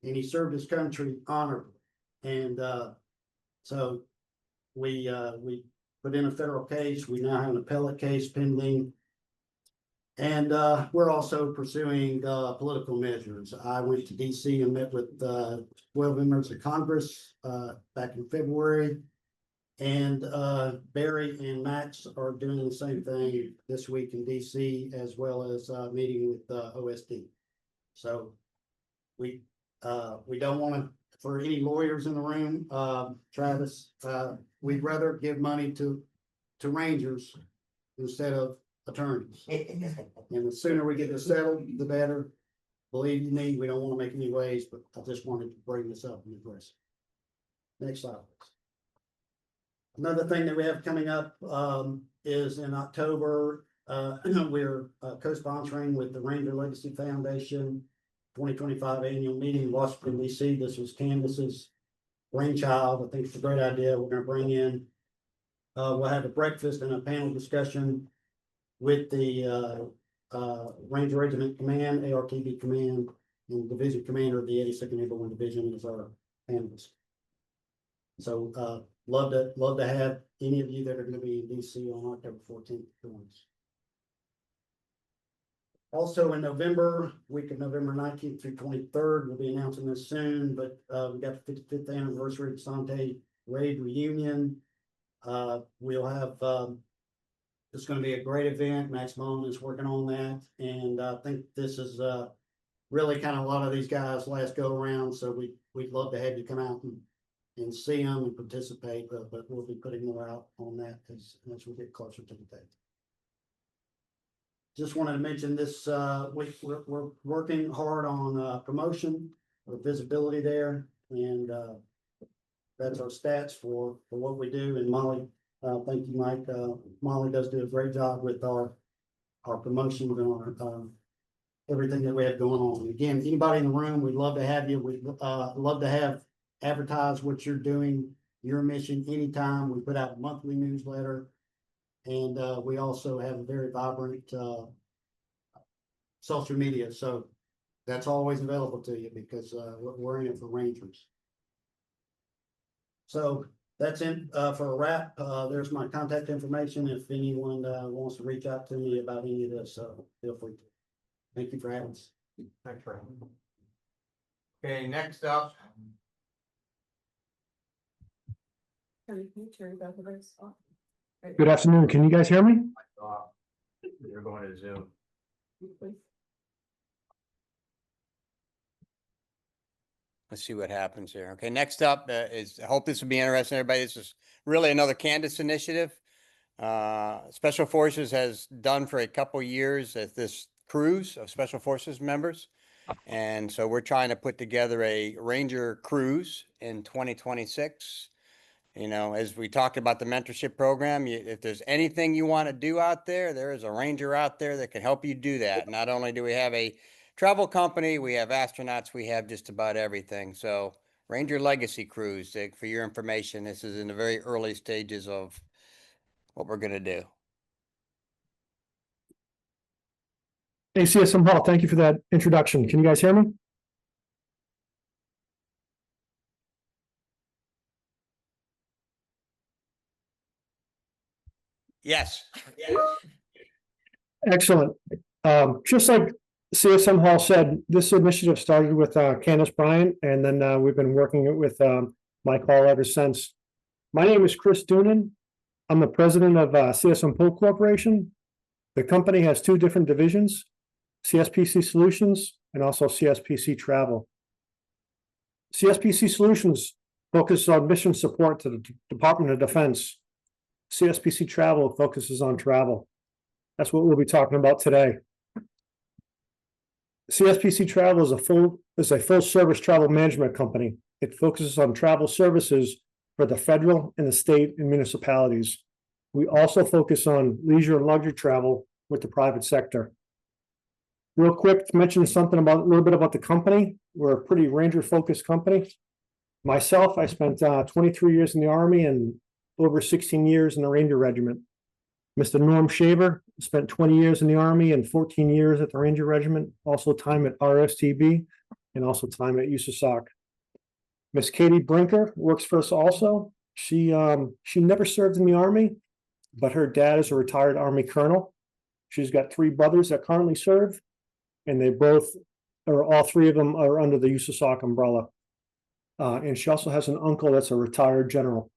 and he served his country honorably. And so we put in a federal case. We now have an appellate case pending. And we're also pursuing political measures. I went to DC and met with 12 members of Congress back in February. And Barry and Max are doing the same thing this week in DC, as well as meeting with OSD. So we don't want to, for any lawyers in the room, Travis, we'd rather give money to Rangers instead of attorneys. And the sooner we get this settled, the better. Believe me, we don't want to make any waves, but I just wanted to bring this up and address it. Next slide, please. Another thing that we have coming up is in October, we're co-sponsoring with the Ranger Legacy Foundation 2025 annual meeting in Washington, D.C. This was Candace's brainchild. I think it's a great idea. We're going to bring in, we'll have a breakfast and a panel discussion with the Ranger Regiment Command, ARTB Command, and Division Commander of the 82nd Airborne Division as our panelists. So love to have any of you that are going to be in DC on October 14th join us. Also in November, week of November 19th through 23rd, we'll be announcing this soon, but we got the 55th anniversary of Sante Raid Reunion. We'll have it's going to be a great event. Max Mullen is working on that, and I think this is really kind of a lot of these guys last go around. So we'd love to have you come out and see them and participate, but we'll be putting more out on that as we get closer to the date. Just wanted to mention this week we're working hard on promotion or visibility there, and that's our stats for what we do. And Molly, thank you, Mike. Molly does do a great job with our promotion and our everything that we have going on. Again, anybody in the room, we'd love to have you. We'd love to have advertise what you're doing, your mission anytime. We put out a monthly newsletter, and we also have a very vibrant social media. So that's always available to you because we're in it for Rangers. So that's it for a wrap. There's my contact information if anyone wants to reach out to me about any of this. So feel free to. Thank you for having us. Thanks for having me. Okay, next up. Good afternoon. Can you guys hear me? You're going to Zoom. Let's see what happens here. Okay, next up is, I hope this will be interesting, everybody. This is really another Candace initiative. Special Forces has done for a couple years at this cruise of Special Forces members. And so we're trying to put together a Ranger cruise in 2026. You know, as we talked about the mentorship program, if there's anything you want to do out there, there is a Ranger out there that can help you do that. Not only do we have a travel company, we have astronauts, we have just about everything. So Ranger Legacy Cruise, for your information, this is in the very early stages of what we're gonna do. ACSM Hall, thank you for that introduction. Can you guys hear me? Yes. Excellent. Just like CSM Hall said, this initiative started with Candace Bryant, and then we've been working it with Mike Hall ever since. My name is Chris Doonan. I'm the president of CSM Pool Corporation. The company has two different divisions, CSPC Solutions and also CSPC Travel. CSPC Solutions focuses on mission support to the Department of Defense. CSPC Travel focuses on travel. That's what we'll be talking about today. CSPC Travel is a full service travel management company. It focuses on travel services for the federal and the state and municipalities. We also focus on leisure and luxury travel with the private sector. Real quick to mention something about a little bit about the company. We're a pretty Ranger focused company. Myself, I spent 23 years in the Army and over 16 years in the Ranger Regiment. Mr. Norm Shaver spent 20 years in the Army and 14 years at the Ranger Regiment, also time at RSTB and also time at USASOC. Miss Katie Brinker works for us also. She never served in the Army, but her dad is a retired Army colonel. She's got 3 brothers that currently serve, and they both, or all 3 of them, are under the USASOC umbrella. And she also has an uncle that's a retired general.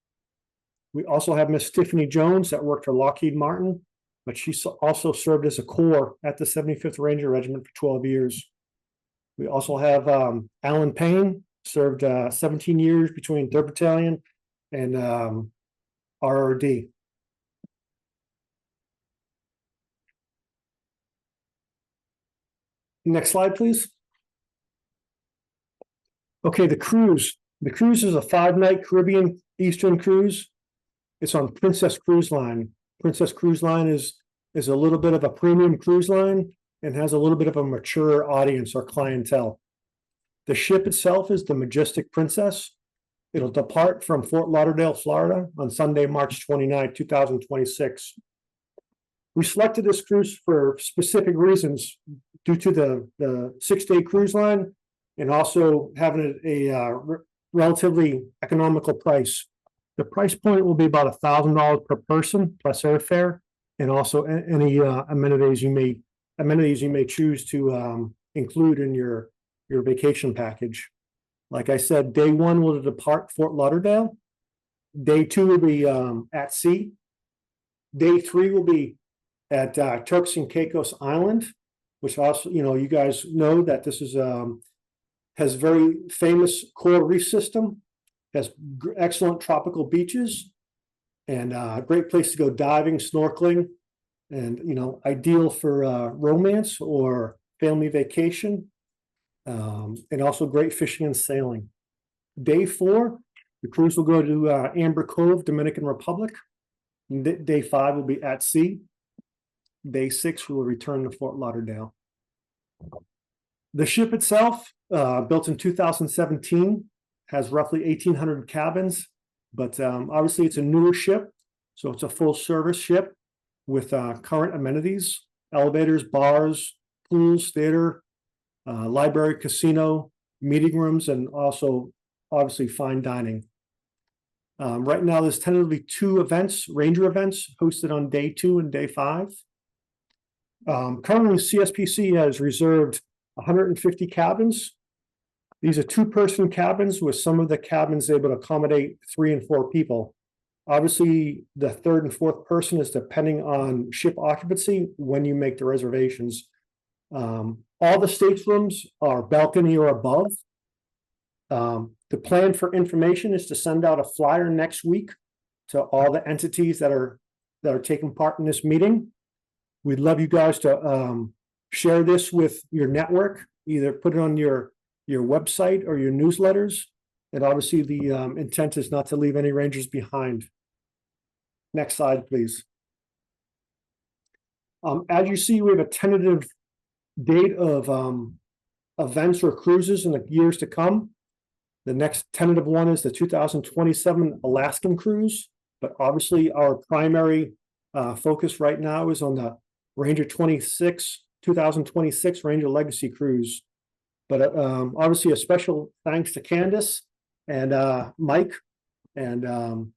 We also have Miss Tiffany Jones that worked for Lockheed Martin, but she also served as a corps at the 75th Ranger Regiment for 12 years. We also have Alan Payne, served 17 years between 3rd Battalion and RRD. Next slide, please. Okay, the cruise. The cruise is a 5-night Caribbean Eastern cruise. It's on Princess Cruise Line. Princess Cruise Line is a little bit of a premium cruise line and has a little bit of a mature audience or clientele. The ship itself is the Majestic Princess. It'll depart from Fort Lauderdale, Florida on Sunday, March 29, 2026. We selected this cruise for specific reasons due to the 6-day cruise line and also having a relatively economical price. The price point will be about $1,000 per person plus airfare, and also any amenities you may choose to include in your vacation package. Like I said, day 1 will depart Fort Lauderdale. Day 2 will be at sea. Day 3 will be at Turks and Caicos Island, which also, you guys know that this is has very famous coral reef system, has excellent tropical beaches, and a great place to go diving, snorkeling, and ideal for romance or family vacation, and also great fishing and sailing. Day 4, the cruise will go to Amber Cove, Dominican Republic. Day 5 will be at sea. Day 6 we will return to Fort Lauderdale. The ship itself, built in 2017, has roughly 1,800 cabins, but obviously it's a newer ship, so it's a full service ship with current amenities, elevators, bars, pools, theater, library, casino, meeting rooms, and also obviously fine dining. Right now there's tentatively 2 events, Ranger events, hosted on day 2 and day 5. Currently CSPC has reserved 150 cabins. These are 2-person cabins, with some of the cabins able to accommodate 3 and 4 people. Obviously, the 3rd and 4th person is depending on ship occupancy when you make the reservations. All the staterooms are balcony or above. The plan for information is to send out a flyer next week to all the entities that are taking part in this meeting. We'd love you guys to share this with your network, either put it on your website or your newsletters. And obviously the intent is not to leave any Rangers behind. Next slide, please. As you see, we have a tentative date of events or cruises in the years to come. The next tentative one is the 2027 Alaskan cruise, but obviously our primary focus right now is on the Ranger 2026 Ranger Legacy Cruise. But obviously a special thanks to Candace and Mike. And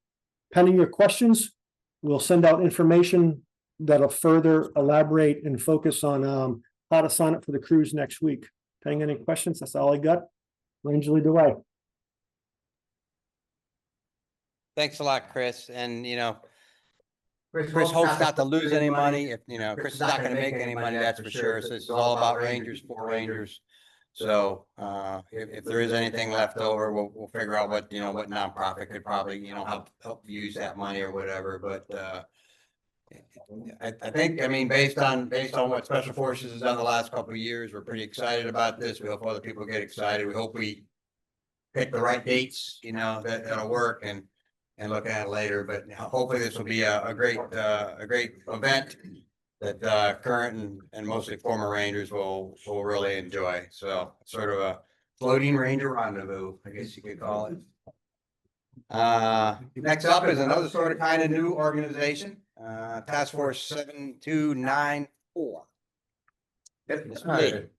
pending your questions, we'll send out information that'll further elaborate and focus on how to sign up for the cruise next week. Pending any questions, that's all I got. Ranger lead the way. Thanks a lot, Chris. And, Chris hopes not to lose any money. If, Chris is not gonna make any money, that's for sure. So this is all about Rangers, for Rangers. So, if there is anything left over, we'll figure out what nonprofit could probably, help use that money or whatever. But, I think, based on what Special Forces has done the last couple of years, we're pretty excited about this. We hope other people get excited. We hope we pick the right dates, that'll work and look at it later. But hopefully this will be a great event that current and mostly former Rangers will really enjoy. So sort of a floating Ranger rendezvous, I guess you could call it. Next up is another sort of kind of new organization, Task Force 7294. Yep, Mr.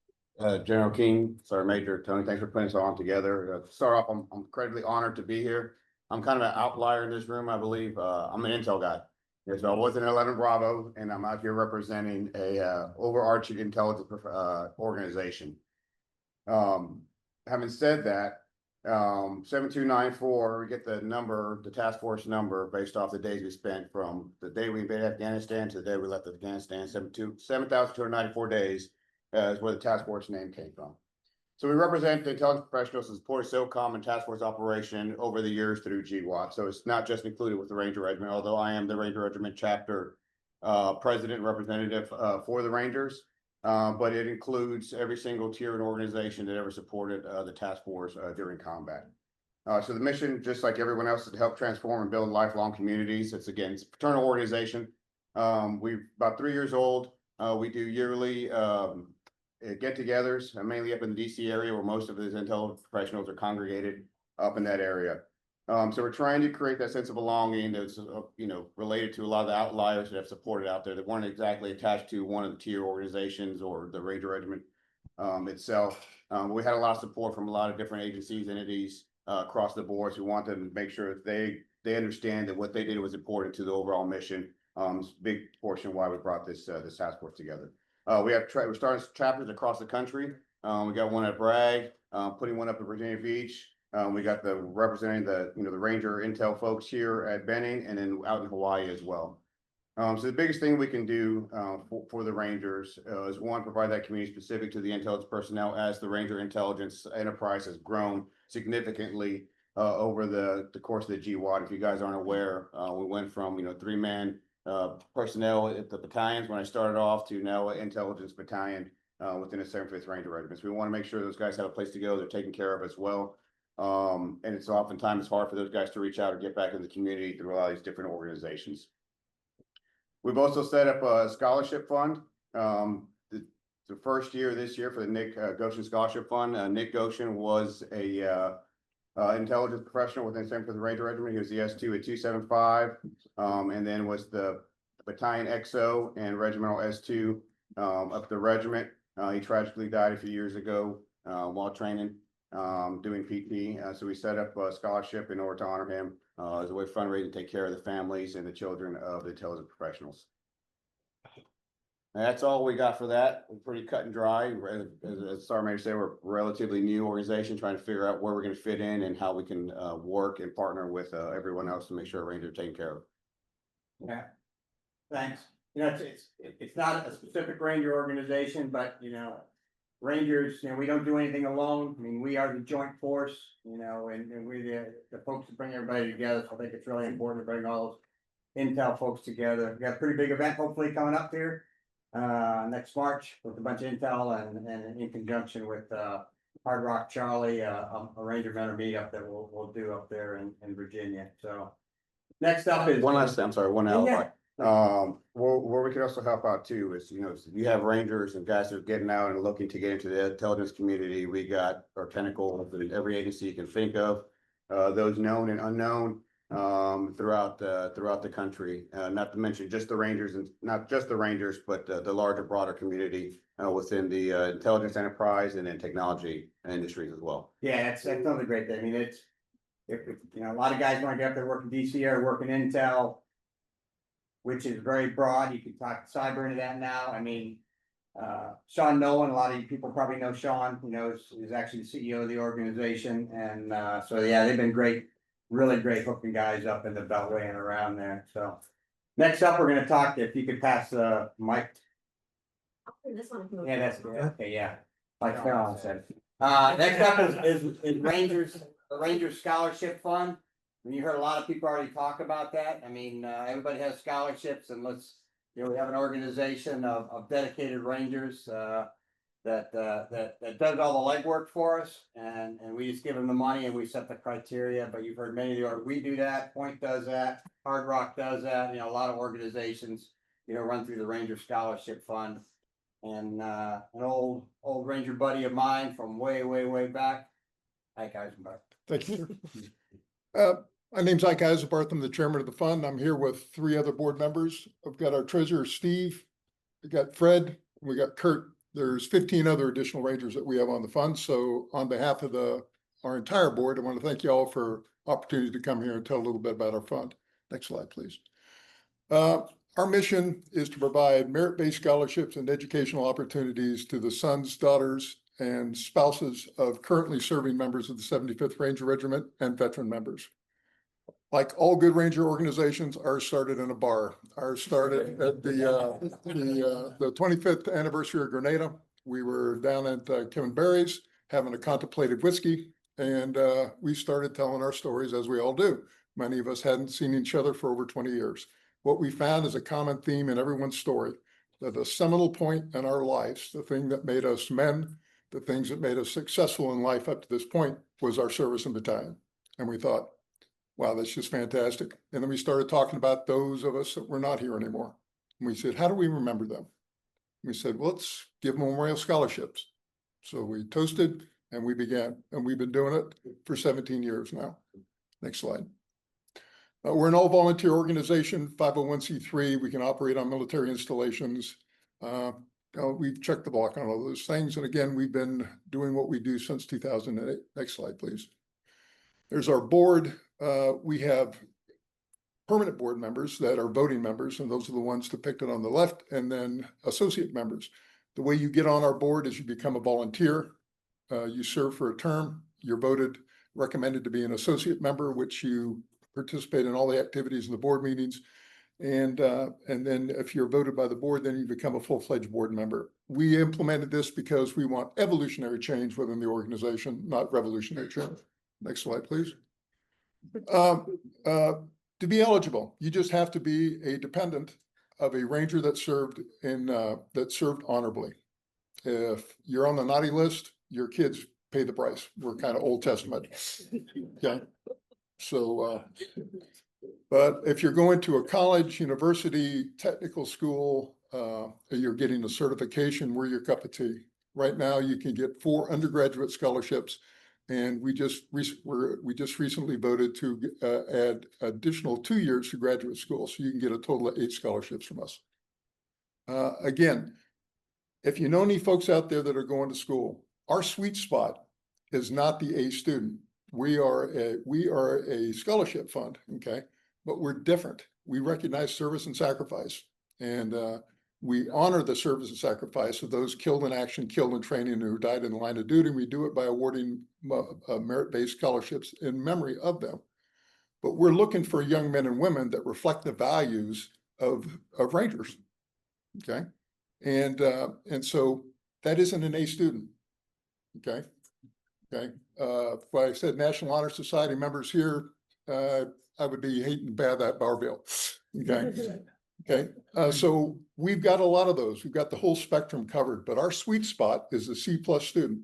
Lee. General King, Sergeant Major Tony, thanks for putting this all together. To start off, I'm incredibly honored to be here. I'm kind of an outlier in this room, I believe. I'm an intel guy. So I was in 11 Bravo, and I'm out here representing a overarching intelligence organization. Having said that, 7294, we get the number, the task force number, based off the days we spent from the day we invaded Afghanistan to the day we left Afghanistan. 7,294 days is where the task force name came from. So we represent the intelligence professionals and support SOCOM and task force operation over the years through GWAT. So it's not just included with the Ranger Regiment, although I am the Ranger Regiment chapter president and representative for the Rangers. But it includes every single tier and organization that ever supported the task force during combat. So the mission, just like everyone else, is to help transform and build lifelong communities. It's a fraternal organization. We're about 3 years old. We do yearly get-togethers, mainly up in the DC area where most of these intel professionals are congregated up in that area. So we're trying to create that sense of belonging that's, related to a lot of the outliers that have supported out there that weren't exactly attached to one of the tier organizations or the Ranger Regiment itself. We had a lot of support from a lot of different agencies, entities across the board. So we want them to make sure that they understand that what they did was important to the overall mission. It's a big portion why we brought this task force together. We're starting chapters across the country. We got one at Bragg, putting one up at Virginia Beach. We got representing the Ranger Intel folks here at Benning, and then out in Hawaii as well. So the biggest thing we can do for the Rangers is one, provide that community specific to the intelligence personnel as the Ranger intelligence enterprise has grown significantly over the course of the GWAT. If you guys aren't aware, we went from 3-man personnel at the battalions when I started off to now an intelligence battalion within the 75th Ranger Regiment. So we want to make sure those guys have a place to go. They're taken care of as well. And it's oftentimes hard for those guys to reach out or get back in the community through a lot of these different organizations. We've also set up a scholarship fund. The first year this year for the Nick Goshen Scholarship Fund. Nick Goshen was a intelligence professional within the 75th Ranger Regiment. He was the S2 at 275, and then was the battalion XO and regimental S2 up the regiment. He tragically died a few years ago while training, doing PT. So we set up a scholarship in order to honor him as a way of fundraising to take care of the families and the children of the intelligence professionals. And that's all we got for that. We're pretty cut and dry. As Sergeant Major said, we're a relatively new organization trying to figure out where we're going to fit in and how we can work and partner with everyone else to make sure Rangers are taken care of. Yeah, thanks. It's not a specific Ranger organization, but Rangers, we don't do anything alone. We are the joint force, and we're the folks that bring everybody together. So I think it's really important to bring all those intel folks together. We got a pretty big event hopefully coming up here next March with a bunch of intel and in conjunction with Hardrock Charlie, a Ranger mentor meetup that we'll do up there in Virginia. So next up is one last thing. I'm sorry. One alibi. Where we can also help out too is, if you have rangers and guys that are getting out and looking to get into the intelligence community, we got our tentacles in every agency you can think of, those known and unknown, throughout the country, not to mention just the rangers and not just the rangers, but the larger, broader community, within the, intelligence enterprise and in technology industries as well. Yeah, that's another great thing. I mean, it's, if, a lot of guys want to get up there working DCR, working Intel, which is very broad. You can talk cyber into that now. I mean, Sean Nolan, a lot of you people probably know Sean, is actually the CEO of the organization. And so, yeah, they've been great, really great hooking guys up in the Beltway and around there. So next up, we're going to talk, if you could pass the mic. This one. Yeah, that's good. Okay, yeah. Like Farrell said. Next up is Rangers, the Rangers Scholarship Fund. And you heard a lot of people already talk about that. I mean, everybody has scholarships, and we have an organization of dedicated Rangers that does all the legwork for us, and we just give them the money and we set the criteria. But you've heard many of we do that. Pointe does that. Hardrock does that. A lot of organizations run through the Ranger Scholarship Fund. And an old Ranger buddy of mine from way back, Ike Eisenberg. Thank you. My name's Ike Eisenbarth. I'm the chairman of the fund. I'm here with 3 other board members. I've got our treasurer, Steve. We got Fred. We got Kurt. There's 15 other additional rangers that we have on the fund. So on behalf of our entire board, I want to thank you all for opportunity to come here and tell a little bit about our fund. Next slide, please. Our mission is to provide merit-based scholarships and educational opportunities to the sons, daughters, and spouses of currently serving members of the 75th Ranger Regiment and veteran members. Like all good Ranger organizations, ours started in a bar. Ours started at the 25th anniversary of Grenada. We were down at Kevin Barry's having a contemplative whiskey, and we started telling our stories as we all do. Many of us hadn't seen each other for over 20 years. What we found is a common theme in everyone's story, that the seminal point in our lives, the thing that made us men, the things that made us successful in life up to this point, was our service in battalion. And we thought, wow, that's just fantastic. And then we started talking about those of us that were not here anymore. And we said, how do we remember them? We said, well, let's give them memorial scholarships. So we toasted and we began, and we've been doing it for 17 years now. Next slide. We're an all-volunteer organization, 501c3. We can operate on military installations. We've checked the block on all those things. And again, we've been doing what we do since 2008. Next slide, please. There's our board. We have permanent board members that are voting members, and those are the ones depicted on the left, and then associate members. The way you get on our board is you become a volunteer. You serve for a term. You're recommended to be an associate member, which you participate in all the activities in the board meetings. And then if you're voted by the board, then you become a full-fledged board member. We implemented this because we want evolutionary change within the organization, not revolutionary change. Next slide, please. To be eligible, you just have to be a dependent of a ranger that served honorably. If you're on the naughty list, your kids pay the price. We're kind of Old Testament. Okay. So, but if you're going to a college, university, technical school, you're getting a certification, we're your cup of tea. Right now, you can get 4 undergraduate scholarships, and we just recently voted to add additional 2 years to graduate school, so you can get a total of 8 scholarships from us. Again, if you know any folks out there that are going to school, our sweet spot is not the A student. We are a scholarship fund, okay? But we're different. We recognize service and sacrifice, and we honor the service and sacrifice of those killed in action, killed in training, and who died in the line of duty. We do it by awarding merit-based scholarships in memory of them. But we're looking for young men and women that reflect the values of Rangers, okay? And so that isn't an A student, okay? Okay. If I said National Honor Society members here, I would be hating bad that bar bill. Okay. Okay. So we've got a lot of those. We've got the whole spectrum covered, but our sweet spot is the C+ student.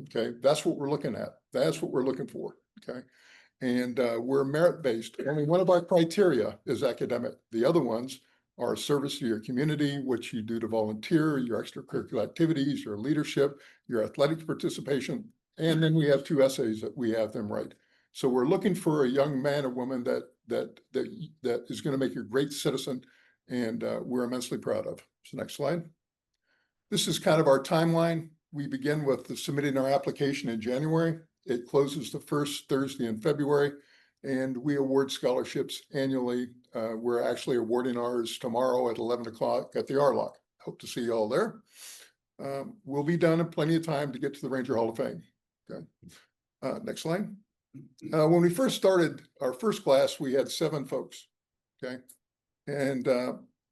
Okay. That's what we're looking at. That's what we're looking for. Okay. And we're merit-based. Only one of our criteria is academic. The other ones our service to your community, what you do to volunteer, your extracurricular activities, your leadership, your athletics participation. And then we have 2 essays that we have them write. So we're looking for a young man or woman that is going to make you a great citizen, and we're immensely proud of. So next slide. This is kind of our timeline. We begin with submitting our application in January. It closes the first Thursday in February, and we award scholarships annually. We're actually awarding ours tomorrow at 11 o'clock at the Hardrock. Hope to see you all there. We'll be done in plenty of time to get to the Ranger Hall of Fame. Okay. Next slide. When we first started our first class, we had 7 folks. Okay. And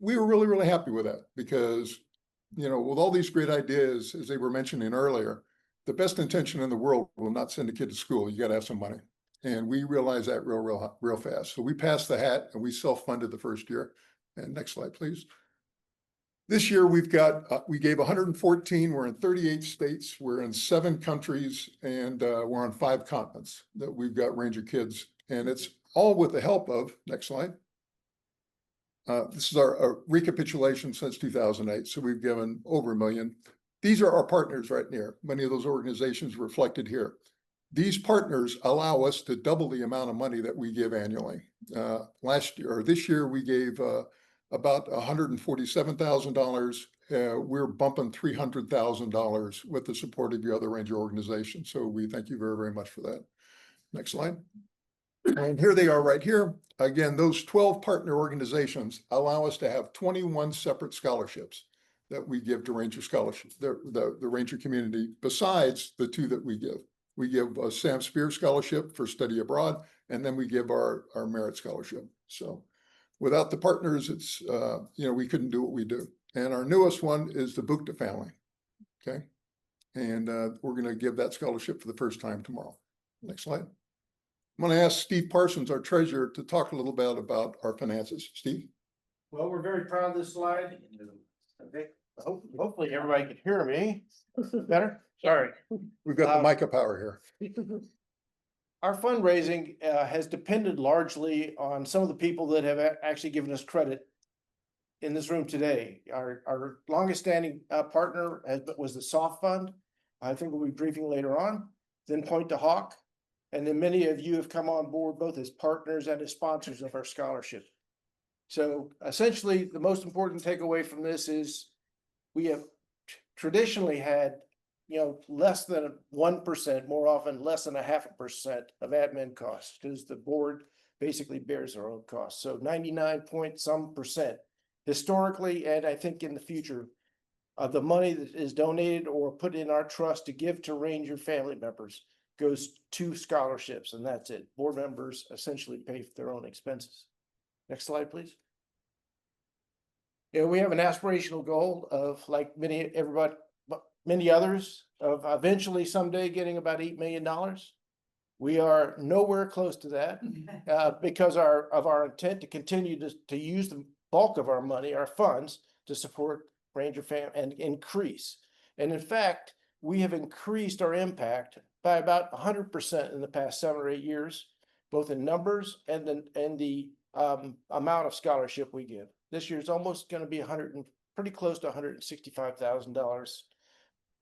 we were really, really happy with that because, you know, with all these great ideas, as they were mentioning earlier, the best intention in the world will not send a kid to school. You got to have some money. And we realized that real fast. So we passed the hat and we self-funded the first year. And next slide, please. This year we gave 114. We're in 38 states. We're in 7 countries, and we're on 5 continents that we've got Ranger kids. And it's all with the help of, next slide. This is our recapitulation since 2008. So we've given over $1 million. These are our partners right here. Many of those organizations reflected here. These partners allow us to double the amount of money that we give annually. Last year, or this year, we gave about $147,000. We're bumping $300,000 with the support of your other Ranger organizations. So we thank you very, very much for that. Next slide. And here they are right here. Again, those 12 partner organizations allow us to have 21 separate scholarships that we give to Ranger scholarships, the Ranger community, besides the 2 that we give. We give a Sam Spear Scholarship for study abroad, and then we give our merit scholarship. So without the partners, it's, you know, we couldn't do what we do. And our newest one is the Bukta family. Okay. And we're going to give that scholarship for the first time tomorrow. Next slide. I'm going to ask Steve Parsons, our treasurer, to talk a little bit about our finances. Steve? Well, we're very proud of this slide. Okay. Hopefully everybody can hear me better. Sorry. We've got the mic power here. Our fundraising has depended largely on some of the people that have actually given us credit in this room today. Our longest standing partner was the Soft Fund. I think we'll be briefing later on. Then Pointe du Hoc. And then many of you have come on board both as partners and as sponsors of our scholarship. So essentially, the most important takeaway from this is we have traditionally had, you know, less than 1%, more often less than 0.5% of admin costs, because the board basically bears their own costs. So 99% historically, and I think in the future, of the money that is donated or put in our trust to give to Ranger family members goes to scholarships, and that's it. Board members essentially pay for their own expenses. Next slide, please. Yeah, we have an aspirational goal of, like many others, of eventually someday getting about $8 million. We are nowhere close to that because of our intent to continue to use the bulk of our money, our funds, to support Ranger family and increase. And in fact, we have increased our impact by about 100% in the past 7 or 8 years, both in numbers and the amount of scholarship we give. This year is almost going to be pretty close to $165,000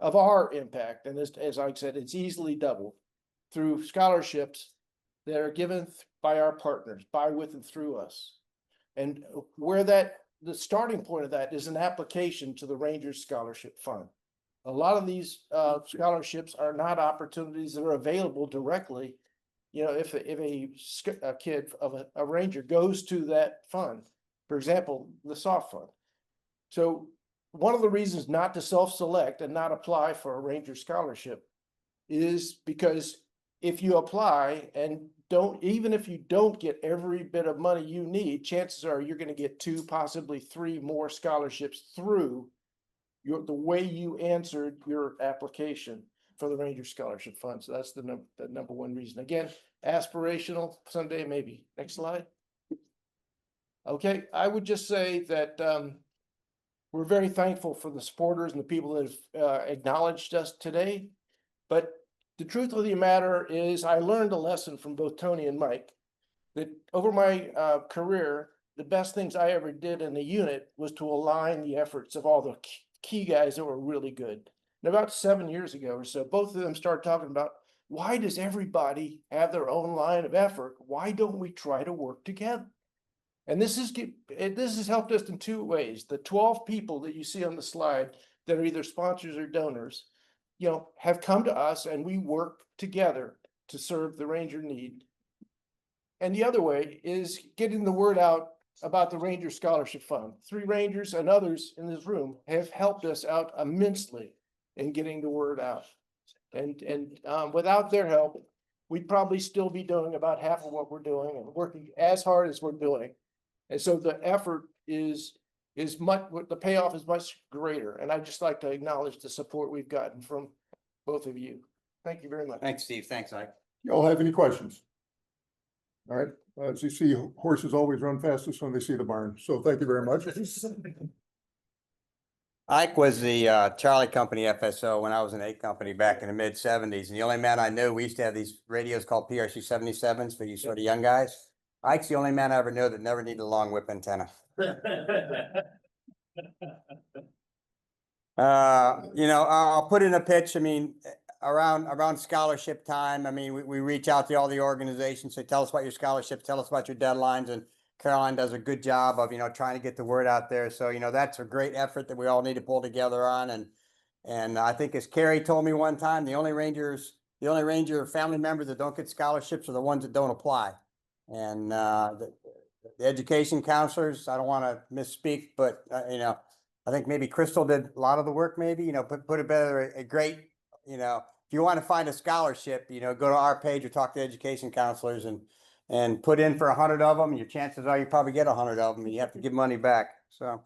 of our impact. And as I said, it's easily doubled through scholarships that are given by our partners, by, with, and through us. And where the starting point of that is an application to the Rangers Scholarship Fund. A lot of these scholarships are not opportunities that are available directly. You know, if a kid of a Ranger goes to that fund, for example, the Soft Fund. So one of the reasons not to self-select and not apply for a Ranger scholarship is because if you apply and even if you don't get every bit of money you need, chances are you're going to get 2, possibly 3 more scholarships through the way you answered your application for the Ranger Scholarship Fund. So that's the number one reason. Again, aspirational, someday maybe. Next slide. Okay, I would just say that we're very thankful for the supporters and the people that have acknowledged us today. But the truth of the matter is I learned a lesson from both Tony and Mike that over my career, the best things I ever did in the unit was to align the efforts of all the key guys that were really good. And about 7 years ago or so, both of them started talking about, why does everybody have their own line of effort? Why don't we try to work together? And this has helped us in 2 ways. The 12 people that you see on the slide that are either sponsors or donors, have come to us and we work together to serve the Ranger need. And the other way is getting the word out about the Ranger Scholarship Fund. 3 Rangers and others in this room have helped us out immensely in getting the word out. And without their help, we'd probably still be doing about half of what we're doing and working as hard as we're doing. And so the effort is much, the payoff is much greater. And I'd just like to acknowledge the support we've gotten from both of you. Thank you very much. Thanks, Steve. Thanks, Ike. Y'all have any questions? All right, as you see, horses always run fastest when they see the barn. So thank you very much. Ike was the Charlie Company FSO when I was in 8 Company back in the mid-70s. And the only man I knew, we used to have these radios called PRC 77s for you sort of young guys. Ike's the only man I ever knew that never needed a long whip antenna. I'll put in a pitch. I mean, around scholarship time, I mean, we reach out to all the organizations, say, tell us about your scholarships, tell us about your deadlines. And Caroline does a good job of, trying to get the word out there. So, that's a great effort that we all need to pull together on. And I think as Carrie told me one time, the only Ranger family members that don't get scholarships are the ones that don't apply. And the education counselors, I don't want to misspeak, but I think maybe Crystal did a lot of the work, maybe, put together a great, if you want to find a scholarship, go to our page or talk to education counselors and put in for 100 of them. Your chances are you probably get 100 of them and you have to give money back. So,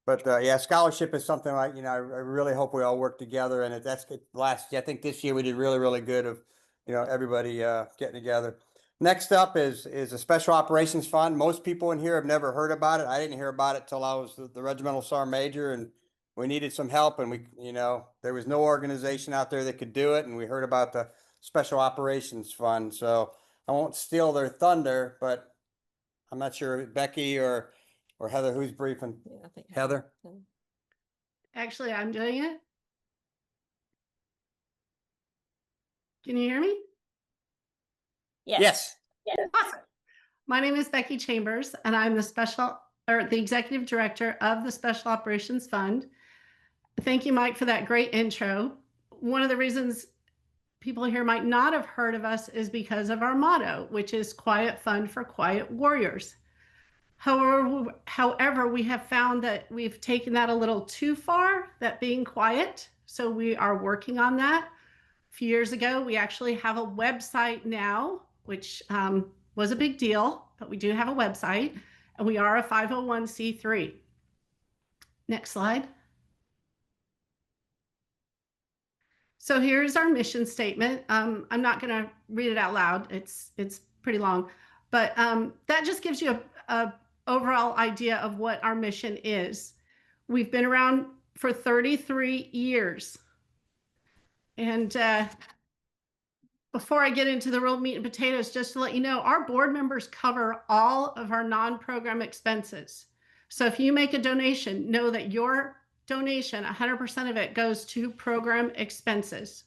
but yeah, scholarship is something like, I really hope we all work together. And that's I think this year we did really, really good of, everybody getting together. Next up is a Special Operations Fund. Most people in here have never heard about it. I didn't hear about it till I was the Regimental Sergeant Major, and we needed some help. And there was no organization out there that could do it. And we heard about the Special Operations Fund. So I won't steal their thunder, but I'm not sure Becky or Heather, who's briefing? Yeah, I think Heather? Actually, I'm doing it. Can you hear me? Yes. Awesome. My name is Becky Chambers, and I'm the Executive Director of the Special Operations Fund. Thank you, Mike, for that great intro. One of the reasons people here might not have heard of us is because of our motto, which is Quiet Fund for Quiet Warriors. However, we have found that we've taken that a little too far, that being quiet. So we are working on that. A few years ago, we actually have a website now, which was a big deal, but we do have a website, and we are a 501c3. Next slide. So here's our mission statement. I'm not going to read it out loud. It's pretty long, but that just gives you a overall idea of what our mission is. We've been around for 33 years. And before I get into the real meat and potatoes, just to let you know, our board members cover all of our non-program expenses. So if you make a donation, know that your donation, 100% of it goes to program expenses.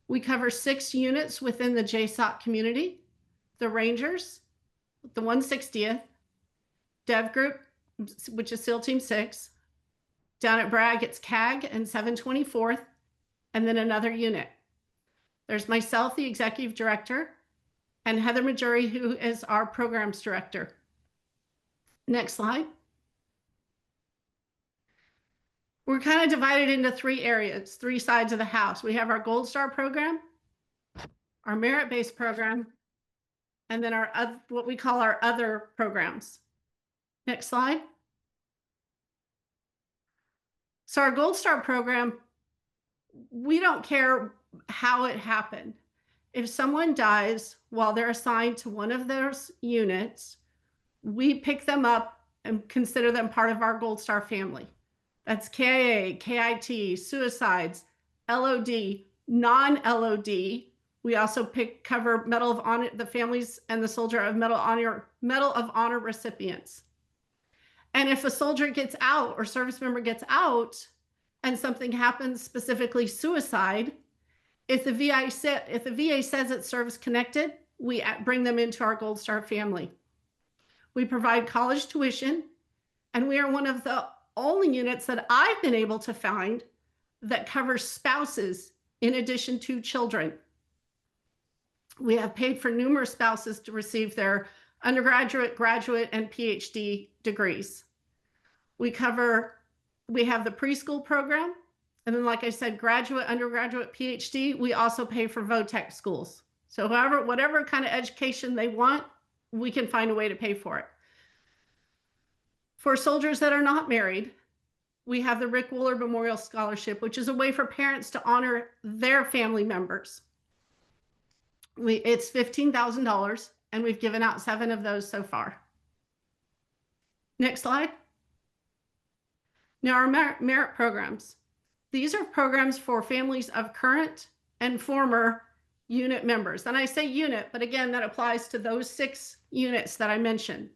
We cover 6 units within the JSOC community: the Rangers, the 160th, Dev Group, which is SEAL Team 6. Down at Bragg, it's CAG and 724th, and then another unit. There's myself, the Executive Director, and Heather Majuri, who is our Programs Director. Next slide. We're kind of divided into 3 areas, 3 sides of the house. We have our Gold Star program, our merit-based program, and then our what we call our other programs. Next slide. So our Gold Star program, we don't care how it happened. If someone dies while they're assigned to one of those units, we pick them up and consider them part of our Gold Star family. That's KIA, KIT, suicides, LOD, non-LOD, We also cover Medal of Honor, the families and the soldier of Medal of Honor recipients. And if a soldier gets out or service member gets out and something happens, specifically suicide, if the VA says it's service connected, we bring them into our Gold Star family. We provide college tuition, and we are one of the only units that I've been able to find that covers spouses in addition to children. We have paid for numerous spouses to receive their undergraduate, graduate, and PhD degrees. We have the preschool program. And then, like I said, graduate, undergraduate, PhD, we also pay for VOTEC schools. So whatever kind of education they want, we can find a way to pay for it. For soldiers that are not married, we have the Rick Wooler Memorial Scholarship, which is a way for parents to honor their family members. It's $15,000, and we've given out 7 of those so far. Next slide. Now, our merit programs. These are programs for families of current and former unit members. And I say unit, but again, that applies to those 6 units that I mentioned.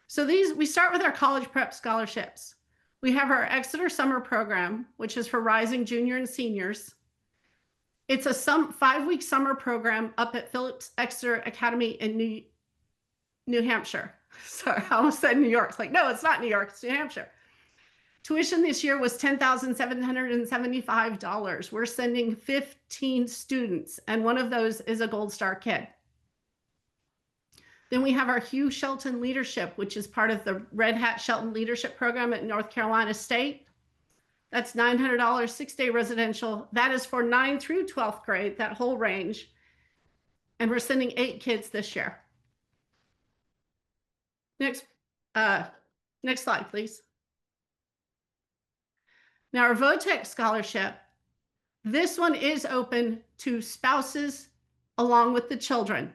So we start with our college prep scholarships. We have our Exeter Summer Program, which is for rising junior and seniors. It's a 5-week summer program up at Phillips Exeter Academy in New Hampshire. Sorry, I almost said New York. It's like, no, it's not New York, it's New Hampshire. Tuition this year was $10,775. We're sending 15 students, and one of those is a Gold Star kid. Then we have our Hugh Shelton Leadership, which is part of the Red Hat Shelton Leadership Program at North Carolina State. That's $900, 6-day residential. That is for 9th through 12th grade, that whole range. And we're sending 8 kids this year. Next slide, please. Now, our VOTEC scholarship, this one is open to spouses along with the children.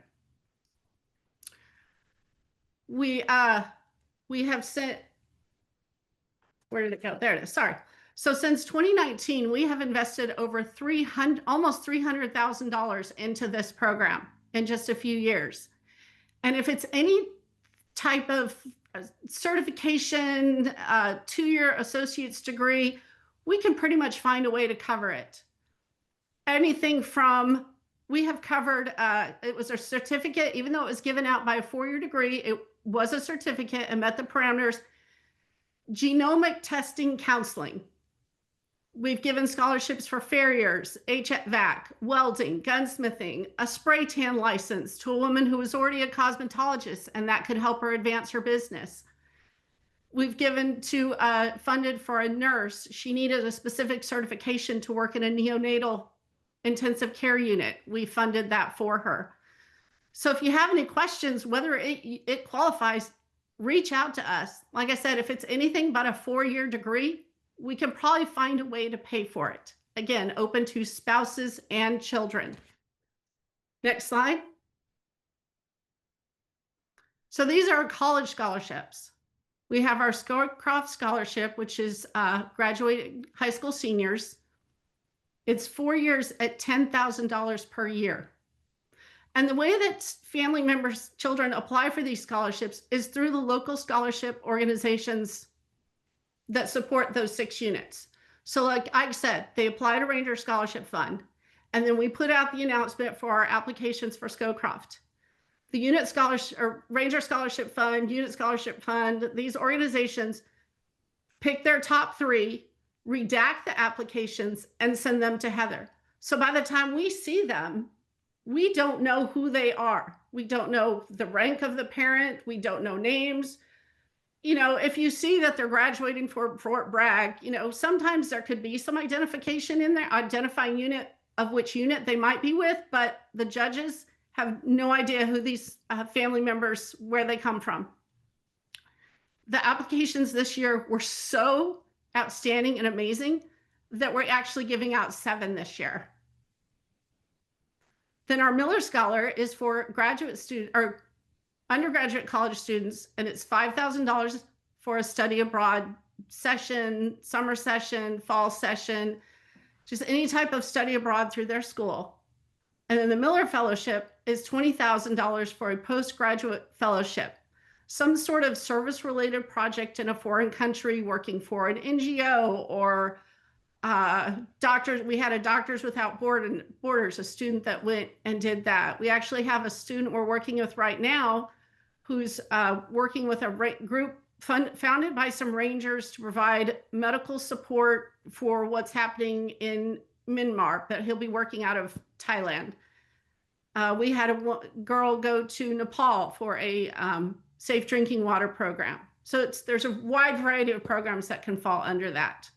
We have sent, where did it go? There it is, sorry. So since 2019, we have invested over almost $300,000 into this program in just a few years. And if it's any type of certification, 2-year associate's degree, we can pretty much find a way to cover it. Anything from, we have covered, it was a certificate, even though it was given out by a 4-year degree, it was a certificate and met the parameters. Genomic testing counseling. We've given scholarships for farriers, HVAC, welding, gunsmithing, a spray tan license to a woman who was already a cosmetologist, and that could help her advance her business. We've given funded for a nurse. She needed a specific certification to work in a neonatal intensive care unit. We funded that for her. So if you have any questions, whether it qualifies, reach out to us. Like I said, if it's anything but a 4-year degree, we can probably find a way to pay for it. Again, open to spouses and children. Next slide. So these are our college scholarships. We have our Scowcroft Scholarship, which is graduating high school seniors. It's 4 years at $10,000 per year. And the way that family members, children apply for these scholarships is through the local scholarship organizations that support those 6 units. So like I said, they apply to Ranger Scholarship Fund, and then we put out the announcement for our applications for Scowcroft. The unit scholarship or Ranger Scholarship Fund, Unit Scholarship Fund, these organizations pick their top 3, redact the applications, and send them to Heather. So by the time we see them, we don't know who they are. We don't know the rank of the parent. We don't know names. You know, if you see that they're graduating for Fort Bragg, you know, sometimes there could be some identification in there, identifying unit of which unit they might be with, but the judges have no idea who these family members, where they come from. The applications this year were so outstanding and amazing that we're actually giving out 7 this year. Then our Miller Scholar is for graduate student or undergraduate college students, and it's $5,000 for a study abroad session, summer session, fall session, just any type of study abroad through their school. And then the Miller Fellowship is $20,000 for a postgraduate fellowship, some sort of service-related project in a foreign country working for an NGO or doctors. We had a Doctors Without Borders, a student that went and did that. We actually have a student we're working with right now who's working with a group founded by some Rangers to provide medical support for what's happening in Myanmar, but he'll be working out of Thailand. We had a girl go to Nepal for a safe drinking water program. So there's a wide variety of programs that can fall under that.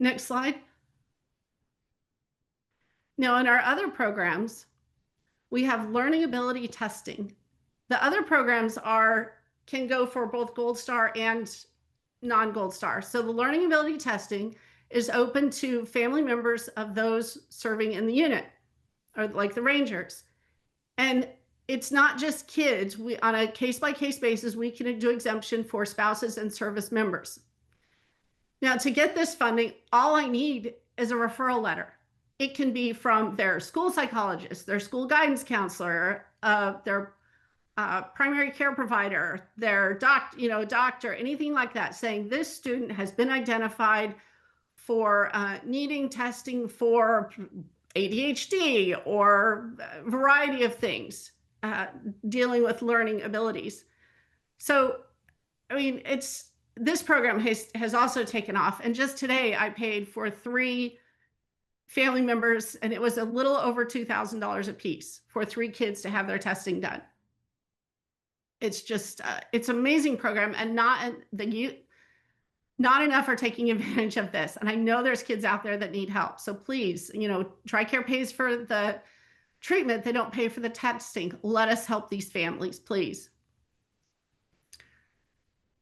Next slide. Now, in our other programs, we have learning ability testing. The other programs can go for both Gold Star and non-Gold Star. So the learning ability testing is open to family members of those serving in the unit, or like the Rangers. And it's not just kids. On a case-by-case basis, we can do exemption for spouses and service members. Now, to get this funding, all I need is a referral letter. It can be from their school psychologist, their school guidance counselor, their primary care provider, their doctor, anything like that, saying this student has been identified for needing testing for ADHD or a variety of things dealing with learning abilities. So, I mean, this program has also taken off. And just today I paid for 3 family members, and it was a little over $2,000 a piece for 3 kids to have their testing done. It's just, it's an amazing program, and not enough are taking advantage of this. And I know there's kids out there that need help. So please, TRICARE pays for the treatment. They don't pay for the testing. Let us help these families, please.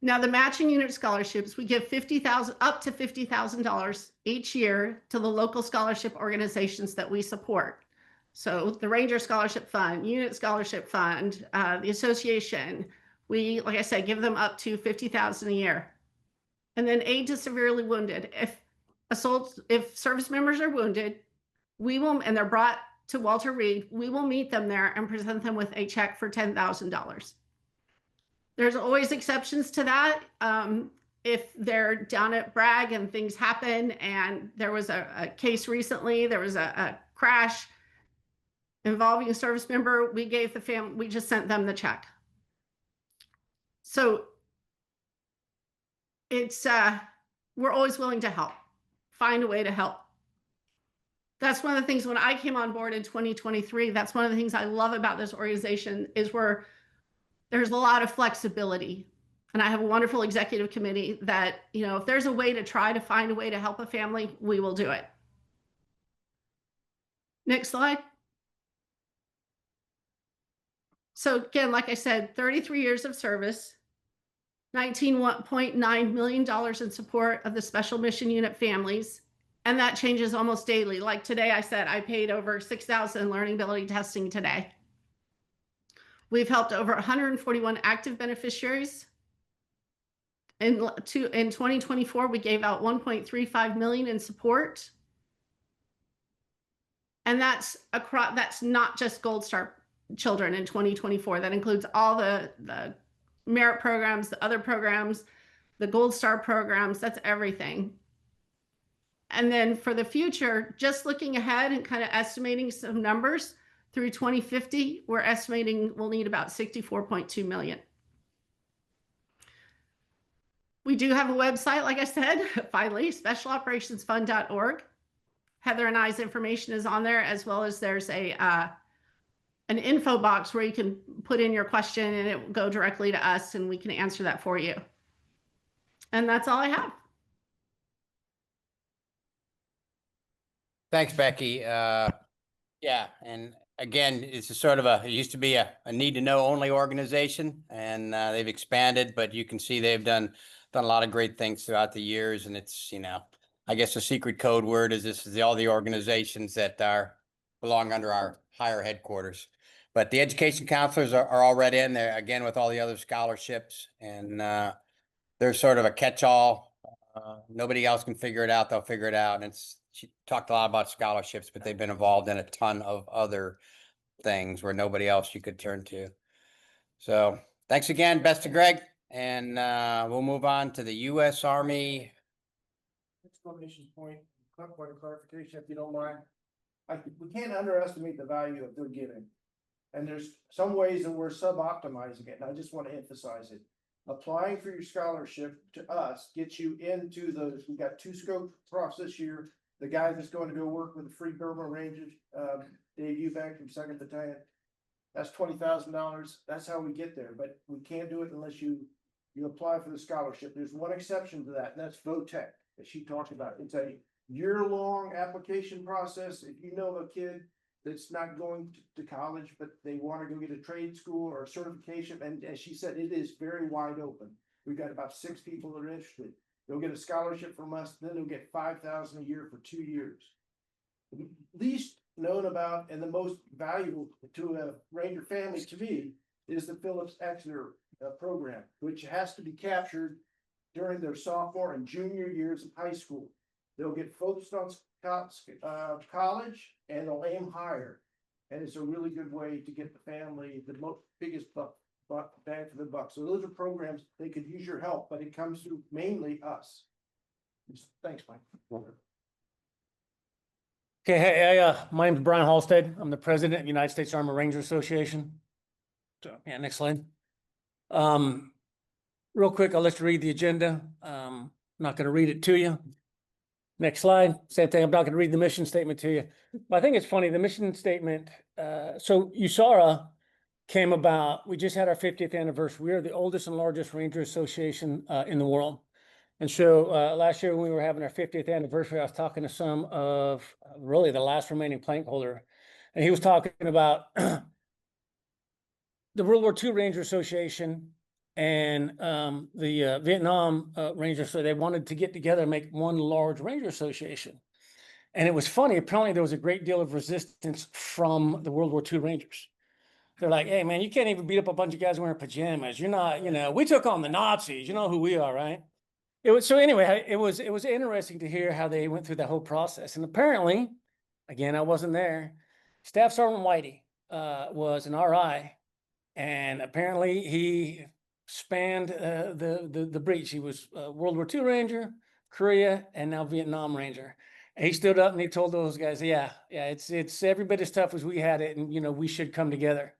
Now, the matching unit scholarships, we give up to $50,000 each year to the local scholarship organizations that we support. So the Ranger Scholarship Fund, Unit Scholarship Fund, the association, we, like I said, give them up to $50,000 a year. And then aid to severely wounded. If service members are wounded, and they're brought to Walter Reed, we will meet them there and present them with a check for $10,000. There's always exceptions to that. If they're down at Bragg and things happen, and there was a case recently, there was a crash involving a service member, we just sent them the check. So we're always willing to help, find a way to help. That's one of the things when I came on board in 2023, that's one of the things I love about this organization is there's a lot of flexibility. And I have a wonderful executive committee that, if there's a way to try to find a way to help a family, we will do it. Next slide. So again, like I said, 33 years of service, $19.9 million in support of the Special Mission Unit families. And that changes almost daily. Like today, I said I paid over $6,000 in learning ability testing today. We've helped over 141 active beneficiaries. In 2024, we gave out $1.35 million in support. And that's not just Gold Star children in 2024. That includes all the merit programs, the other programs, the Gold Star programs, that's everything. And then for the future, just looking ahead and kind of estimating some numbers, through 2050, we're estimating we'll need about $64.2 million. We do have a website, like I said, finally, specialoperationsfund.org. Heather and I's information is on there, as well as there's an info box where you can put in your question and it will go directly to us and we can answer that for you. And that's all I have. Thanks, Becky. Yeah, and again, it's it used to be a need to know only organization, and they've expanded, but you can see they've done a lot of great things throughout the years. And it's, I guess the secret code word is this is all the organizations that belong under our higher headquarters. But the education counselors are already in there again with all the other scholarships, and they're sort of a catch-all. Nobody else can figure it out. They'll figure it out. And it's she talked a lot about scholarships, but they've been involved in a ton of other things where nobody else you could turn to. So thanks again. Best to Greg. And we'll move on to the U.S. Army. Exclamation point, point of clarification, if you don't mind. We can't underestimate the value of their giving. And there's some ways that we're sub-optimizing it, and I just want to emphasize it. Applying for your scholarship to us gets you into those. We got 2 scope profs this year. The guy that's going to go work with the Free Burma Rangers, Dave Eubank from 2nd Battalion. That's $20,000. That's how we get there, but we can't do it unless you apply for the scholarship. There's one exception to that, and that's VOTEC, that she talked about. It's a year-long application process. If you know a kid that's not going to college, but they want to go get a trade school or a certification, and as she said, it is very wide open. We've got about 6 people that are interested. They'll get a scholarship from us, then they'll get $5,000 a year for 2 years. The least known about and the most valuable to a Ranger family to me is the Phillips Exeter program, which has to be captured during their sophomore and junior years of high school. They'll get focused on college and they'll aim higher. And it's a really good way to get the family the biggest bang for the buck. So those are programs they could use your help, but it comes through mainly us. Thanks, Mike. Okay, hey, my name's Brian Halstead. I'm the president of the United States Army Ranger Association. So, yeah, next slide. Real quick, I'll let you read the agenda. I'm not going to read it to you. Next slide. Same thing. I'm not going to read the mission statement to you. But I think it's funny. The mission statement. So USARA came about. We just had our 50th anniversary. We are the oldest and largest Ranger Association in the world. And so last year when we were having our 50th anniversary, I was talking to some of really the last remaining plank holder. And he was talking about the World War II Ranger Association and the Vietnam Rangers. So they wanted to get together and make one large Ranger Association. And it was funny. Apparently there was a great deal of resistance from the World War II Rangers. They're like, hey, man, you can't even beat up a bunch of guys wearing pajamas. You're not, we took on the Nazis. You know who we are, right? It was, so anyway, it was interesting to hear how they went through that whole process. And apparently, again, I wasn't there. Staff Sergeant Whitey was an RI, and apparently he spanned the breach. He was World War II Ranger, Korea, and now Vietnam Ranger. And he stood up and he told those guys, yeah, it's every bit as tough as we had it, and we should come together.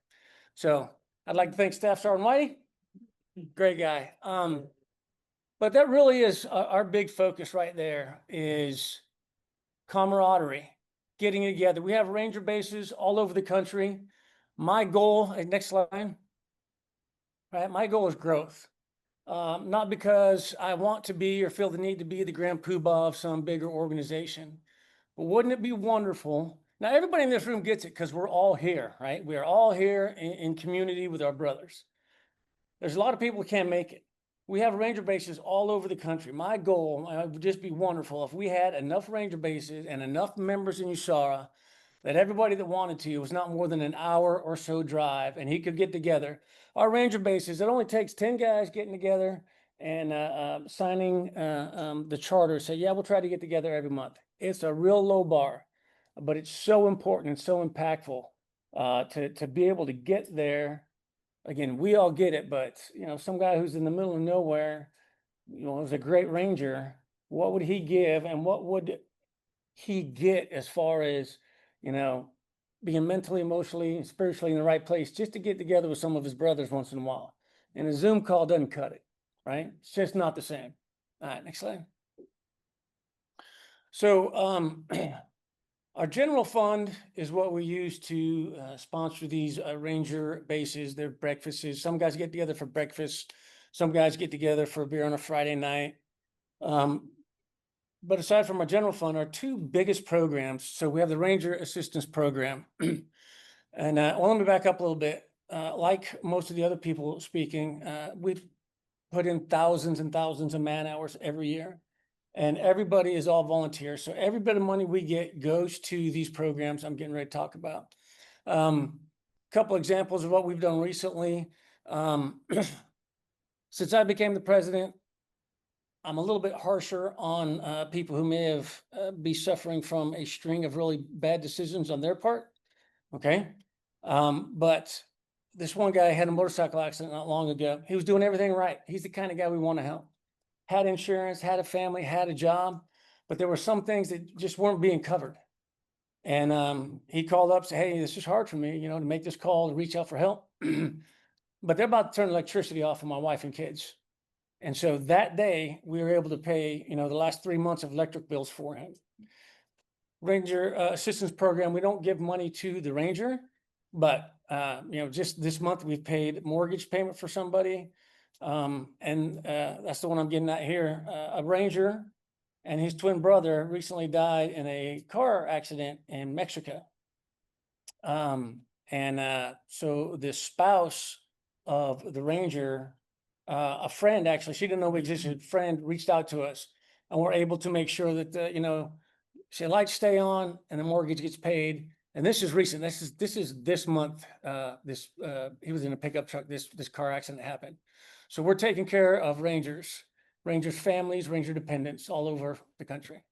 So I'd like to thank Staff Sergeant Whitey. Great guy. But that really is our big focus right there, is camaraderie, getting together. We have Ranger bases all over the country. My goal, next slide, right? My goal is growth. Not because I want to be or feel the need to be the grand poobah of some bigger organization, but wouldn't it be wonderful? Now, everybody in this room gets it because we're all here, right? We are all here in community with our brothers. There's a lot of people who can't make it. We have Ranger bases all over the country. My goal, it would just be wonderful if we had enough Ranger bases and enough members in USARA that everybody that wanted to was not more than an hour or so drive, and he could get together. Our Ranger bases, it only takes 10 guys getting together and signing the charter. Say, yeah, we'll try to get together every month. It's a real low bar, but it's so important and so impactful to be able to get there. Again, we all get it, but some guy who's in the middle of nowhere, is a great Ranger. What would he give, and what would he get as far as, being mentally, emotionally, and spiritually in the right place, just to get together with some of his brothers once in a while? And a Zoom call doesn't cut it, right? It's just not the same. All right, next slide. So, our general fund is what we use to sponsor these Ranger bases, their breakfasts. Some guys get together for breakfast. Some guys get together for a beer on a Friday night. But aside from our general fund, our 2 biggest programs, so we have the Ranger Assistance Program. And let me back up a little bit. Like most of the other people speaking, we've put in thousands and thousands of man hours every year. And everybody is all volunteers. So every bit of money we get goes to these programs I'm getting ready to talk about. Couple examples of what we've done recently. Since I became the president, I'm a little bit harsher on people who may have be suffering from a string of really bad decisions on their part. Okay. But this one guy had a motorcycle accident not long ago. He was doing everything right. He's the kind of guy we want to help. Had insurance, had a family, had a job, but there were some things that just weren't being covered. And he called up, said, "Hey, this is hard for me, to make this call, to reach out for help." But they're about to turn electricity off for my wife and kids. And so that day we were able to pay, the last 3 months of electric bills for him. Ranger Assistance Program, we don't give money to the Ranger, but, just this month we've paid mortgage payment for somebody. And that's the one I'm getting at here. A Ranger and his twin brother recently died in a car accident in Mexico. So the spouse of the Ranger, a friend, actually, she didn't know we existed, friend reached out to us, and we're able to make sure that, she had lights stay on and the mortgage gets paid. And this is recent. This is this month. He was in a pickup truck. This car accident happened. So we're taking care of Rangers families, Ranger dependents all over the country.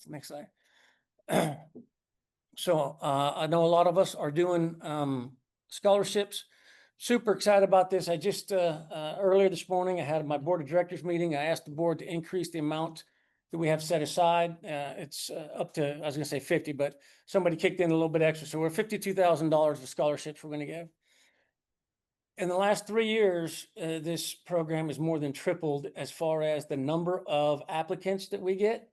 Next slide. So I know a lot of us are doing scholarships. Super excited about this. I just earlier this morning, I had my board of directors meeting. I asked the board to increase the amount that we have set aside. It's up to, I was gonna say 50, but somebody kicked in a little bit extra. So we're $52,000 of scholarships we're gonna give. In the last 3 years, this program has more than tripled as far as the number of applicants that we get.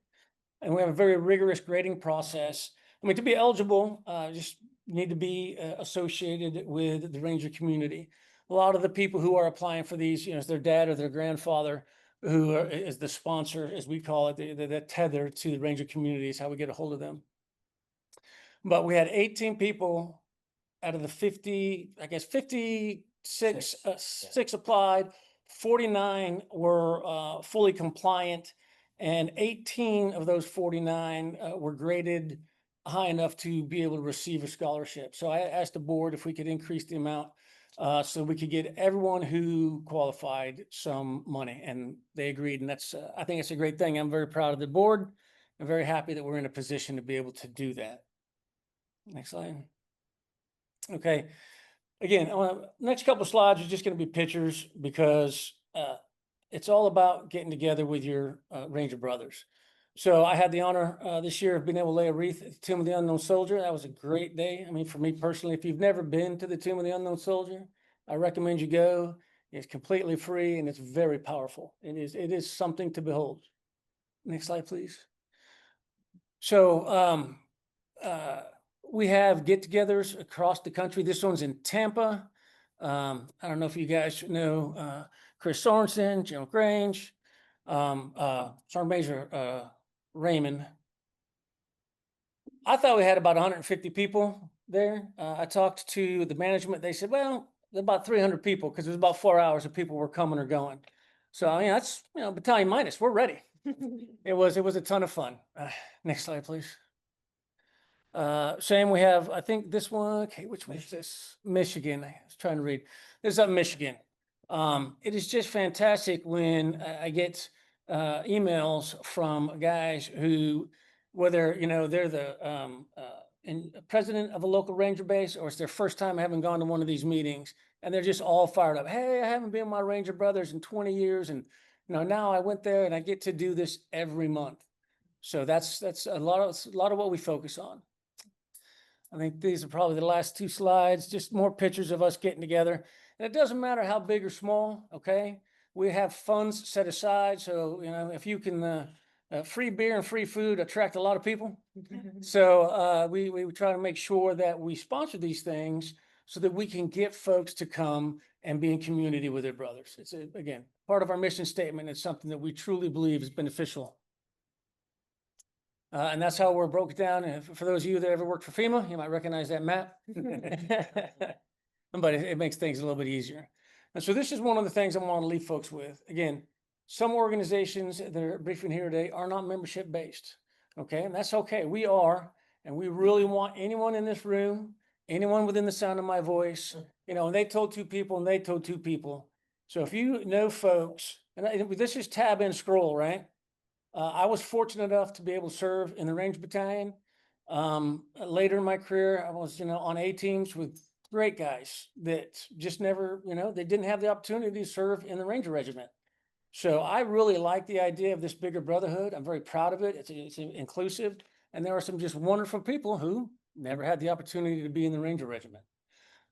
And we have a very rigorous grading process. I mean, to be eligible, just need to be associated with the Ranger community. A lot of the people who are applying for these, it's their dad or their grandfather who is the sponsor, as we call it, the tether to the Ranger community is how we get a hold of them. But we had 18 people out of the 50, I guess 56, six applied, 49 were fully compliant, and 18 of those 49 were graded high enough to be able to receive a scholarship. So I asked the board if we could increase the amount so we could get everyone who qualified some money, and they agreed. And that's, I think it's a great thing. I'm very proud of the board. I'm very happy that we're in a position to be able to do that. Next slide. Okay. Again, next couple of slides are just going to be pictures because it's all about getting together with your Ranger brothers. So I had the honor this year of being able to lay a wreath at the Tomb of the Unknown Soldier. That was a great day. I mean, for me personally, if you've never been to the Tomb of the Unknown Soldier, I recommend you go. It's completely free and it's very powerful. It is something to behold. Next slide, please. So we have get-togethers across the country. This one's in Tampa. I don't know if you guys know Chris Sorensen, General Grange, Sergeant Major Raymond. I thought we had about 150 people there. I talked to the management. They said, well, about 300 people because it was about 4 hours of people were coming or going. So I mean, that's battalion minus. We're ready. It was a ton of fun. Next slide, please. Same, we have, I think this one, okay, which one is this? Michigan. I was trying to read. This is up in Michigan. It is just fantastic when I get emails from guys who, whether, they're the president of a local Ranger base or it's their first time having gone to one of these meetings, and they're just all fired up. Hey, I haven't been with my Ranger brothers in 20 years. And, now I went there and I get to do this every month. So that's a lot of what we focus on. I think these are probably the last two slides, just more pictures of us getting together. And it doesn't matter how big or small, okay? We have funds set aside. So, if you can, free beer and free food attract a lot of people. So we try to make sure that we sponsor these things so that we can get folks to come and be in community with their brothers. It's, again, part of our mission statement. It's something that we truly believe is beneficial. And that's how we're broken down. And for those of you that ever worked for FEMA, you might recognize that map. But it makes things a little bit easier. And so this is one of the things I want to leave folks with. Again, some organizations that are briefing here today are not membership based. Okay, and that's okay. We are, and we really want anyone in this room, anyone within the sound of my voice, and they told two people and they told two people. So if you know folks this is tab and scroll, right? I was fortunate enough to be able to serve in the Ranger Battalion. Later in my career, I was, on A teams with great guys that just never, they didn't have the opportunity to serve in the Ranger Regiment. So I really like the idea of this bigger brotherhood. I'm very proud of it. It's inclusive. And there are some just wonderful people who never had the opportunity to be in the Ranger Regiment.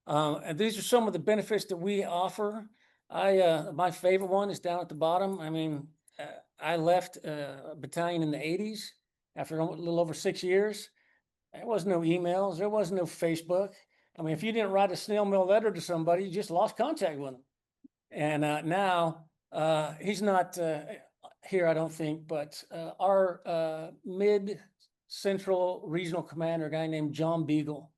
And these are some of the benefits that we offer. My favorite one is down at the bottom. I mean, I left a battalion in the 80s after a little over 6 years. There was no emails. There was no Facebook. I mean, if you didn't write a snail mail letter to somebody, you just lost contact with them. And now he's not here, I don't think, but our mid-central regional commander, a guy named John Beagle,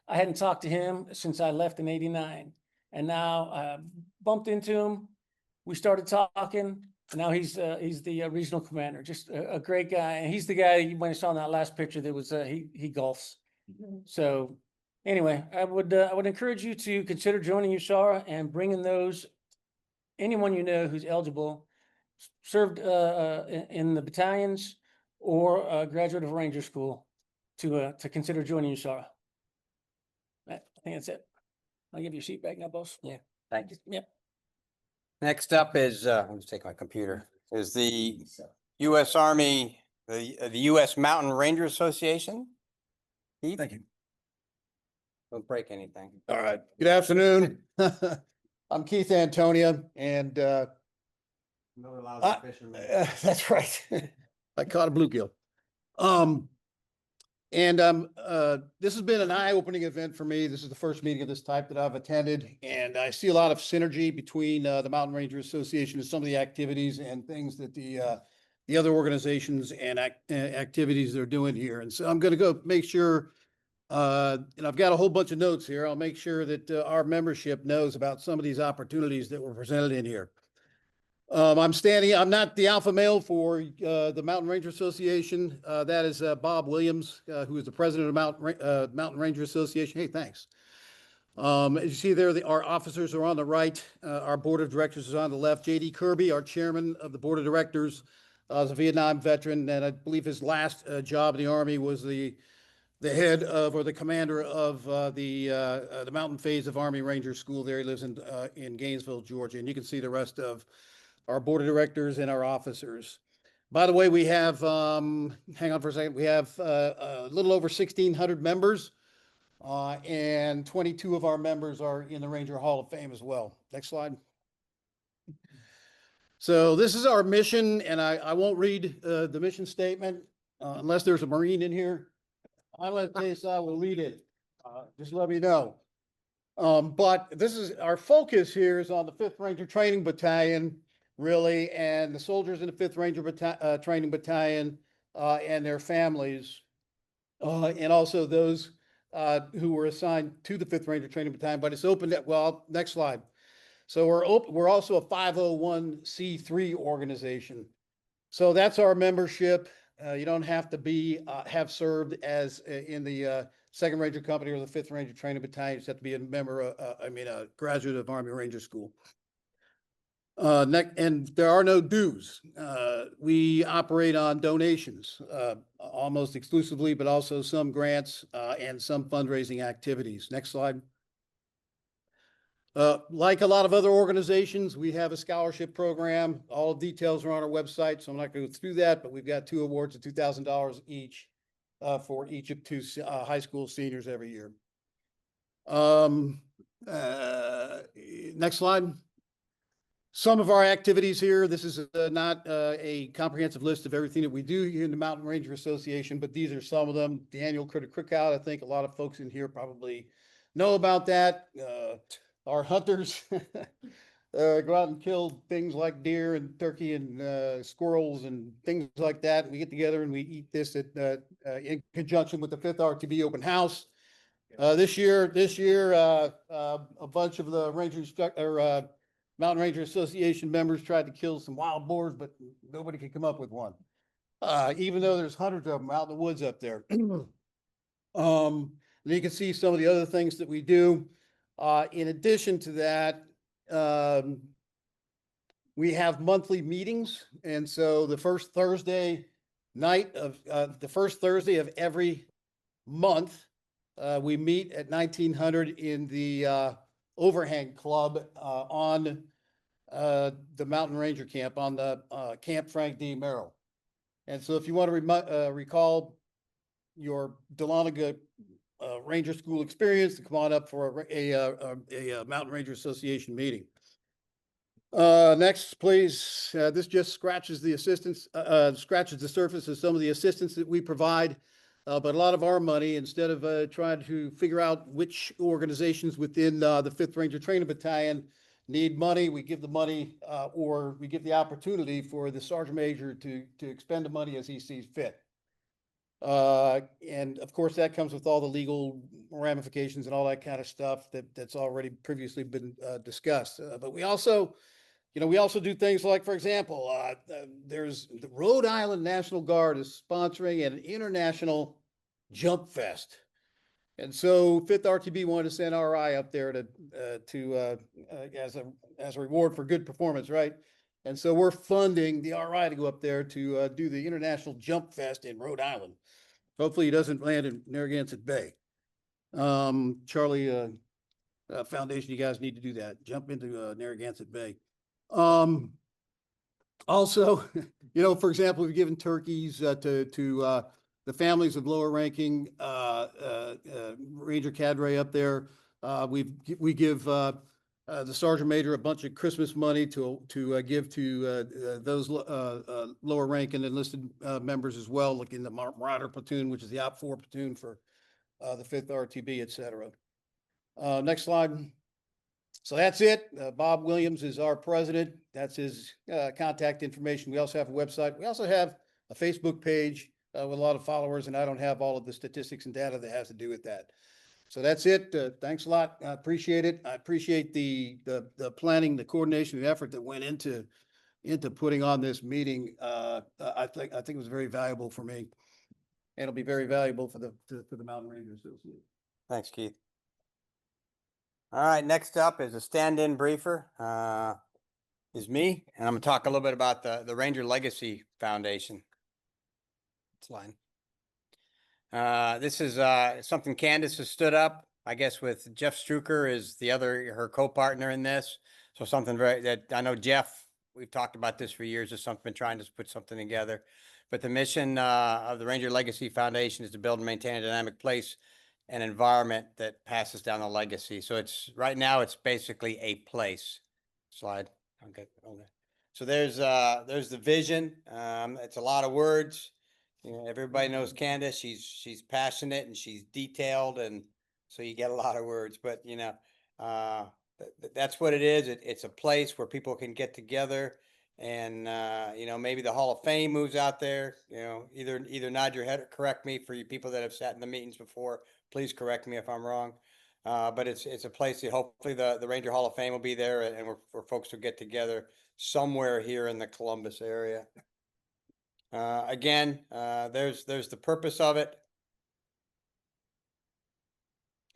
I hadn't talked to him since I left in '89. And now I bumped into him. We started talking. And now he's the regional commander, just a great guy. And he's the guy you might have saw in that last picture that was he golfs. So anyway, I would encourage you to consider joining USARA and bringing anyone you know who's eligible, served in the battalions or a graduate of Ranger School to consider joining USARA. I think that's it. I'll give you a sheet back now, boss. Yeah, thank you. Yep. Next up is, let me just take my computer, is the U.S. Army, the U.S. Mountain Ranger Association. Keith? Thank you. Don't break anything. All right. Good afternoon. I'm Keith Antonia, and Another lousy fisherman. that's right. I caught a bluegill. This has been an eye-opening event for me. This is the first meeting of this type that I've attended, and I see a lot of synergy between the Mountain Ranger Association and some of the activities and things that the other organizations and activities they're doing here. And so I'm going to go make sure, and I've got a whole bunch of notes here. I'll make sure that our membership knows about some of these opportunities that were presented in here. I'm not the alpha male for the Mountain Ranger Association. That is Bob Williams, who is the president of Mountain Ranger Association. Hey, thanks. As you see there, our officers are on the right. Our board of directors is on the left. J.D. Kirby, our chairman of the board of directors, is a Vietnam veteran, and I believe his last job in the Army was the head of, or the commander of the mountain phase of Army Ranger School there. He lives in Gainesville, Georgia, and you can see the rest of our board of directors and our officers. By the way, we have, hang on for a second, we have a little over 1,600 members, and 22 of our members are in the Ranger Hall of Fame as well. Next slide. So this is our mission, and I won't read the mission statement unless there's a Marine in here. Unless I will read it. Just let me know. But this is our focus here is on the 5th Ranger Training Battalion, really, and the soldiers in the 5th Ranger Training Battalion and their families, and also those who were assigned to the 5th Ranger Training Battalion. But it's open. Well, next slide. So we're also a 501c3 organization. So that's our membership. You don't have to have served as in the 2nd Ranger Company or the 5th Ranger Training Battalion. You just have to be a member, a graduate of Army Ranger School. And there are no dues. We operate on donations, almost exclusively, but also some grants and some fundraising activities. Next slide. Like a lot of other organizations, we have a scholarship program. All details are on our website, so I'm not going to go through that, but we've got 2 awards of $2,000 each for each of 2 high school seniors every year. Next slide. Some of our activities here, this is not a comprehensive list of everything that we do here in the Mountain Ranger Association, but these are some of them. The annual Critter Cookout, I think a lot of folks in here probably know about that. Our hunters go out and kill things like deer and turkey and squirrels and things like that. We get together and we eat this in conjunction with the 5th RTB open house. This year, a bunch of the Mountain Ranger Association members tried to kill some wild boars, but nobody could come up with one, even though there's hundreds of them out in the woods up there. And you can see some of the other things that we do. In addition to that, we have monthly meetings. And so the first Thursday of every month, we meet at 1900 in the overhang club on the Mountain Ranger Camp on the Camp Frank D. Merrill. And so if you want to recall your Dahlonega Ranger School experience, to come on up for a Mountain Ranger Association meeting. Next, please. This just scratches the surface of some of the assistance that we provide. But a lot of our money, instead of trying to figure out which organizations within the 5th Ranger Training Battalion need money, we give the money or we give the opportunity for the Sergeant Major to expend the money as he sees fit. And of course, that comes with all the legal ramifications and all that kind of stuff that's already previously been discussed. But we also do things like, for example, there's the Rhode Island National Guard is sponsoring an international jump fest. And so 5th RTB wanted to send RI up there as a reward for good performance, right? And so we're funding the RI to go up there to do the International Jump Fest in Rhode Island. Hopefully he doesn't land in Narragansett Bay. Charlie Foundation, you guys need to do that. Jump into Narragansett Bay. Also, for example, we've given turkeys to the families of lower ranking Ranger cadre up there. We give the Sergeant Major a bunch of Christmas money to give to those lower rank and enlisted members as well, like in the Marauder platoon, which is the Op 4 platoon for the 5th RTB, et cetera. Next slide. So that's it. Bob Williams is our president. That's his contact information. We also have a website. We also have a Facebook page with a lot of followers, and I don't have all of the statistics and data that has to do with that. So that's it. Thanks a lot. I appreciate it. I appreciate the planning, the coordination, the effort that went into putting on this meeting. I think it was very valuable for me, and it'll be very valuable for the Mountain Ranger Association. Thanks, Keith. All right, next up is a stand-in briefer, is me, and I'm gonna talk a little bit about the Ranger Legacy Foundation. Slide. This is something Candace has stood up, I guess, with Jeff Struker is her co-partner in this. So something that I know Jeff, we've talked about this for years, is something, been trying to put something together. But the mission of the Ranger Legacy Foundation is to build and maintain a dynamic place and environment that passes down the legacy. So right now it's basically a place. Slide. Okay. So there's the vision. It's a lot of words. Everybody knows Candace. She's passionate and she's detailed, and so you get a lot of words. But that's what it is. It's a place where people can get together, and maybe the Hall of Fame moves out there. Either nod your head or correct me. For you people that have sat in the meetings before, please correct me if I'm wrong. But it's a place that hopefully the Ranger Hall of Fame will be there, and where folks will get together somewhere here in the Columbus area. Again, there's the purpose of it.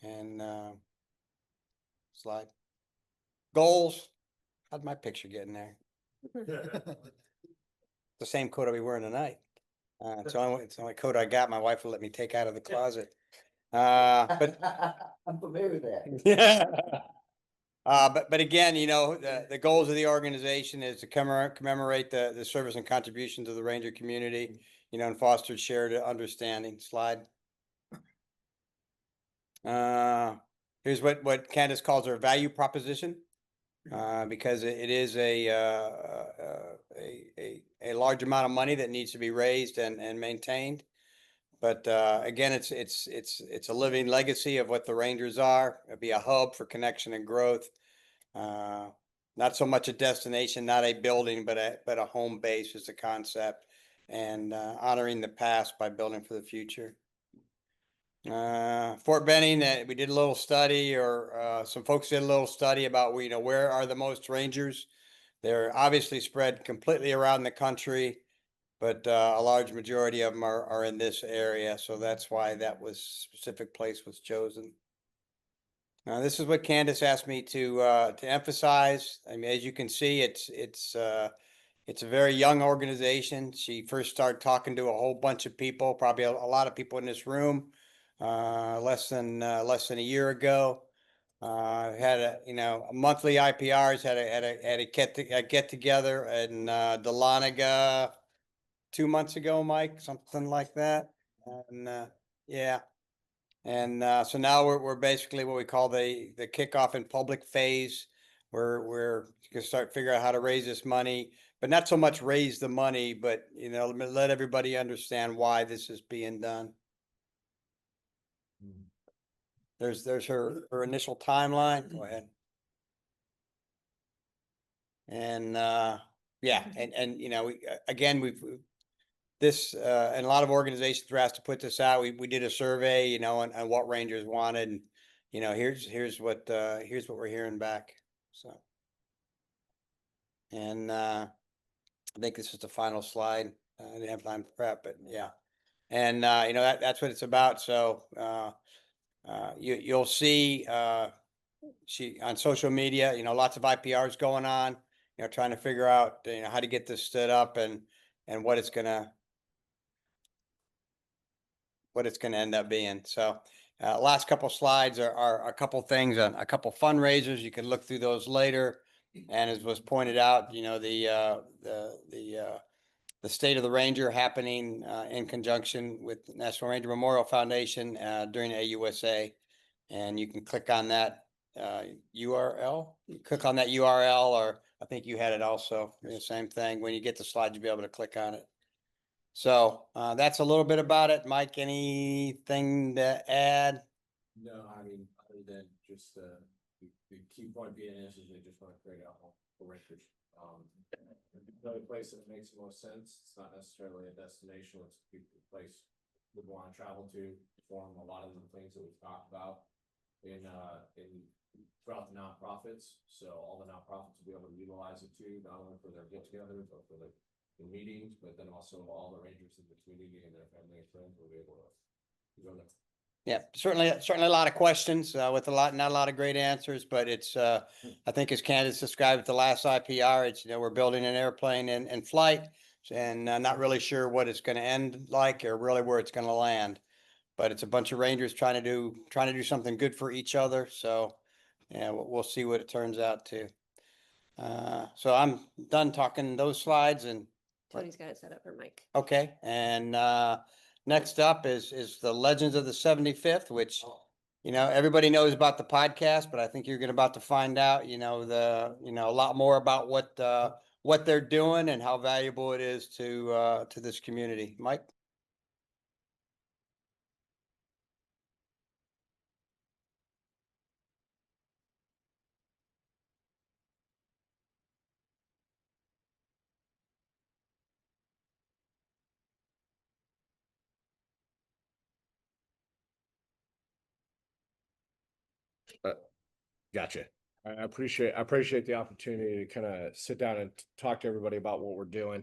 And slide. Goals. How'd my picture get in there? The same coat I'll be wearing tonight. It's the only coat I got. My wife will let me take out of the closet. But I'm familiar with that. yeah. But again, the goals of the organization is to commemorate the service and contributions of the Ranger community, and foster shared understanding. Slide. Here's what Candace calls her value proposition, because it is a large amount of money that needs to be raised and maintained. But again, it's a living legacy of what the Rangers are. It'll be a hub for connection and growth. Not so much a destination, not a building, but a home base is the concept, and honoring the past by building for the future. Fort Benning, we did a little study, or some folks did a little study about where are the most Rangers. They're obviously spread completely around the country, but a large majority of them are in this area. So that's why that specific place was chosen. This is what Candace asked me to emphasize. I mean, as you can see, it's a very young organization. She first started talking to a whole bunch of people, probably a lot of people in this room, less than a year ago. Had a monthly IPRs, had a get together in Dahlonega 2 months ago, Mike, something like that. And yeah. And so now we're basically what we call the kickoff in public phase. We're gonna start figuring out how to raise this money, but not so much raise the money, but let everybody understand why this is being done. There's her initial timeline. Go ahead. And yeah, and again, this and a lot of organizations were asked to put this out. We did a survey, on what Rangers wanted, and here's what we're hearing back. So, and I think this is the final slide. I didn't have time to prep, but yeah, and that's what it's about. So you'll see she on social media, lots of IPRs going on, trying to figure out how to get this stood up and what it's gonna end up being. So last couple slides are a couple things on a couple fundraisers. You can look through those later. And as was pointed out, the State of the Ranger happening in conjunction with National Ranger Memorial Foundation during AUSA. And you can click on that URL. You click on that URL, or I think you had it also. Same thing. When you get the slide, you'll be able to click on it. So that's a little bit about it. Mike, anything to add? No, I mean, other than just the key point being is they just want to create a home for renters. Another place that makes the most sense. It's not necessarily a destination. It's a place we want to travel to, perform a lot of the things that we've talked about in throughout the nonprofits. So all the nonprofits will be able to utilize it too, not only for their get-togethers, but for the meetings, but then also all the Rangers in the community and their family and friends will be able to go there. Yeah, certainly a lot of questions with not a lot of great answers, but it's I think as Candace described at the last IPR, it's we're building an airplane in flight and not really sure what it's going to end like or really where it's going to land, but it's a bunch of Rangers trying to do something good for each other. So yeah, we'll see what it turns out to. So I'm done talking those slides, and Tony's got it set up for Mike. okay, and next up is the Legends of the 75th, which everybody knows about the podcast, but I think you're about to find out a lot more about what they're doing and how valuable it is to this community. Mike. Gotcha. I appreciate the opportunity to kind of sit down and talk to everybody about what we're doing.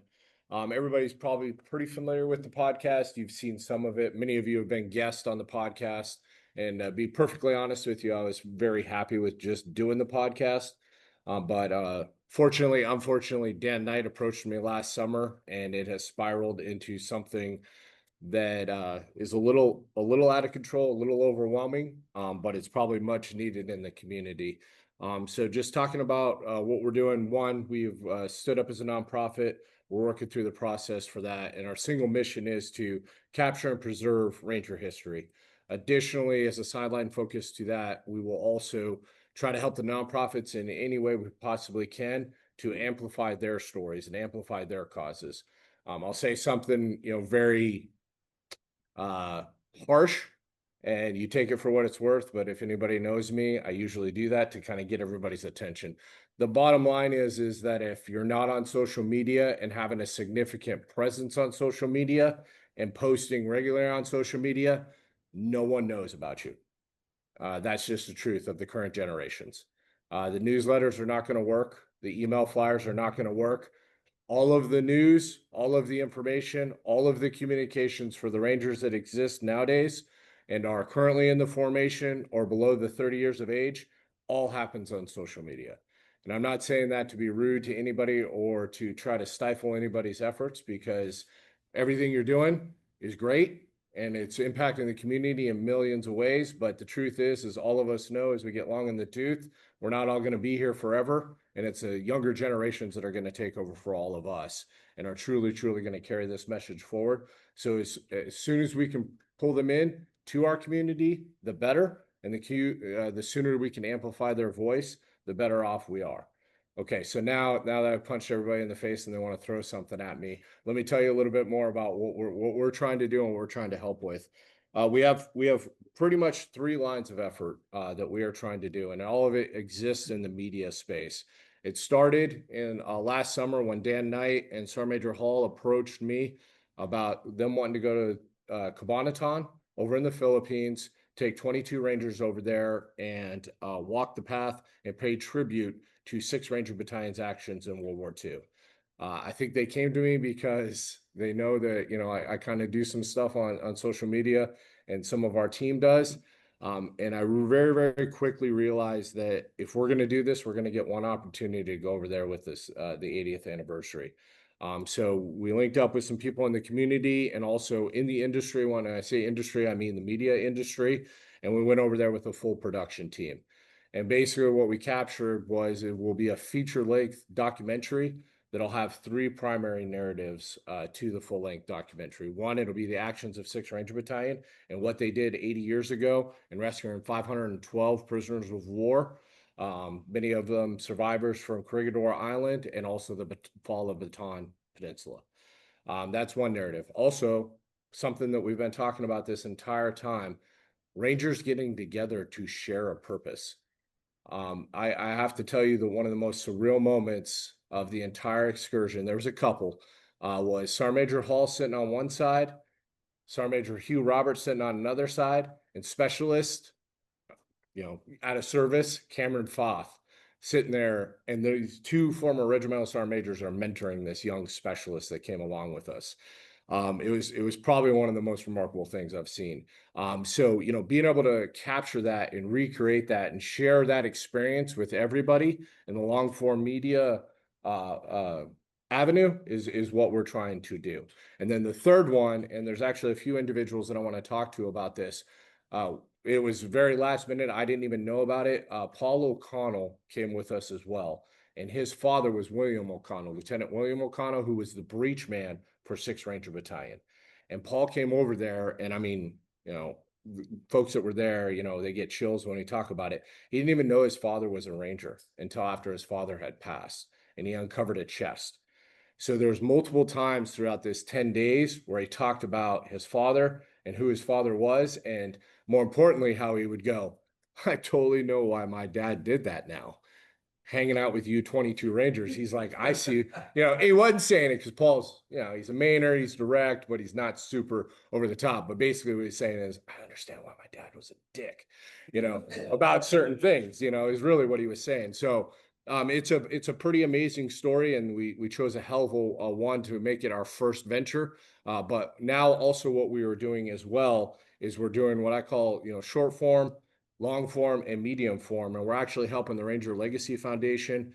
Everybody's probably pretty familiar with the podcast. You've seen some of it. Many of you have been guests on the podcast. And be perfectly honest with you, I was very happy with just doing the podcast. But unfortunately, Dan Knight approached me last summer, and it has spiraled into something that is a little out of control, a little overwhelming, but it's probably much needed in the community. So just talking about what we're doing. One, we've stood up as a nonprofit. We're working through the process for that. And our single mission is to capture and preserve Ranger history. Additionally, as a sideline focus to that, we will also try to help the nonprofits in any way we possibly can to amplify their stories and amplify their causes. I'll say something, very harsh, and you take it for what it's worth. But if anybody knows me, I usually do that to kind of get everybody's attention. The bottom line is that if you're not on social media and having a significant presence on social media and posting regularly on social media, no one knows about you. That's just the truth of the current generations. The newsletters are not going to work. The email flyers are not going to work. All of the news, all of the information, all of the communications for the Rangers that exist nowadays and are currently in the formation or below the 30 years of age, all happens on social media. And I'm not saying that to be rude to anybody or to try to stifle anybody's efforts, because everything you're doing is great and it's impacting the community in millions of ways. But the truth is all of us know, as we get long in the tooth, we're not all going to be here forever. And it's the younger generations that are going to take over for all of us and are truly, truly going to carry this message forward. So as soon as we can pull them in to our community, the better. And the sooner we can amplify their voice, the better off we are. Okay, so now that I've punched everybody in the face and they want to throw something at me, let me tell you a little bit more about what we're trying to do and what we're trying to help with. We have pretty much 3 lines of effort that we are trying to do, and all of it exists in the media space. It started in last summer when Dan Knight and Sergeant Major Hall approached me about them wanting to go to Cabanatuan over in the Philippines, take 22 Rangers over there and walk the path and pay tribute to 6 Ranger Battalion's actions in World War II. I think they came to me because they know that, you know, I kind of do some stuff on social media, and some of our team does. And I very, very quickly realized that if we're going to do this, we're going to get one opportunity to go over there with this, the 80th anniversary. So we linked up with some people in the community and also in the industry. When I say industry, I mean the media industry. And we went over there with a full production team. And basically what we captured was, it will be a feature-length documentary that'll have 3 primary narratives to the full-length documentary. One, it'll be the actions of 6th Ranger Battalion and what they did 80 years ago in rescuing 512 prisoners of war, many of them survivors from Corregidor Island, and also the fall of Bataan Peninsula. That's one narrative. Also, something that we've been talking about this entire time, Rangers getting together to share a purpose. I have to tell you that one of the most surreal moments of the entire excursion, there was a couple, was Sergeant Major Hall sitting on one side, Sergeant Major Hugh Roberts sitting on another side, and Specialist, you know, out of service, Cameron Foth sitting there. And these 2 former regimental sergeant majors are mentoring this young specialist that came along with us. It was probably one of the most remarkable things I've seen. So, you know, being able to capture that and recreate that and share that experience with everybody in the long form media avenue is what we're trying to do. And then the third one, and there's actually a few individuals that I want to talk to about this. It was very last minute. I didn't even know about it. Paul O'Connell came with us as well. And his father was William O'Connell, Lieutenant William O'Connell, who was the breach man for 6th Ranger Battalion. And Paul came over there, and I mean, you know, folks that were there, you know, they get chills when we talk about it. He didn't even know his father was a Ranger until after his father had passed, and he uncovered a chest. So there was multiple times throughout this 10 days where he talked about his father and who his father was, and more importantly, how he would go, I totally know why my dad did that now. Hanging out with you 22 Rangers, he's like, I see, you know, he wasn't saying it because Paul's, you know, he's a Mainer, he's direct, but he's not super over the top. But basically what he's saying is, I understand why my dad was a dick, you know, about certain things, you know, is really what he was saying. So it's a pretty amazing story, and we chose a hell of a one to make it our first venture. But now also what we were doing as well is we're doing what I call, you know, short form, long form, and medium form. And we're actually helping the Ranger Legacy Foundation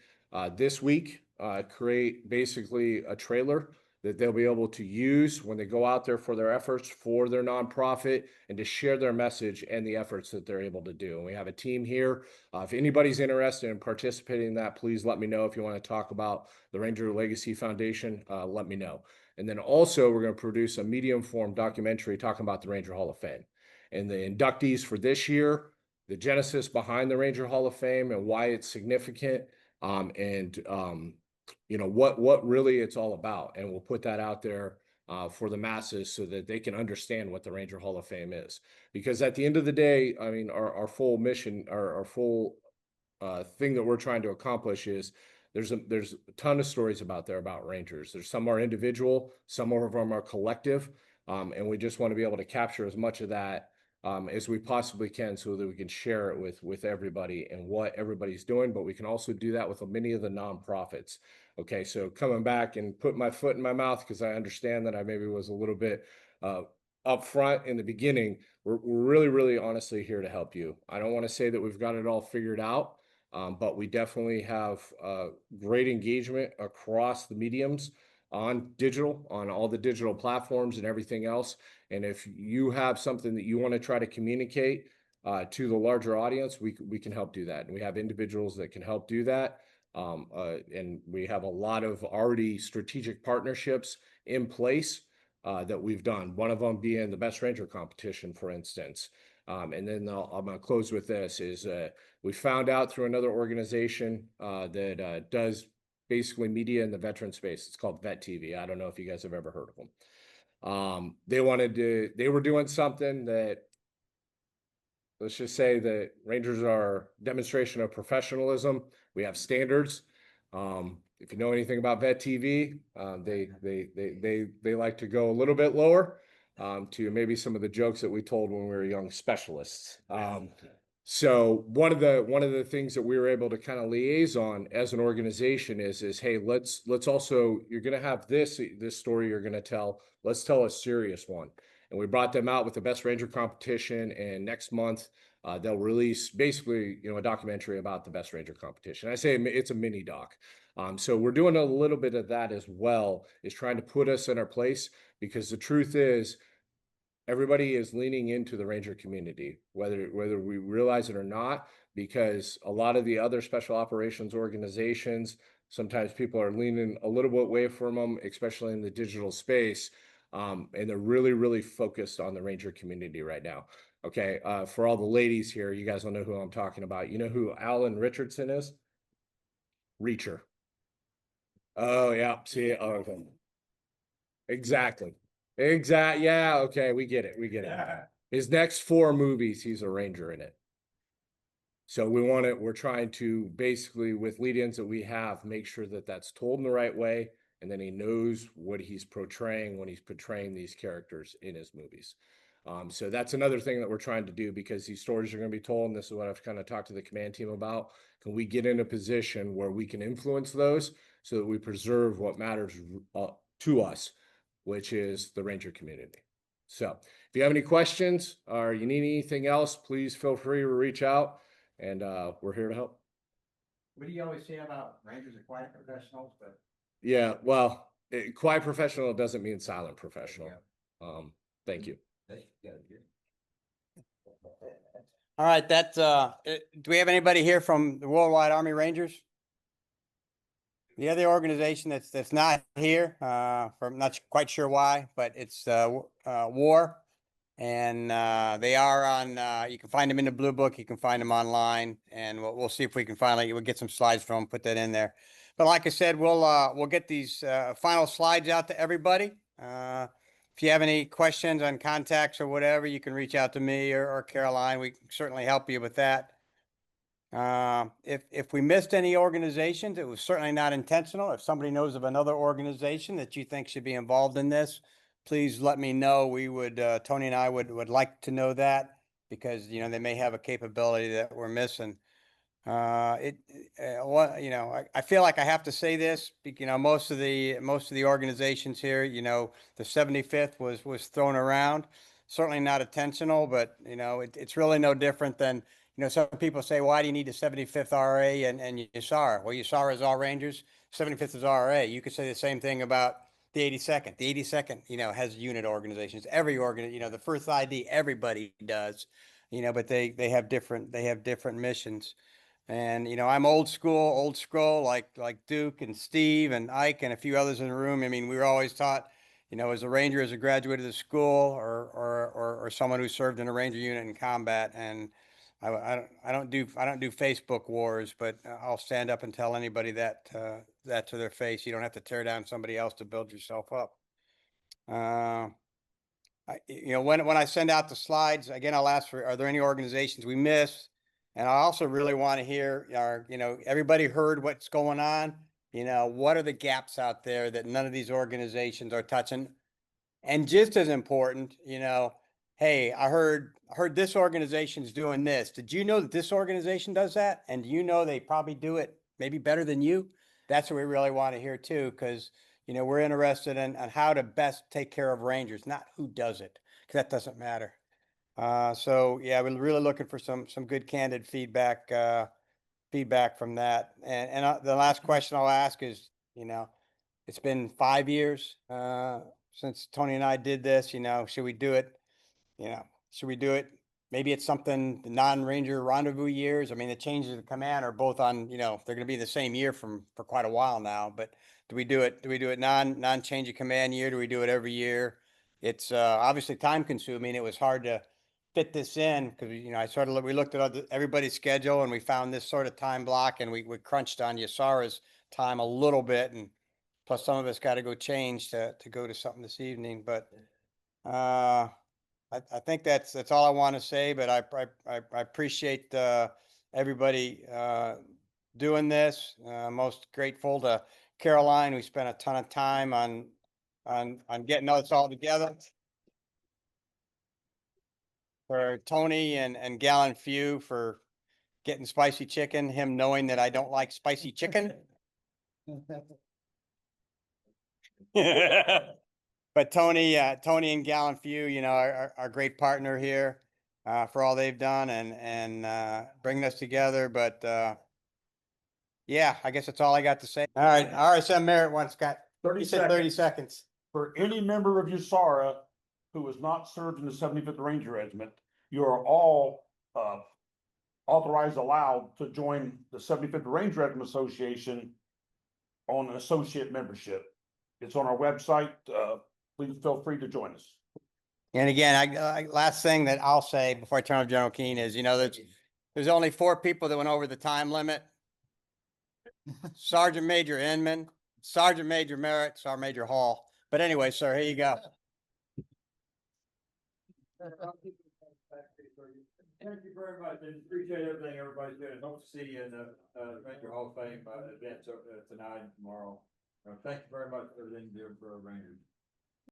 this week create basically a trailer that they'll be able to use when they go out there for their efforts for their nonprofit, and to share their message and the efforts that they're able to do. And we have a team here. If anybody's interested in participating in that, please let me know. If you want to talk about the Ranger Legacy Foundation, let me know. And then also we're going to produce a medium form documentary talking about the Ranger Hall of Fame and the inductees for this year, the genesis behind the Ranger Hall of Fame and why it's significant, you know, what really it's all about. And we'll put that out there for the masses so that they can understand what the Ranger Hall of Fame is. Because at the end of the day, I mean, our full mission, our full thing that we're trying to accomplish is there's a ton of stories about Rangers. There's some are individual, some of them are collective. And we just want to be able to capture as much of that as we possibly can, so that we can share it with everybody and what everybody's doing. But we can also do that with many of the nonprofits. Okay, so coming back and put my foot in my mouth, because I understand that I maybe was a little bit up front in the beginning, we're really, really honestly here to help you. I don't want to say that we've got it all figured out, but we definitely have great engagement across the mediums on digital, on all the digital platforms and everything else. And if you have something that you want to try to communicate to the larger audience, we can help do that. And we have individuals that can help do that. And we have a lot of already strategic partnerships in place that we've done. One of them being the Best Ranger competition, for instance. And then I'm going to close with this is we found out through another organization that does basically media in the veteran space. It's called Vet TV. I don't know if you guys have ever heard of them. They were doing something that, let's just say that Rangers are a demonstration of professionalism. We have standards. If you know anything about Vet TV, they like to go a little bit lower to maybe some of the jokes that we told when we were young specialists. So one of the things that we were able to kind of liaise on as an organization is hey, let's also, you're going to have this story you're going to tell. Let's tell a serious one. And we brought them out with the Best Ranger competition, and next month they'll release basically, a documentary about the Best Ranger competition. I say it's a mini doc. So we're doing a little bit of that as well, is trying to put us in our place, because the truth is everybody is leaning into the Ranger community, whether we realize it or not, because a lot of the other special operations organizations, sometimes people are leaning a little bit away from them, especially in the digital space. And they're really, really focused on the Ranger community right now. Okay. For all the ladies here, you guys don't know who I'm talking about. You know who Alan Richardson is? Reacher. Oh, yeah. See, okay. Exactly. Yeah. Okay. We get it. His next 4 movies, he's a Ranger in it. So we're trying to basically, with lead-ins that we have, make sure that that's told in the right way. And then he knows what he's portraying when he's portraying these characters in his movies. So that's another thing that we're trying to do, because these stories are going to be told. And this is what I've kind of talked to the command team about. Can we get in a position where we can influence those so that we preserve what matters to us, which is the Ranger community? So if you have any questions or you need anything else, please feel free to reach out, and we're here to help. What do you always say about Rangers are quiet professionals, but Yeah, well, quiet professional doesn't mean silent professional. Thank you. All right, do we have anybody here from the Worldwide Army Rangers? The other organization that's not here, I'm not quite sure why, but it's WAR, and they are on. You can find them in the Blue Book. You can find them online, and we'll see if we can we'll get some slides from them, put that in there. But like I said, we'll get these final slides out to everybody. If you have any questions on contacts or whatever, you can reach out to me or Caroline. We can certainly help you with that. If we missed any organizations, it was certainly not intentional. If somebody knows of another organization that you think should be involved in this, please let me know. We would, Tony and I would like to know that, because, they may have a capability that we're missing. I feel like I have to say this, most of the organizations here, the 75th was thrown around, certainly not intentional, but it's really no different than, some people say, why do you need the 75th RA and USARA? Well, USARA is all Rangers, 75th is RA. You could say the same thing about the 82nd. The 82nd, has unit organizations. Every the first ID, everybody does, but they have different missions. And, I'm old school, like Duke and Steve and Ike and a few others in the room. I mean, we were always taught, as a Ranger, as a graduate of the school, or someone who served in a Ranger unit in combat. And I don't do Facebook wars, but I'll stand up and tell anybody that to their face. You don't have to tear down somebody else to build yourself up. When I send out the slides, again, I'll ask are there any organizations we missed? And I also really want to hear, everybody heard what's going on? What are the gaps out there that none of these organizations are touching? And just as important, hey, I heard this organization's doing this. Did you know that this organization does that? And do you know they probably do it maybe better than you? That's what we really want to hear too, because, we're interested in how to best take care of Rangers, not who does it. that doesn't matter. So yeah, we're really looking for some good candid feedback, feedback from that. And the last question I'll ask is, you know, it's been 5 years, since Tony and I did this, you know, should we do it? You know, should we do it? Maybe it's something, the non-ranger rendezvous years. I mean, the changes of command are both on, you know, they're going to be the same year for quite a while now, but do we do it? Do we do it non-change of command year? Do we do it every year? It's, obviously time consuming. It was hard to fit this in because, you know, we looked at everybody's schedule and we found this sort of time block, and we crunched on Yasara's time a little bit, and plus some of us got to go change to go to something this evening, but, I think that's all I want to say, but I appreciate, everybody, doing this. Most grateful to Caroline, who spent a ton of time on getting us all together. For Tony and GallantFew for getting spicy chicken, him knowing that I don't like spicy chicken. But Tony and GallantFew, you know, are our great partner here, for all they've done and bringing us together. But yeah, I guess that's all I got to say. All right. So Merritt once got 30 30 seconds. For any member of USARA who has not served in the 75th Ranger Regiment, you are all authorized, allowed to join the 75th Ranger Regiment Association on an associate membership. It's on our website. Please feel free to join us. And again, last thing that I'll say before I turn over to General Keane is, you know, there's only 4 people that went over the time limit. Sergeant Major Inman, Sergeant Major Merritt, Sergeant Major Hall. But anyway, sir, here you go. Thank you very much, and appreciate everything everybody's doing. Hope to see you in the Ranger Hall of Fame event tonight and tomorrow. Thank you very much for everything you do for our Rangers.